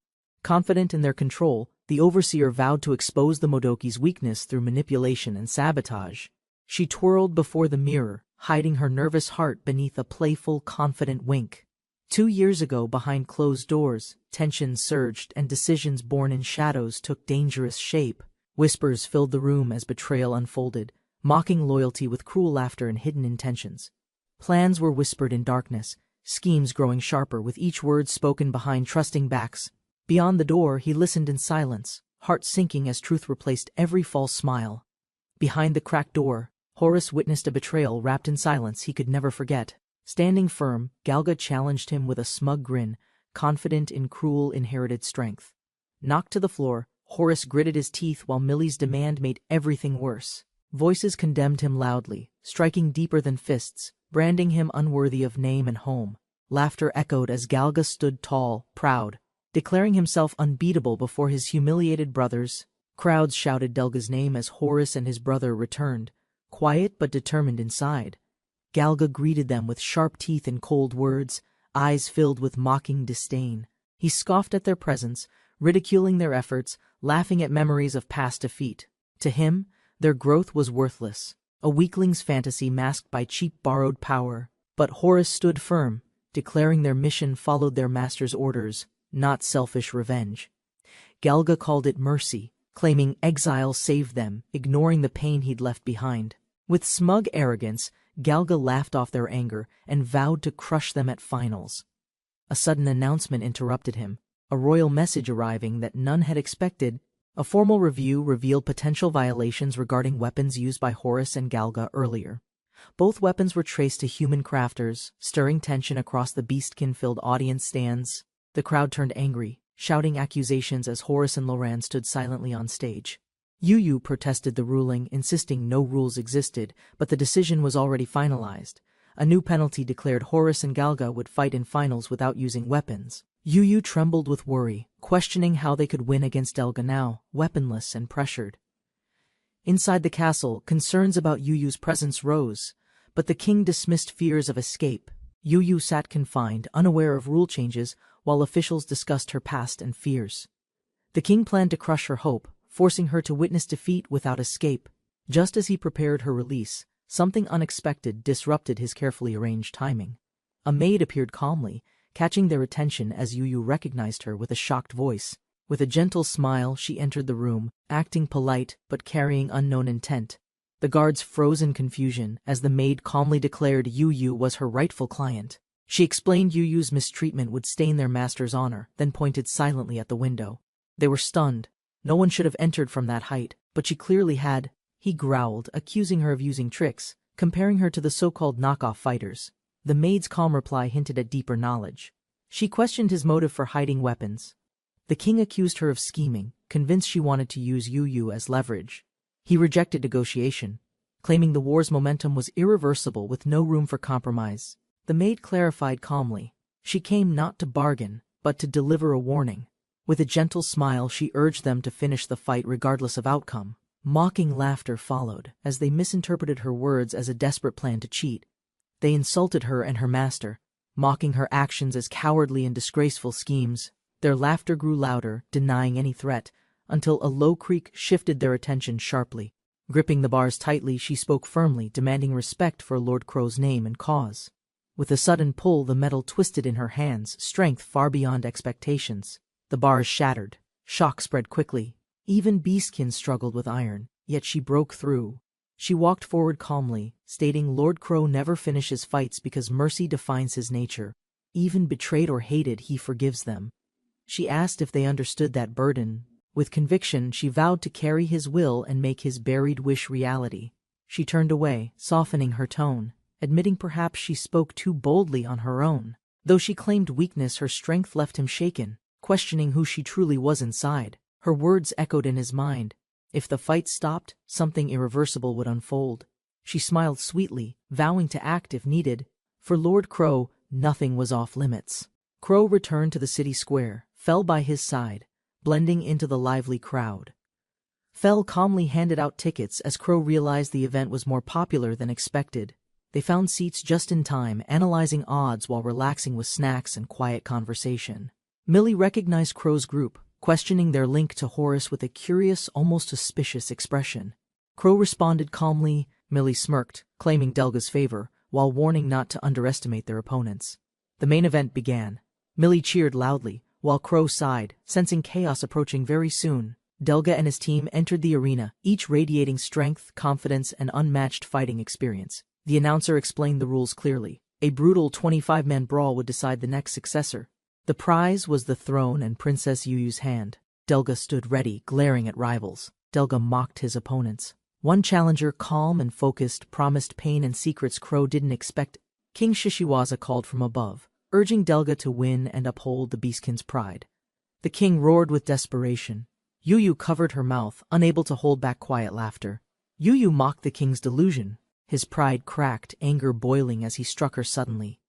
Confident in their control, the overseer vowed to expose the Modoki's weakness through manipulation and sabotage. She twirled before the mirror, hiding her nervous heart beneath a playful, confident wink. 2 years ago, behind closed doors, tensions surged and decisions born in shadows took dangerous shape. Whispers filled the room as betrayal unfolded, mocking loyalty with cruel laughter and hidden intentions. Plans were whispered in darkness, schemes growing sharper with each word spoken behind trusting backs. Beyond the door, he listened in silence, heart sinking as truth replaced every false smile. Behind the cracked door, Horace witnessed a betrayal wrapped in silence he could never forget. Standing firm, Galga challenged him with a smug grin, confident in cruel inherited strength. Knocked to the floor, Horace gritted his teeth while Millie's demand made everything worse. Voices condemned him loudly, striking deeper than fists, branding him unworthy of name and home. Laughter echoed as Galga stood tall, proud, declaring himself unbeatable before his humiliated brothers. Crowds shouted Delga's name as Horace and his brother returned, quiet but determined inside. Galga greeted them with sharp teeth and cold words, eyes filled with mocking disdain. He scoffed at their presence, ridiculing their efforts, laughing at memories of past defeat. To him, their growth was worthless, a weakling's fantasy masked by cheap borrowed power. But Horace stood firm, declaring their mission followed their master's orders, not selfish revenge. Galga called it mercy, claiming exile saved them, ignoring the pain he'd left behind. With smug arrogance, Galga laughed off their anger and vowed to crush them at finals. A sudden announcement interrupted him, a royal message arriving that none had expected. A formal review revealed potential violations regarding weapons used by Horace and Galga earlier. Both weapons were traced to human crafters, stirring tension across the beastkin-filled audience stands. The crowd turned angry, shouting accusations as Horace and Loran stood silently on stage. Yu protested the ruling, insisting no rules existed, but the decision was already finalized. A new penalty declared Horace and Galga would fight in finals without using weapons. Yu trembled with worry, questioning how they could win against Delga now, weaponless and pressured. Inside the castle, concerns about Yu's presence rose, but the king dismissed fears of escape. Yu sat confined, unaware of rule changes, while officials discussed her past and fears. The king planned to crush her hope, forcing her to witness defeat without escape. Just as he prepared her release, something unexpected disrupted his carefully arranged timing. A maid appeared calmly, catching their attention as Yu recognized her with a shocked voice. With a gentle smile, she entered the room, acting polite but carrying unknown intent. The guards froze in confusion as the maid calmly declared Yu was her rightful client. She explained Yu's mistreatment would stain their master's honor, then pointed silently at the window. They were stunned. No one should have entered from that height, but she clearly had. He growled, accusing her of using tricks, comparing her to the so-called knockoff fighters. The maid's calm reply hinted at deeper knowledge. She questioned his motive for hiding weapons. The king accused her of scheming, convinced she wanted to use Yu as leverage. He rejected negotiation, claiming the war's momentum was irreversible with no room for compromise. The maid clarified calmly. She came not to bargain, but to deliver a warning. With a gentle smile, she urged them to finish the fight regardless of outcome. Mocking laughter followed, as they misinterpreted her words as a desperate plan to cheat. They insulted her and her master, mocking her actions as cowardly and disgraceful schemes. Their laughter grew louder, denying any threat, until a low creak shifted their attention sharply. Gripping the bars tightly, she spoke firmly, demanding respect for Lord Crow's name and cause. With a sudden pull, the metal twisted in her hands, strength far beyond expectations. The bars shattered. Shock spread quickly. Even beastkin struggled with iron, yet she broke through. She walked forward calmly, stating Lord Crow never finishes fights because mercy defines his nature. Even betrayed or hated, he forgives them. She asked if they understood that burden. With conviction, she vowed to carry his will and make his buried wish reality. She turned away, softening her tone, admitting perhaps she spoke too boldly on her own. Though she claimed weakness, her strength left him shaken, questioning who she truly was inside. Her words echoed in his mind. If the fight stopped, something irreversible would unfold. She smiled sweetly, vowing to act if needed. For Lord Crow, nothing was off limits. Crow returned to the city square, Fell by his side, blending into the lively crowd. Fell calmly handed out tickets as Crow realized the event was more popular than expected. They found seats just in time, analyzing odds while relaxing with snacks and quiet conversation. Millie recognized Crow's group, questioning their link to Horace with a curious, almost suspicious expression. Crow responded calmly. Millie smirked, claiming Delga's favor, while warning not to underestimate their opponents. The main event began. Millie cheered loudly, while Crow sighed, sensing chaos approaching very soon. Delga and his team entered the arena, each radiating strength, confidence, and unmatched fighting experience. The announcer explained the rules clearly. A brutal 25-man brawl would decide the next successor. The prize was the throne in Princess Yuyu's hand. Delga stood ready, glaring at rivals. Delga mocked his opponents. One challenger, calm and focused, promised pain and secrets Crow didn't expect. King Shishiwaza called from above, urging Delga to win and uphold the Beastkin's pride. The king roared with desperation. Yuyu covered her mouth, unable to hold back quiet laughter. Yuyu mocked the king's delusion. His pride cracked, anger boiling as he struck her suddenly.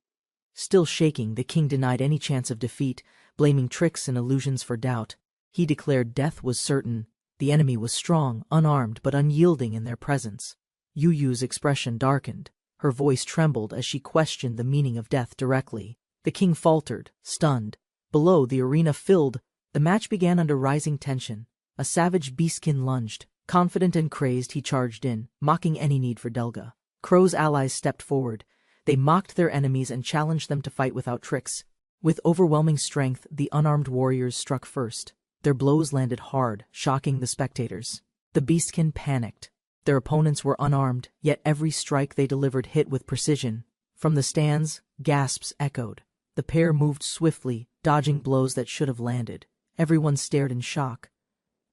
Still shaking, the king denied any chance of defeat, blaming tricks and illusions for doubt. He declared death was certain. The enemy was strong, unarmed, but unyielding in their presence. Yuyu's expression darkened. Her voice trembled as she questioned the meaning of death directly. The king faltered, stunned. Below, the arena filled. The match began under rising tension. A savage beastkin lunged. Confident and crazed, he charged in, mocking any need for Delga. Crow's allies stepped forward. They mocked their enemies and challenged them to fight without tricks. With overwhelming strength, the unarmed warriors struck first. Their blows landed hard, shocking the spectators. The beastkin panicked. Their opponents were unarmed, yet every strike they delivered hit with precision. From the stands, gasps echoed. The pair moved swiftly, dodging blows that should have landed. Everyone stared in shock.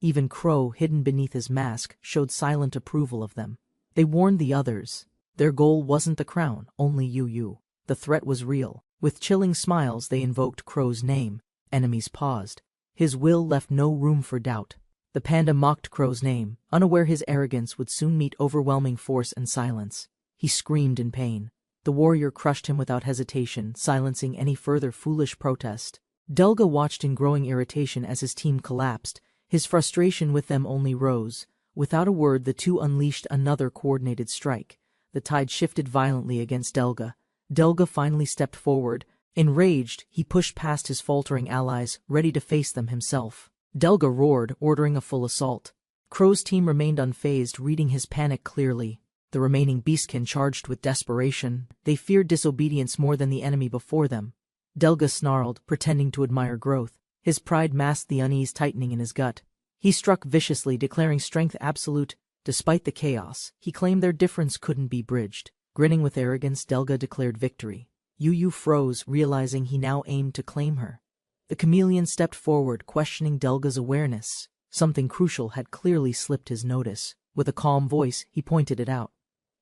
Even Crow, hidden beneath his mask, showed silent approval of them. They warned the others. Their goal wasn't the crown, only Yuyu. The threat was real. With chilling smiles, they invoked Crow's name. Enemies paused. His will left no room for doubt. The panda mocked Crow's name, unaware his arrogance would soon meet overwhelming force and silence. He screamed in pain. The warrior crushed him without hesitation, silencing any further foolish protest. Delga watched in growing irritation as his team collapsed. His frustration with them only rose. Without a word, the two unleashed another coordinated strike. The tide shifted violently against Delga. Delga finally stepped forward. Enraged, he pushed past his faltering allies, ready to face them himself. Delga roared, ordering a full assault. Crow's team remained unfazed, reading his panic clearly. The remaining beastkin charged with desperation. They feared disobedience more than the enemy before them. Delga snarled, pretending to admire growth. His pride masked the unease tightening in his gut. He struck viciously, declaring strength absolute. Despite the chaos, he claimed their difference couldn't be bridged. Grinning with arrogance, Delga declared victory. Yuyu froze, realizing he now aimed to claim her. The chameleon stepped forward, questioning Delga's awareness. Something crucial had clearly slipped his notice. With a calm voice, he pointed it out.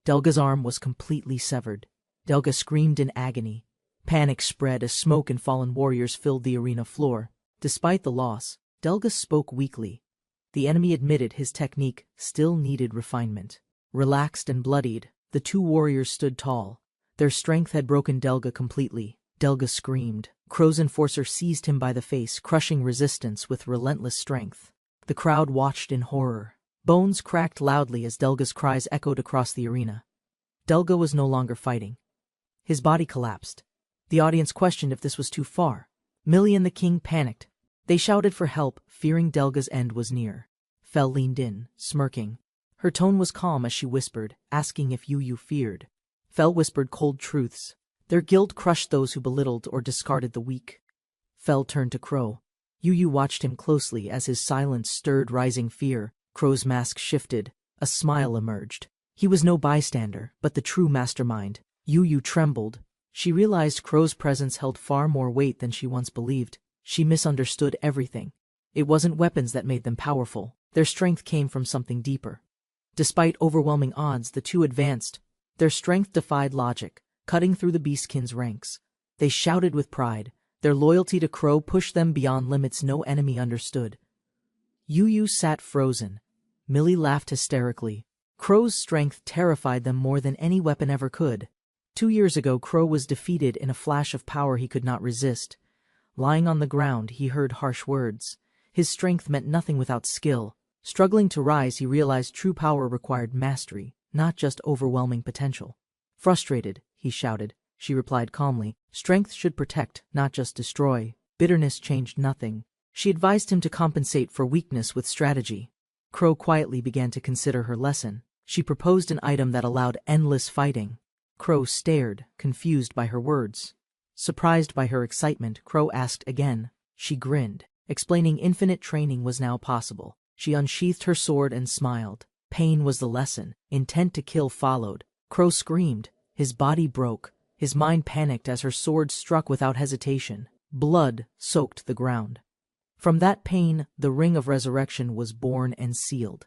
Delga's arm was completely severed. Delga screamed in agony. Panic spread as smoke and fallen warriors filled the arena floor. Despite the loss, Delga spoke weakly. The enemy admitted his technique still needed refinement. Relaxed and bloodied, the two warriors stood tall. Their strength had broken Delga completely. Delga screamed. Crow's enforcer seized him by the face, crushing resistance with relentless strength. The crowd watched in horror. Bones cracked loudly as Delga's cries echoed across the arena. Delga was no longer fighting. His body collapsed. The audience questioned if this was too far. Millie and the king panicked. They shouted for help, fearing Delga's end was near. Fel leaned in, smirking. Her tone was calm as she whispered, asking if Yuyu feared. Fel whispered cold truths. Their guilt crushed those who belittled or discarded the weak. Fel turned to Crow. Yuyu watched him closely as his silence stirred rising fear. Crow's mask shifted. A smile emerged. He was no bystander, but the true mastermind. Yuyu trembled. She realized Crow's presence held far more weight than she once believed. She misunderstood everything. It wasn't weapons that made them powerful. Their strength came from something deeper. Despite overwhelming odds, the two advanced. Their strength defied logic, cutting through the beastkin's ranks. They shouted with pride. Their loyalty to Crow pushed them beyond limits no enemy understood. Yuyu sat frozen. Millie laughed hysterically. Crow's strength terrified them more than any weapon ever could. 2 years ago, Crow was defeated in a flash of power he could not resist. Lying on the ground, he heard harsh words. His strength meant nothing without skill. Struggling to rise, he realized true power required mastery, not just overwhelming potential. Frustrated, he shouted. She replied calmly, "Strength should protect, not just destroy." Bitterness changed nothing. She advised him to compensate for weakness with strategy. Crow quietly began to consider her lesson. She proposed an item that allowed endless fighting. Crow stared, confused by her words. Surprised by her excitement, Crow asked again. She grinned, explaining infinite training was now possible. She unsheathed her sword and smiled. Pain was the lesson. Intent to kill followed. Crow screamed. His body broke. His mind panicked as her sword struck without hesitation. Blood soaked the ground. From that pain, the ring of resurrection was born and sealed.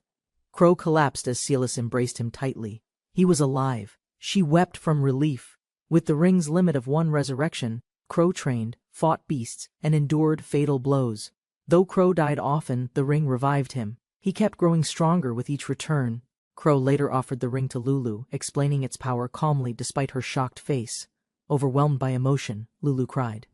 Crow collapsed as Silas embraced him tightly. He was alive. She wept from relief. With the ring's limit of 1 resurrection, Crow trained, fought beasts, and endured fatal blows. Though Crow died often, the ring revived him. He kept growing stronger with each return. Crow later offered the ring to Lulu, explaining its power calmly despite her shocked face. Overwhelmed by emotion, Lulu cried.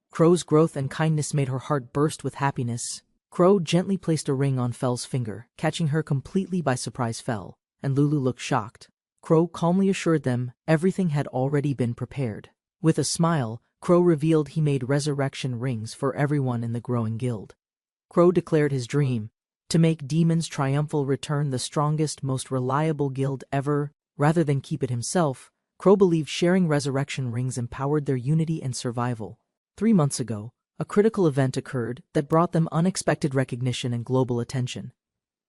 Crow's growth and kindness made her heart burst with happiness. Crow gently placed a ring on Fell's finger, catching her completely by surprise. Fell, and Lulu looked shocked. Crow calmly assured them everything had already been prepared. With a smile, Crow revealed he made resurrection rings for everyone in the growing guild. Crow declared his dream, to make Demon's Triumphal Return the strongest, most reliable guild ever. Rather than keep it himself, Crow believed sharing resurrection rings empowered their unity and survival. 3 months ago, a critical event occurred that brought them unexpected recognition and global attention.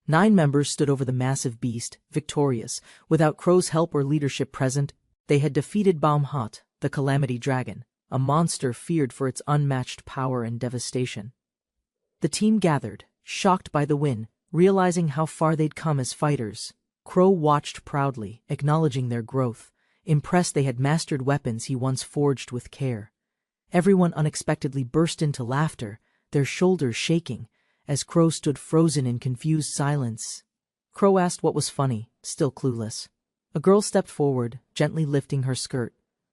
9 members stood over the massive beast, victorious. Without Crow's help or leadership present, they had defeated Baumhot, the Calamity Dragon, a monster feared for its unmatched power and devastation. The team gathered, shocked by the win, realizing how far they'd come as fighters. Crow watched proudly, acknowledging their growth, impressed they had mastered weapons he once forged with care. Everyone unexpectedly burst into laughter, their shoulders shaking, as Crow stood frozen in confused silence. Crow asked what was funny, still clueless. A girl stepped forward, gently lifting her skirt.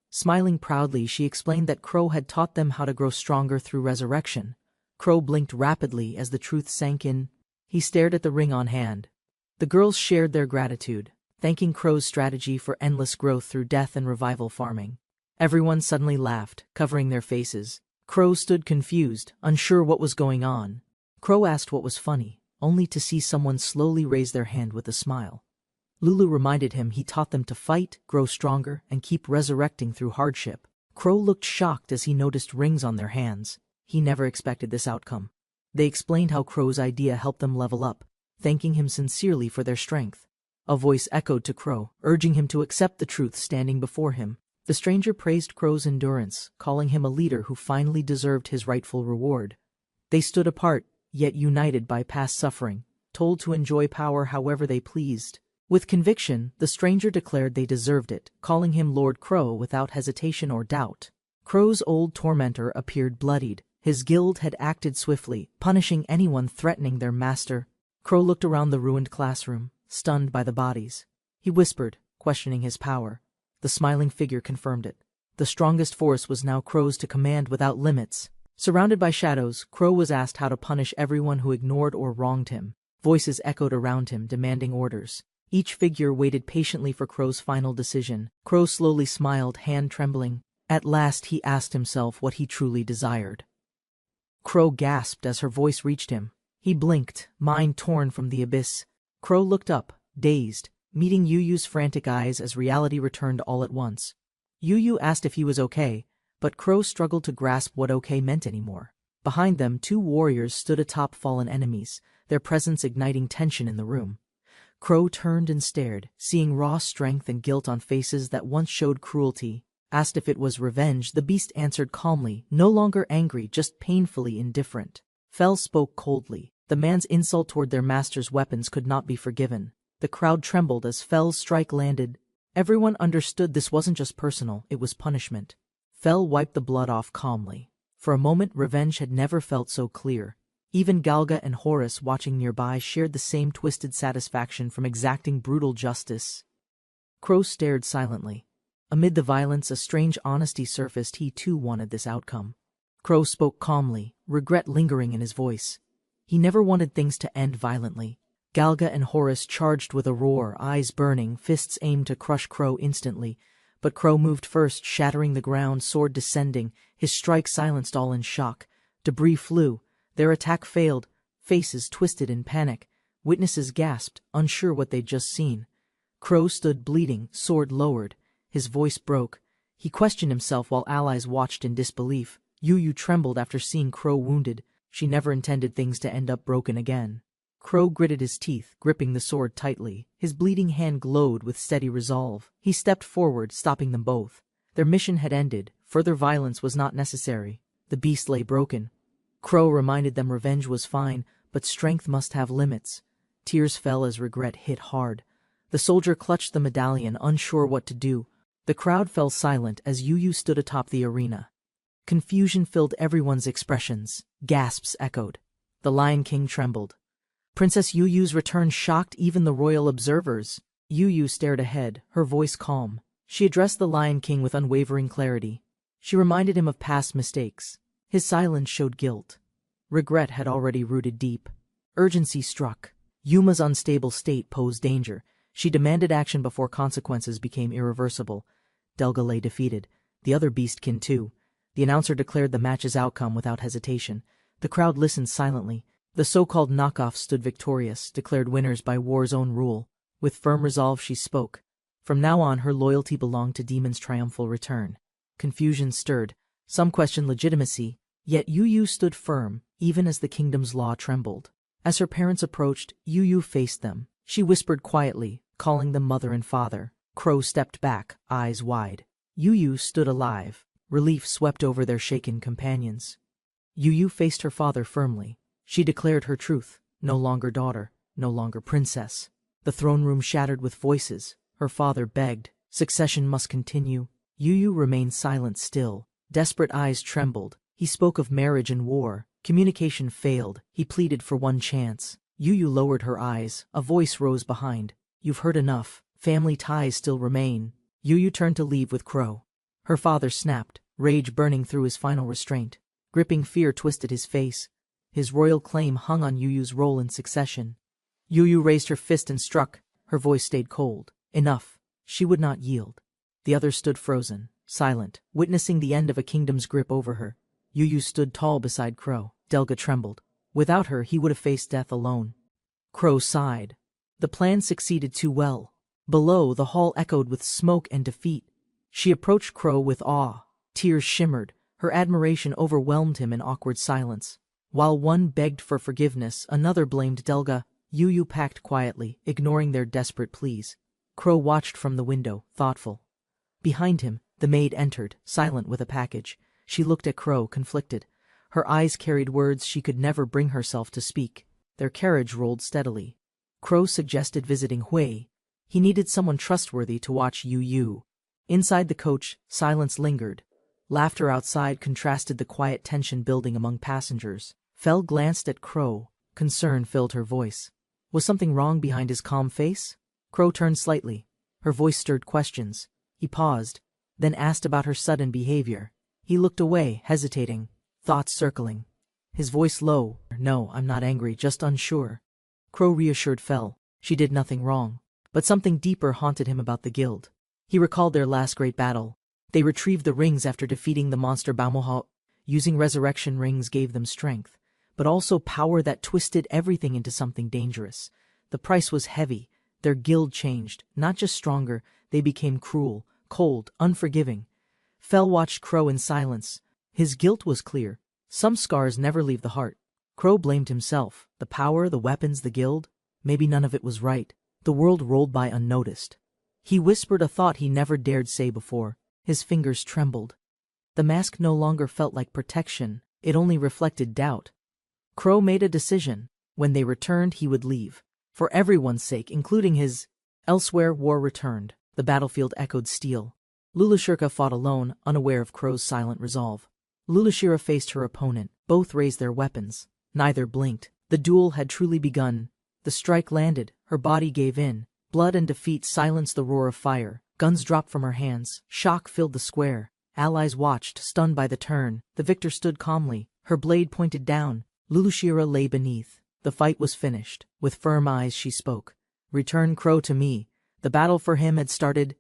Smiling proudly, she explained that Crow had taught them how to grow stronger through resurrection. Crow blinked rapidly as the truth sank in. He stared at the ring on hand. The girls shared their gratitude, thanking Crow's strategy for endless growth through death and revival farming. Everyone suddenly laughed, covering their faces. Crow stood confused, unsure what was going on. Crow asked what was funny, only to see someone slowly raise their hand with a smile. Lulu reminded him he taught them to fight, grow stronger, and keep resurrecting through hardship. Crow looked shocked as he noticed rings on their hands. He never expected this outcome. They explained how Crow's idea helped them level up, thanking him sincerely for their strength. A voice echoed to Crow, urging him to accept the truth standing before him. The stranger praised Crow's endurance, calling him a leader who finally deserved his rightful reward. They stood apart, yet united by past suffering, told to enjoy power however they pleased. With conviction, the stranger declared they deserved it, calling him Lord Crow without hesitation or doubt. Crow's old tormentor appeared bloodied. His guild had acted swiftly, punishing anyone threatening their master. Crow looked around the ruined classroom, stunned by the bodies. He whispered, questioning his power. The smiling figure confirmed it. The strongest force was now Crow's to command without limits. Surrounded by shadows, Crow was asked how to punish everyone who ignored or wronged him. Voices echoed around him, demanding orders. Each figure waited patiently for Crow's final decision. Crow slowly smiled, hand trembling. At last he asked himself what he truly desired. Crow gasped as her voice reached him. He blinked, mind torn from the abyss. Crow looked up, dazed, meeting Yuyu's frantic eyes as reality returned all at once. Yuyu asked if he was okay, but Crow struggled to grasp what okay meant anymore. Behind them, 2 warriors stood atop fallen enemies, their presence igniting tension in the room. Crow turned and stared, seeing raw strength and guilt on faces that once showed cruelty. Asked if it was revenge, the beast answered calmly, no longer angry, just painfully indifferent. Fell spoke coldly. The man's insult toward their master's weapons could not be forgiven. The crowd trembled as Fell's strike landed. Everyone understood this wasn't just personal, it was punishment. Fell wiped the blood off calmly. For a moment, revenge had never felt so clear. Even Galga and Horus, watching nearby, shared the same twisted satisfaction from exacting brutal justice. Crow stared silently. Amid the violence, a strange honesty surfaced. He too wanted this outcome. Crow spoke calmly, regret lingering in his voice. He never wanted things to end violently. Galga and Horus charged with a roar, eyes burning, fists aimed to crush Crow instantly. But Crow moved first, shattering the ground, sword descending. His strike silenced all in shock. Debris flew. Their attack failed. Faces twisted in panic. Witnesses gasped, unsure what they'd just seen. Crow stood bleeding, sword lowered. His voice broke. He questioned himself while allies watched in disbelief. Yu Yu trembled after seeing Crow wounded. She never intended things to end up broken again. Crow gritted his teeth, gripping the sword tightly. His bleeding hand glowed with steady resolve. He stepped forward, stopping them both. Their mission had ended. Further violence was not necessary. The beast lay broken. Crow reminded them revenge was fine, but strength must have limits. Tears fell as regret hit hard. The soldier clutched the medallion, unsure what to do. The crowd fell silent as Yu Yu stood atop the arena. Confusion filled everyone's expressions. Gasps echoed. The Lion King trembled. Princess Yu Yu's return shocked even the royal observers. Yu Yu stared ahead, her voice calm. She addressed the Lion King with unwavering clarity. She reminded him of past mistakes. His silence showed guilt. Regret had already rooted deep. Urgency struck. Yuma's unstable state posed danger. She demanded action before consequences became irreversible. Delga lay defeated. The other beastkin too. The announcer declared the match's outcome without hesitation. The crowd listened silently. The so-called knockoffs stood victorious, declared winners by war's own rule. With firm resolve she spoke. From now on her loyalty belonged to Demon's triumphal return. Confusion stirred. Some questioned legitimacy, yet Yu Yu stood firm, even as the kingdom's law trembled. As her parents approached, Yu Yu faced them. She whispered quietly, calling them mother and father. Crow stepped back, eyes wide. Yu Yu stood alive. Relief swept over their shaken companions. Yu Yu faced her father firmly. She declared her truth. No longer daughter, no longer princess. The throne room shattered with voices. Her father begged. Succession must continue. Yu Yu remained silent still. Desperate eyes trembled. He spoke of marriage and war. Communication failed. He pleaded for one chance. Yu Yu lowered her eyes. A voice rose behind. You've heard enough. Family ties still remain. Yu Yu turned to leave with Crow. Her father snapped, rage burning through his final restraint. Gripping fear twisted his face. His royal claim hung on Yu Yu's role in succession. Yu Yu raised her fist and struck. Her voice stayed cold. Enough. She would not yield. The others stood frozen, silent, witnessing the end of a kingdom's grip over her. Yu Yu stood tall beside Crow. Delga trembled. Without her, he would have faced death alone. Crow sighed. The plan succeeded too well. Below, the hall echoed with smoke and defeat. She approached Crow with awe. Tears shimmered. Her admiration overwhelmed him in awkward silence. While one begged for forgiveness, another blamed Delga. Yu Yu packed quietly, ignoring their desperate pleas. Crow watched from the window, thoughtful. Behind him, the maid entered, silent with a package. She looked at Crow, conflicted. Her eyes carried words she could never bring herself to speak. Their carriage rolled steadily. Crow suggested visiting Hui. He needed someone trustworthy to watch Yu Yu. Inside the coach, silence lingered. Laughter outside contrasted the quiet tension building among passengers. Fel glanced at Crow. Concern filled her voice. Was something wrong behind his calm face? Crow turned slightly. Her voice stirred questions. He paused, then asked about her sudden behavior. He looked away, hesitating, thoughts circling. His voice low. No, I'm not angry, just unsure. Crow reassured Fel. She did nothing wrong. But something deeper haunted him about the guild. He recalled their last great battle. They retrieved the rings after defeating the monster Bamoha. Using resurrection rings gave them strength, but also power that twisted everything into something dangerous. The price was heavy. Their guild changed. Not just stronger, they became cruel, cold, unforgiving. Fel watched Crow in silence. His guilt was clear. Some scars never leave the heart. Crow blamed himself. The power, the weapons, the guild. Maybe none of it was right. The world rolled by unnoticed. He whispered a thought he never dared say before. His fingers trembled. The mask no longer felt like protection. It only reflected doubt. Crow made a decision. When they returned, he would leave. For everyone's sake, including his. Elsewhere, war returned. The battlefield echoed steel. Lulashirka fought alone, unaware of Crow's silent resolve. Lulashira faced her opponent. Both raised their weapons. Neither blinked. The duel had truly begun. The strike landed. Her body gave in. Blood and defeat silenced the roar of fire. Guns dropped from her hands. Shock filled the square. Allies watched, stunned by the turn. The victor stood calmly. Her blade pointed down. Lulushira lay beneath. The fight was finished. With firm eyes she spoke. Return Crow to me. The battle for him had started.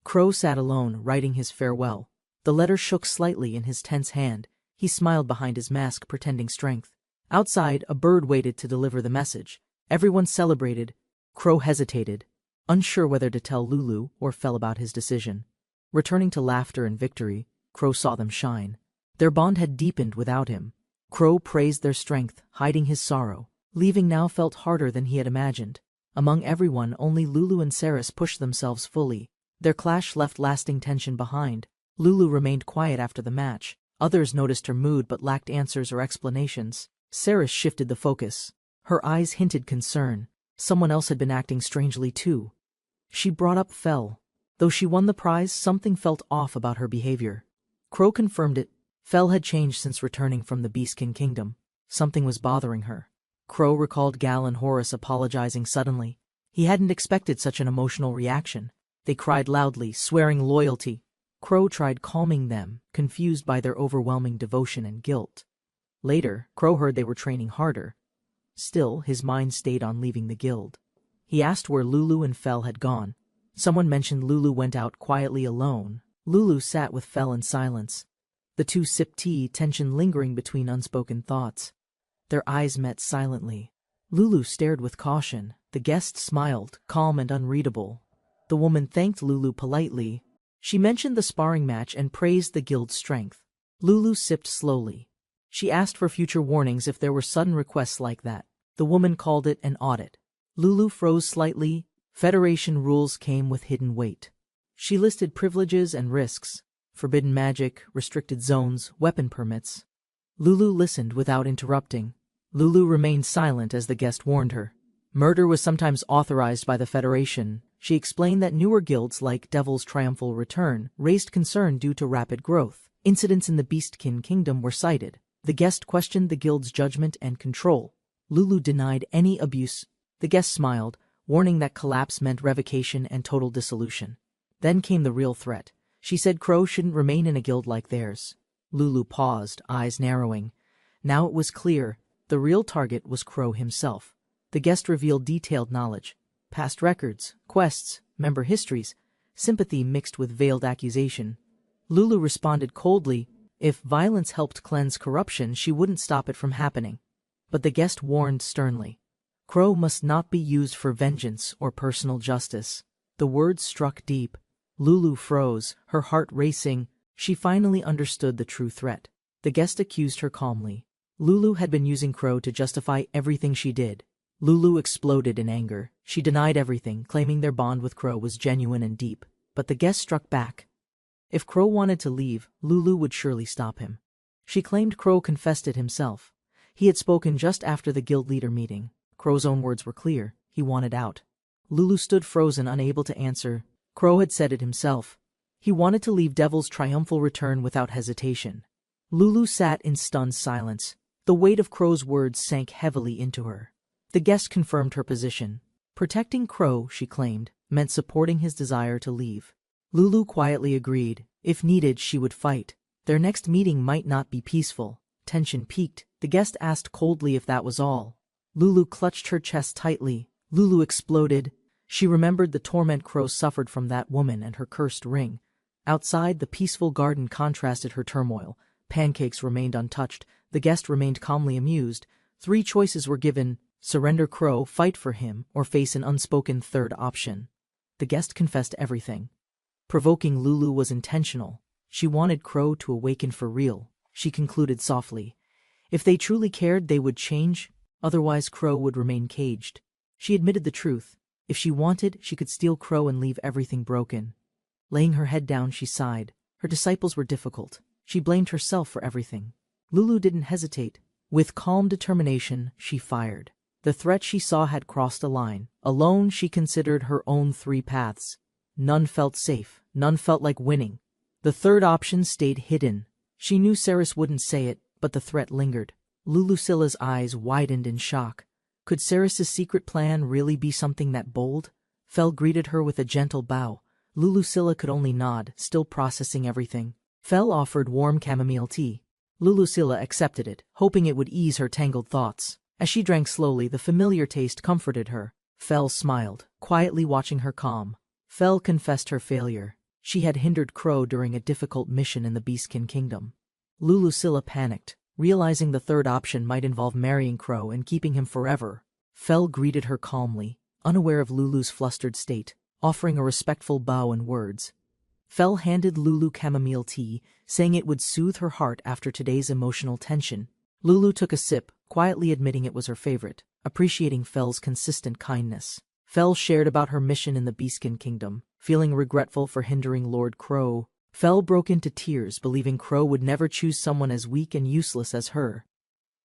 Crow sat alone, writing his farewell. The letter shook slightly in his tense hand. He smiled behind his mask, pretending strength. Outside, a bird waited to deliver the message. Everyone celebrated. Crow hesitated, unsure whether to tell Lulu or Fel about his decision. Returning to laughter and victory, Crow saw them shine. Their bond had deepened without him. Crow praised their strength, hiding his sorrow. Leaving now felt harder than he had imagined. Among everyone, only Lulu and Ceres pushed themselves fully. Their clash left lasting tension behind. Lulu remained quiet after the match. Others noticed her mood but lacked answers or explanations. Ceres shifted the focus. Her eyes hinted concern. Someone else had been acting strangely too. She brought up Fel. Though she won the prize, something felt off about her behavior. Crow confirmed it. Fel had changed since returning from the Beastkin Kingdom. Something was bothering her. Crow recalled Gal and Horus apologizing suddenly. He hadn't expected such an emotional reaction. They cried loudly, swearing loyalty. Crow tried calming them, confused by their overwhelming devotion and guilt. Later, Crow heard they were training harder. Still, his mind stayed on leaving the guild. He asked where Lulu and Fel had gone. Someone mentioned Lulu went out quietly alone. Lulu sat with Fel in silence. The two sipped tea, tension lingering between unspoken thoughts. Their eyes met silently. Lulu stared with caution. The guest smiled, calm and unreadable. The woman thanked Lulu politely. She mentioned the sparring match and praised the guild's strength. Lulu sipped slowly. She asked for future warnings if there were sudden requests like that. The woman called it an audit. Lulu froze slightly. Federation rules came with hidden weight. She listed privileges and risks. Forbidden magic, restricted zones, weapon permits. Lulu listened without interrupting. Lulu remained silent as the guest warned her. Murder was sometimes authorized by the Federation. She explained that newer guilds like Devil's Triumphal Return raised concern due to rapid growth. Incidents in the Beastkin Kingdom were cited. The guest questioned the guild's judgment and control. Lulu denied any abuse. The guest smiled, warning that collapse meant revocation and total dissolution. Then came the real threat. She said Crow shouldn't remain in a guild like theirs. Lulu paused, eyes narrowing. Now it was clear. The real target was Crow himself. The guest revealed detailed knowledge. Past records, quests, member histories, sympathy mixed with veiled accusation. Lulu responded coldly. If violence helped cleanse corruption, she wouldn't stop it from happening. But the guest warned sternly. Crow must not be used for vengeance or personal justice. The words struck deep. Lulu froze, her heart racing. She finally understood the true threat. The guest accused her calmly. Lulu had been using Crow to justify everything she did. Lulu exploded in anger. She denied everything, claiming their bond with Crow was genuine and deep. But the guest struck back. If Crow wanted to leave, Lulu would surely stop him. She claimed Crow confessed it himself. He had spoken just after the guild leader meeting. Crow's own words were clear. He wanted out. Lulu stood frozen, unable to answer. Crow had said it himself. He wanted to leave Devil's Triumphal Return without hesitation. Lulu sat in stunned silence. The weight of Crow's words sank heavily into her. The guest confirmed her position. Protecting Crow, she claimed, meant supporting his desire to leave. Lulu quietly agreed. If needed, she would fight. Their next meeting might not be peaceful. Tension peaked. The guest asked coldly if that was all. Lulu clutched her chest tightly. Lulu exploded. She remembered the torment Crow suffered from that woman and her cursed ring. Outside, the peaceful garden contrasted her turmoil. Pancakes remained untouched. The guest remained calmly amused. 3 choices were given: surrender Crow, fight for him, or face an unspoken third option. The guest confessed everything. Provoking Lulu was intentional. She wanted Crow to awaken for real. She concluded softly. If they truly cared, they would change. Otherwise, Crow would remain caged. She admitted the truth. If she wanted, she could steal Crow and leave everything broken. Laying her head down, she sighed. Her disciples were difficult. She blamed herself for everything. Lulu didn't hesitate. With calm determination, she fired. The threat she saw had crossed a line. Alone, she considered her own 3 paths. None felt safe. None felt like winning. The third option stayed hidden. She knew Ceres wouldn't say it, but the threat lingered. Lulucilla's eyes widened in shock. Could Ceres' secret plan really be something that bold? Fel greeted her with a gentle bow. Lulucilla could only nod, still processing everything. Fel offered warm chamomile tea. Lulucilla accepted it, hoping it would ease her tangled thoughts. As she drank slowly, the familiar taste comforted her. Fel smiled, quietly watching her calm. Fel confessed her failure. She had hindered Crow during a difficult mission in the Beastkin Kingdom. Lulucilla panicked, realizing the third option might involve marrying Crow and keeping him forever. Fel greeted her calmly, unaware of Lulu's flustered state, offering a respectful bow and words. Fel handed Lulu chamomile tea, saying it would soothe her heart after today's emotional tension. Lulu took a sip, quietly admitting it was her favorite, appreciating Fel's consistent kindness. Fel shared about her mission in the Beaskin Kingdom, feeling regretful for hindering Lord Crow. Fel broke into tears, believing Crow would never choose someone as weak and useless as her.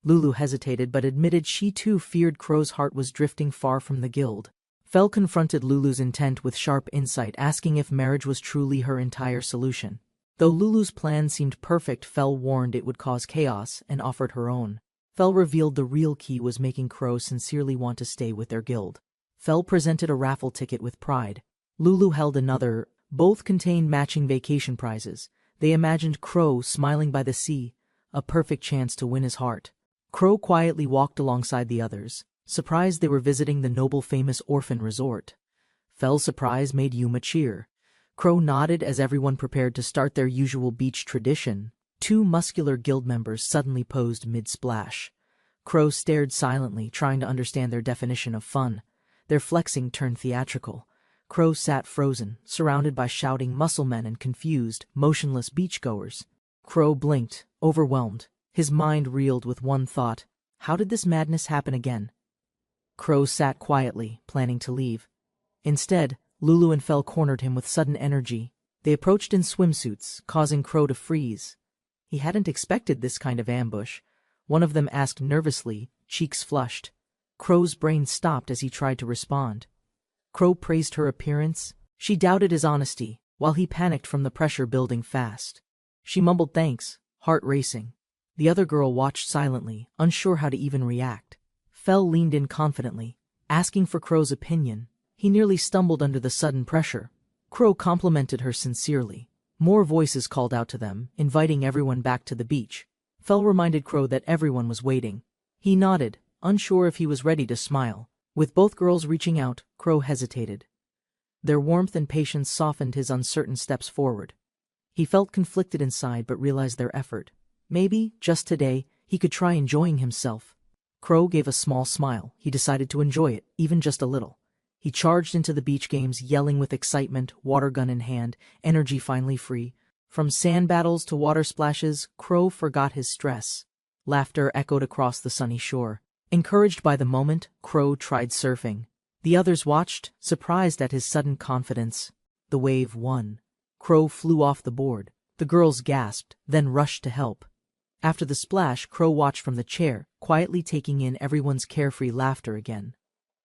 Lulu hesitated but admitted she too feared Crow's heart was drifting far from the guild. Fel confronted Lulu's intent with sharp insight, asking if marriage was truly her entire solution. Though Lulu's plan seemed perfect, Fel warned it would cause chaos and offered her own. Fel revealed the real key was making Crow sincerely want to stay with their guild. Fel presented a raffle ticket with pride. Lulu held another. Both contained matching vacation prizes. They imagined Crow smiling by the sea, a perfect chance to win his heart. Crow quietly walked alongside the others, surprised they were visiting the noble famous orphan resort. Fel's surprise made Yuma cheer. Crow nodded as everyone prepared to start their usual beach tradition. Two muscular guild members suddenly posed mid-splash. Crow stared silently, trying to understand their definition of fun. Their flexing turned theatrical. Crow sat frozen, surrounded by shouting muscle men and confused, motionless beachgoers. Crow blinked, overwhelmed. His mind reeled with one thought: how did this madness happen again? Crow sat quietly, planning to leave. Instead, Lulu and Fel cornered him with sudden energy. They approached in swimsuits, causing Crow to freeze. He hadn't expected this kind of ambush. One of them asked nervously, cheeks flushed. Crow's brain stopped as he tried to respond. Crow praised her appearance. She doubted his honesty, while he panicked from the pressure building fast. She mumbled thanks, heart racing. The other girl watched silently, unsure how to even react. Fel leaned in confidently, asking for Crow's opinion. He nearly stumbled under the sudden pressure. Crow complimented her sincerely. More voices called out to them, inviting everyone back to the beach. Fel reminded Crow that everyone was waiting. He nodded, unsure if he was ready to smile. With both girls reaching out, Crow hesitated. Their warmth and patience softened his uncertain steps forward. He felt conflicted inside but realized their effort. Maybe, just today, he could try enjoying himself. Crow gave a small smile. He decided to enjoy it, even just a little. He charged into the beach games, yelling with excitement, water gun in hand, energy finally free. From sand battles to water splashes, Crow forgot his stress. Laughter echoed across the sunny shore. Encouraged by the moment, Crow tried surfing. The others watched, surprised at his sudden confidence. The wave won. Crow flew off the board. The girls gasped, then rushed to help. After the splash, Crow watched from the chair, quietly taking in everyone's carefree laughter again.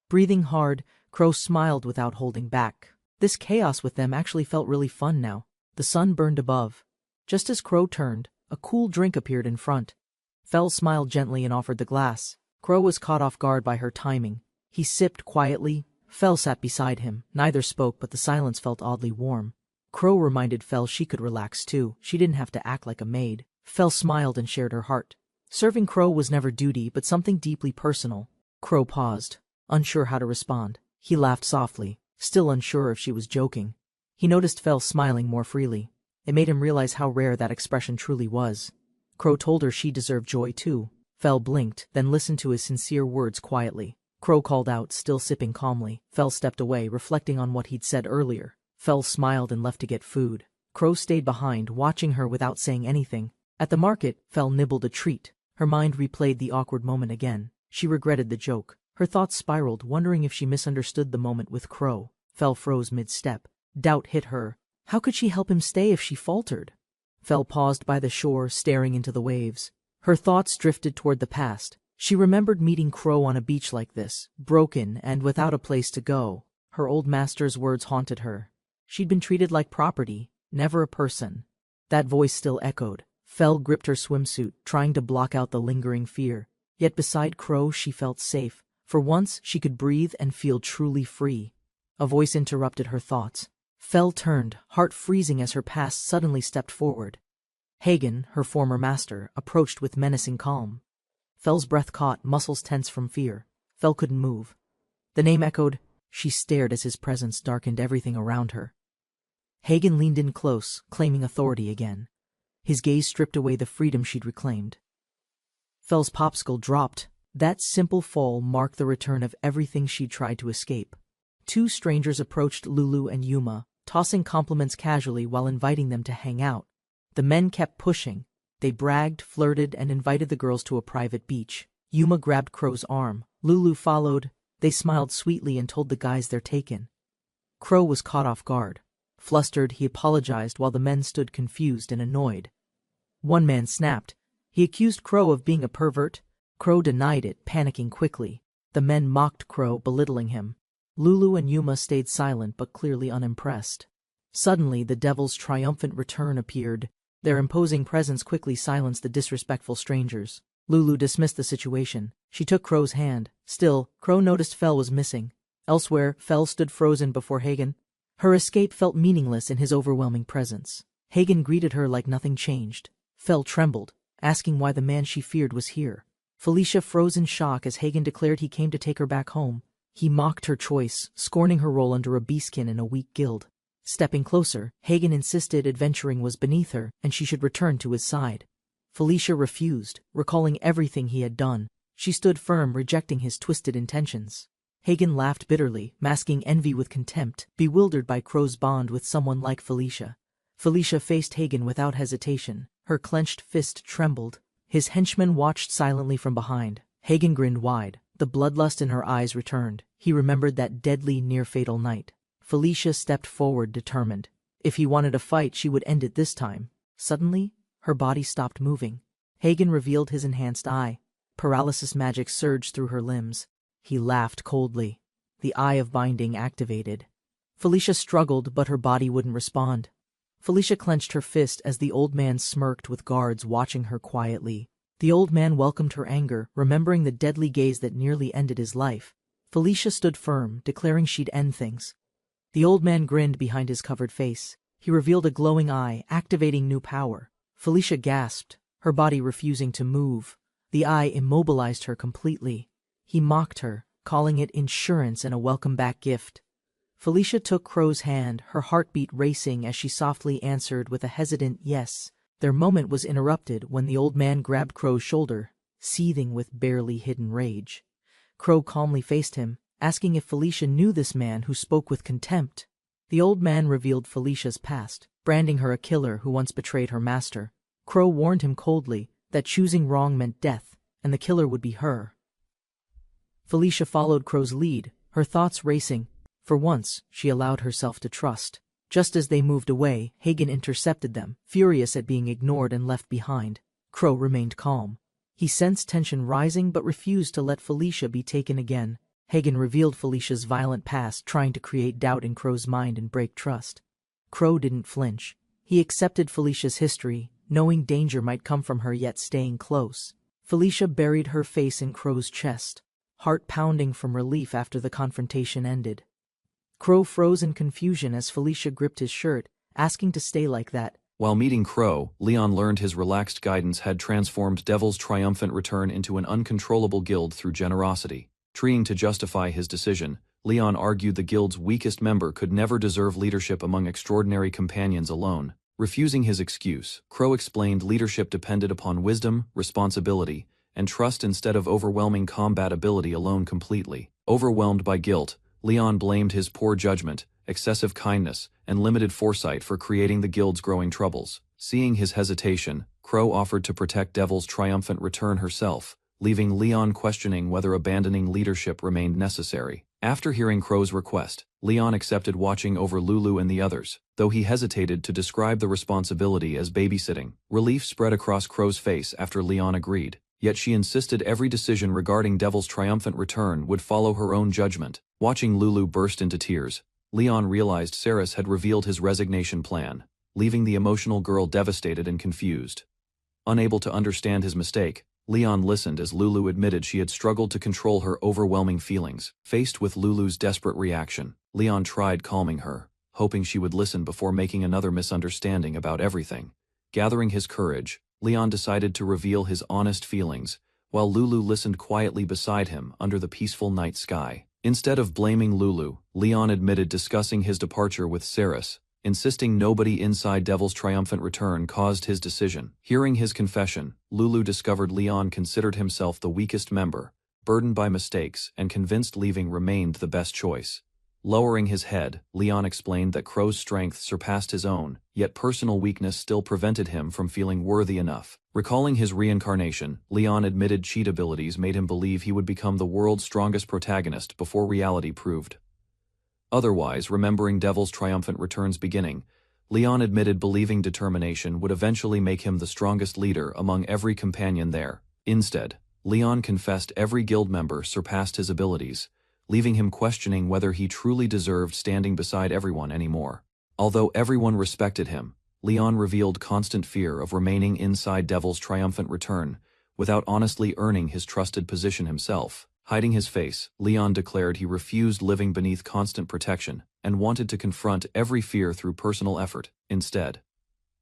Breathing hard, Crow smiled without holding back. This chaos with them actually felt really fun now. The sun burned above. Just as Crow turned, a cool drink appeared in front. Fel smiled gently and offered the glass. Crow was caught off guard by her timing. He sipped quietly. Fel sat beside him. Neither spoke, but the silence felt oddly warm. Crow reminded Fel she could relax too. She didn't have to act like a maid. Fel smiled and shared her heart. Serving Crow was never duty, but something deeply personal. Crow paused, unsure how to respond. He laughed softly, still unsure if she was joking. He noticed Fel smiling more freely. It made him realize how rare that expression truly was. Crow told her she deserved joy too. Fel blinked, then listened to his sincere words quietly. Crow called out, still sipping calmly. Fel stepped away, reflecting on what he'd said earlier. Fel smiled and left to get food. Crow stayed behind, watching her without saying anything. At the market, Fel nibbled a treat. Her mind replayed the awkward moment again. She regretted the joke. Her thoughts spiraled, wondering if she misunderstood the moment with Crow. Fel froze mid-step. Doubt hit her. How could she help him stay if she faltered? Fel paused by the shore, staring into the waves. Her thoughts drifted toward the past. She remembered meeting Crow on a beach like this, broken and without a place to go. Her old master's words haunted her. She'd been treated like property, never a person. That voice still echoed. Fel gripped her swimsuit, trying to block out the lingering fear. Yet beside Crow she felt safe. For once she could breathe and feel truly free. A voice interrupted her thoughts. Fel turned, heart freezing as her past suddenly stepped forward. Hagen, her former master, approached with menacing calm. Fel's breath caught, muscles tense from fear. Fel couldn't move. The name echoed. She stared as his presence darkened everything around her. Hagen leaned in close, claiming authority again. His gaze stripped away the freedom she'd reclaimed. Fel's popsicle dropped. That simple fall marked the return of everything she'd tried to escape. Two strangers approached Lulu and Yuma, tossing compliments casually while inviting them to hang out. The men kept pushing. They bragged, flirted, and invited the girls to a private beach. Yuma grabbed Crow's arm. Lulu followed. They smiled sweetly and told the guys they're taken. Crow was caught off guard. Flustered, he apologized while the men stood confused and annoyed. One man snapped. He accused Crow of being a pervert. Crow denied it, panicking quickly. The men mocked Crow, belittling him. Lulu and Yuma stayed silent but clearly unimpressed. Suddenly, the devil's triumphant return appeared. Their imposing presence quickly silenced the disrespectful strangers. Lulu dismissed the situation. She took Crow's hand. Still, Crow noticed Fel was missing. Elsewhere, Fel stood frozen before Hagen. Her escape felt meaningless in his overwhelming presence. Hagen greeted her like nothing changed. Fel trembled, asking why the man she feared was here. Felicia froze in shock as Hagen declared he came to take her back home. He mocked her choice, scorning her role under a beastkin in a weak guild. Stepping closer, Hagen insisted adventuring was beneath her and she should return to his side. Felicia refused, recalling everything he had done. She stood firm, rejecting his twisted intentions. Hagen laughed bitterly, masking envy with contempt, bewildered by Crow's bond with someone like Felicia. Felicia faced Hagen without hesitation. Her clenched fist trembled. His henchmen watched silently from behind. Hagen grinned wide. The bloodlust in her eyes returned. He remembered that deadly, near-fatal night. Felicia stepped forward, determined. If he wanted a fight, she would end it this time. Suddenly, her body stopped moving. Hagen revealed his enhanced eye. Paralysis magic surged through her limbs. He laughed coldly. The Eye of Binding activated. Felicia struggled, but her body wouldn't respond. Felicia clenched her fist as the old man smirked with guards watching her quietly. The old man welcomed her anger, remembering the deadly gaze that nearly ended his life. Felicia stood firm, declaring she'd end things. The old man grinned behind his covered face. He revealed a glowing eye, activating new power. Felicia gasped, her body refusing to move. The eye immobilized her completely. He mocked her, calling it insurance and a welcome-back gift. Felicia took Crow's hand, her heartbeat racing as she softly answered with a hesitant yes. Their moment was interrupted when the old man grabbed Crow's shoulder, seething with barely hidden rage. Crow calmly faced him, asking if Felicia knew this man who spoke with contempt. The old man revealed Felicia's past, branding her a killer who once betrayed her master. Crow warned him coldly that choosing wrong meant death, and the killer would be her. Felicia followed Crow's lead, her thoughts racing. For once, she allowed herself to trust. Just as they moved away, Hagen intercepted them, furious at being ignored and left behind. Crow remained calm. He sensed tension rising but refused to let Felicia be taken again. Hagen revealed Felicia's violent past, trying to create doubt in Crow's mind and break trust. Crow didn't flinch. He accepted Felicia's history, knowing danger might come from her yet staying close. Felicia buried her face in Crow's chest, heart pounding from relief after the confrontation ended. Crow froze in confusion as Felicia gripped his shirt, asking to stay like that. While meeting Crow, Leon learned his relaxed guidance had transformed Devil's triumphant return into an uncontrollable guild through generosity. Trying to justify his decision, Leon argued the guild's weakest member could never deserve leadership among extraordinary companions alone. Refusing his excuse, Crow explained leadership depended upon wisdom, responsibility, and trust instead of overwhelming combat ability alone completely. Overwhelmed by guilt, Leon blamed his poor judgment, excessive kindness, and limited foresight for creating the guild's growing troubles. Seeing his hesitation, Crow offered to protect Devil's triumphant return herself, leaving Leon questioning whether abandoning leadership remained necessary. After hearing Crow's request, Leon accepted watching over Lulu and the others, though he hesitated to describe the responsibility as babysitting. Relief spread across Crow's face after Leon agreed, yet she insisted every decision regarding Devil's triumphant return would follow her own judgment. Watching Lulu burst into tears, Leon realized Saris had revealed his resignation plan, leaving the emotional girl devastated and confused. Unable to understand his mistake, Leon listened as Lulu admitted she had struggled to control her overwhelming feelings. Faced with Lulu's desperate reaction, Leon tried calming her, hoping she would listen before making another misunderstanding about everything. Gathering his courage, Leon decided to reveal his honest feelings, while Lulu listened quietly beside him under the peaceful night sky. Instead of blaming Lulu, Leon admitted discussing his departure with Saris, insisting nobody inside Devil's triumphant return caused his decision. Hearing his confession, Lulu discovered Leon considered himself the weakest member, burdened by mistakes, and convinced leaving remained the best choice. Lowering his head, Leon explained that Crow's strength surpassed his own, yet personal weakness still prevented him from feeling worthy enough. Recalling his reincarnation, Leon admitted cheat abilities made him believe he would become the world's strongest protagonist before reality proved otherwise. Remembering Devil's Triumphant Return's beginning, Leon admitted believing determination would eventually make him the strongest leader among every companion there. Instead, Leon confessed every guild member surpassed his abilities, leaving him questioning whether he truly deserved standing beside everyone anymore. Although everyone respected him, Leon revealed constant fear of remaining inside Devil's Triumphant Return, without honestly earning his trusted position himself. Hiding his face, Leon declared he refused living beneath constant protection, and wanted to confront every fear through personal effort, instead.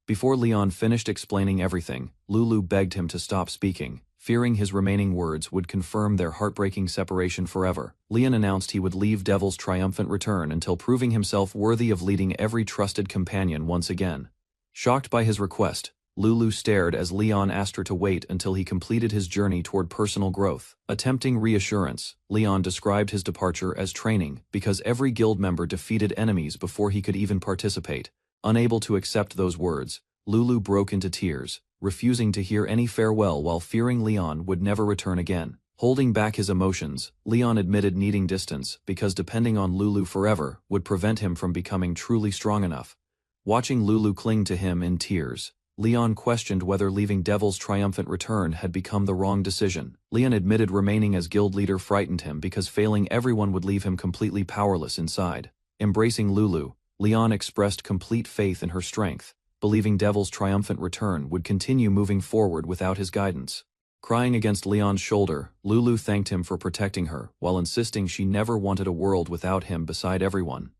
Before Leon finished explaining everything, Lulu begged him to stop speaking, fearing his remaining words would confirm their heartbreaking separation forever. Leon announced he would leave Devil's Triumphant Return until proving himself worthy of leading every trusted companion once again. Shocked by his request, Lulu stared as Leon asked her to wait until he completed his journey toward personal growth. Attempting reassurance, Leon described his departure as training because every guild member defeated enemies before he could even participate. Unable to accept those words, Lulu broke into tears, refusing to hear any farewell while fearing Leon would never return again. Holding back his emotions, Leon admitted needing distance because depending on Lulu forever would prevent him from becoming truly strong enough. Watching Lulu cling to him in tears, Leon questioned whether leaving Devil's Triumphant Return had become the wrong decision. Leon admitted remaining as guild leader frightened him because failing everyone would leave him completely powerless inside. Embracing Lulu, Leon expressed complete faith in her strength, believing Devil's Triumphant Return would continue moving forward without his guidance. Crying against Leon's shoulder, Lulu thanked him for protecting her, while insisting she never wanted a world without him beside everyone.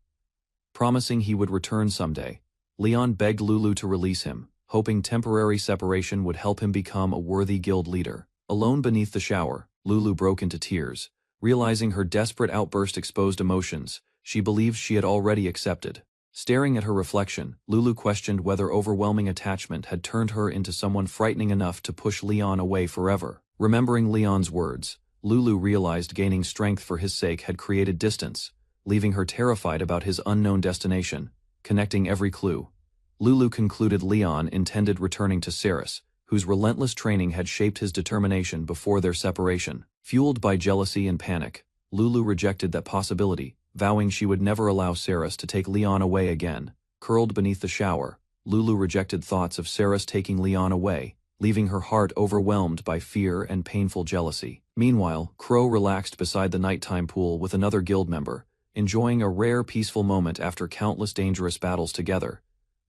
Promising he would return someday, Leon begged Lulu to release him, hoping temporary separation would help him become a worthy guild leader. Alone beneath the shower, Lulu broke into tears. Realizing her desperate outburst exposed emotions she believed she had already accepted. Staring at her reflection, Lulu questioned whether overwhelming attachment had turned her into someone frightening enough to push Leon away forever. Remembering Leon's words, Lulu realized gaining strength for his sake had created distance, leaving her terrified about his unknown destination. Connecting every clue, Lulu concluded Leon intended returning to Ceres, whose relentless training had shaped his determination before their separation. Fueled by jealousy and panic, Lulu rejected that possibility, vowing she would never allow Ceres to take Leon away again. Curled beneath the shower, Lulu rejected thoughts of Ceres taking Leon away, leaving her heart overwhelmed by fear and painful jealousy. Meanwhile, Crow relaxed beside the nighttime pool with another guild member, enjoying a rare peaceful moment after countless dangerous battles together.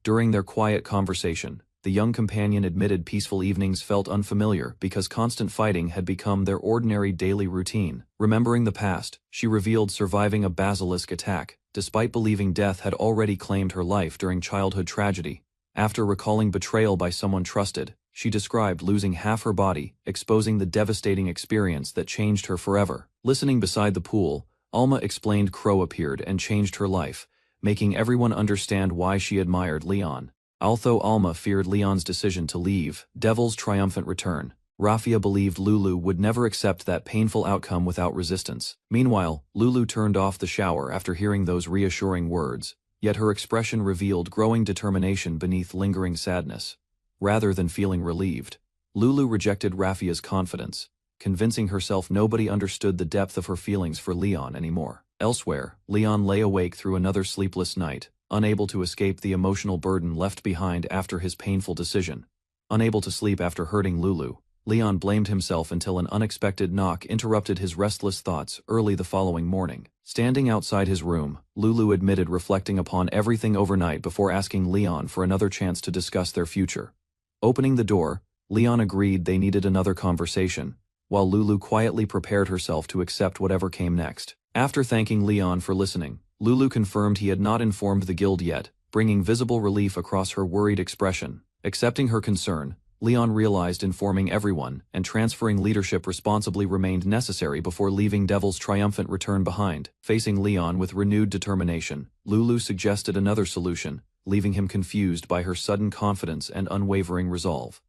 During their quiet conversation, the young companion admitted peaceful evenings felt unfamiliar because constant fighting had become their ordinary daily routine. Remembering the past, she revealed surviving a basilisk attack, despite believing death had already claimed her life during childhood tragedy. After recalling betrayal by someone trusted, she described losing half her body, exposing the devastating experience that changed her forever. Listening beside the pool, Alma explained Crow appeared and changed her life, making everyone understand why she admired Leon. Although Alma feared Leon's decision to leave Devil's Triumphant Return, Rafia believed Lulu would never accept that painful outcome without resistance. Meanwhile, Lulu turned off the shower after hearing those reassuring words, yet her expression revealed growing determination beneath lingering sadness. Rather than feeling relieved, Lulu rejected Rafia's confidence, convincing herself nobody understood the depth of her feelings for Leon anymore. Elsewhere, Leon lay awake through another sleepless night, unable to escape the emotional burden left behind after his painful decision. Unable to sleep after hurting Lulu, Leon blamed himself until an unexpected knock interrupted his restless thoughts early the following morning. Standing outside his room, Lulu admitted reflecting upon everything overnight before asking Leon for another chance to discuss their future. Opening the door, Leon agreed they needed another conversation, while Lulu quietly prepared herself to accept whatever came next. After thanking Leon for listening, Lulu confirmed he had not informed the guild yet, bringing visible relief across her worried expression. Accepting her concern, Leon realized informing everyone and transferring leadership responsibly remained necessary before leaving Devil's Triumphant Return behind. Facing Leon with renewed determination, Lulu suggested another solution, leaving him confused by her sudden confidence and unwavering resolve.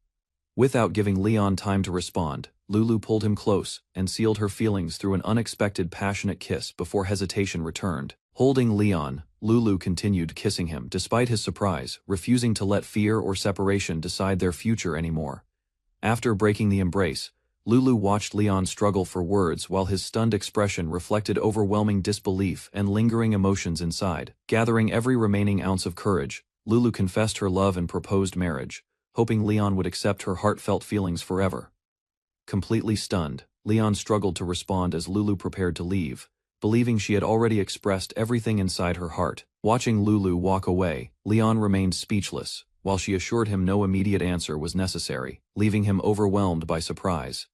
Without giving Leon time to respond, Lulu pulled him close and sealed her feelings through an unexpected passionate kiss before hesitation returned. Holding Leon, Lulu continued kissing him despite his surprise, refusing to let fear or separation decide their future anymore. After breaking the embrace, Lulu watched Leon struggle for words while his stunned expression reflected overwhelming disbelief and lingering emotions inside. Gathering every remaining ounce of courage, Lulu confessed her love and proposed marriage, hoping Leon would accept her heartfelt feelings forever. Completely stunned, Leon struggled to respond as Lulu prepared to leave, believing she had already expressed everything inside her heart. Watching Lulu walk away, Leon remained speechless, while she assured him no immediate answer was necessary, leaving him overwhelmed by surprise.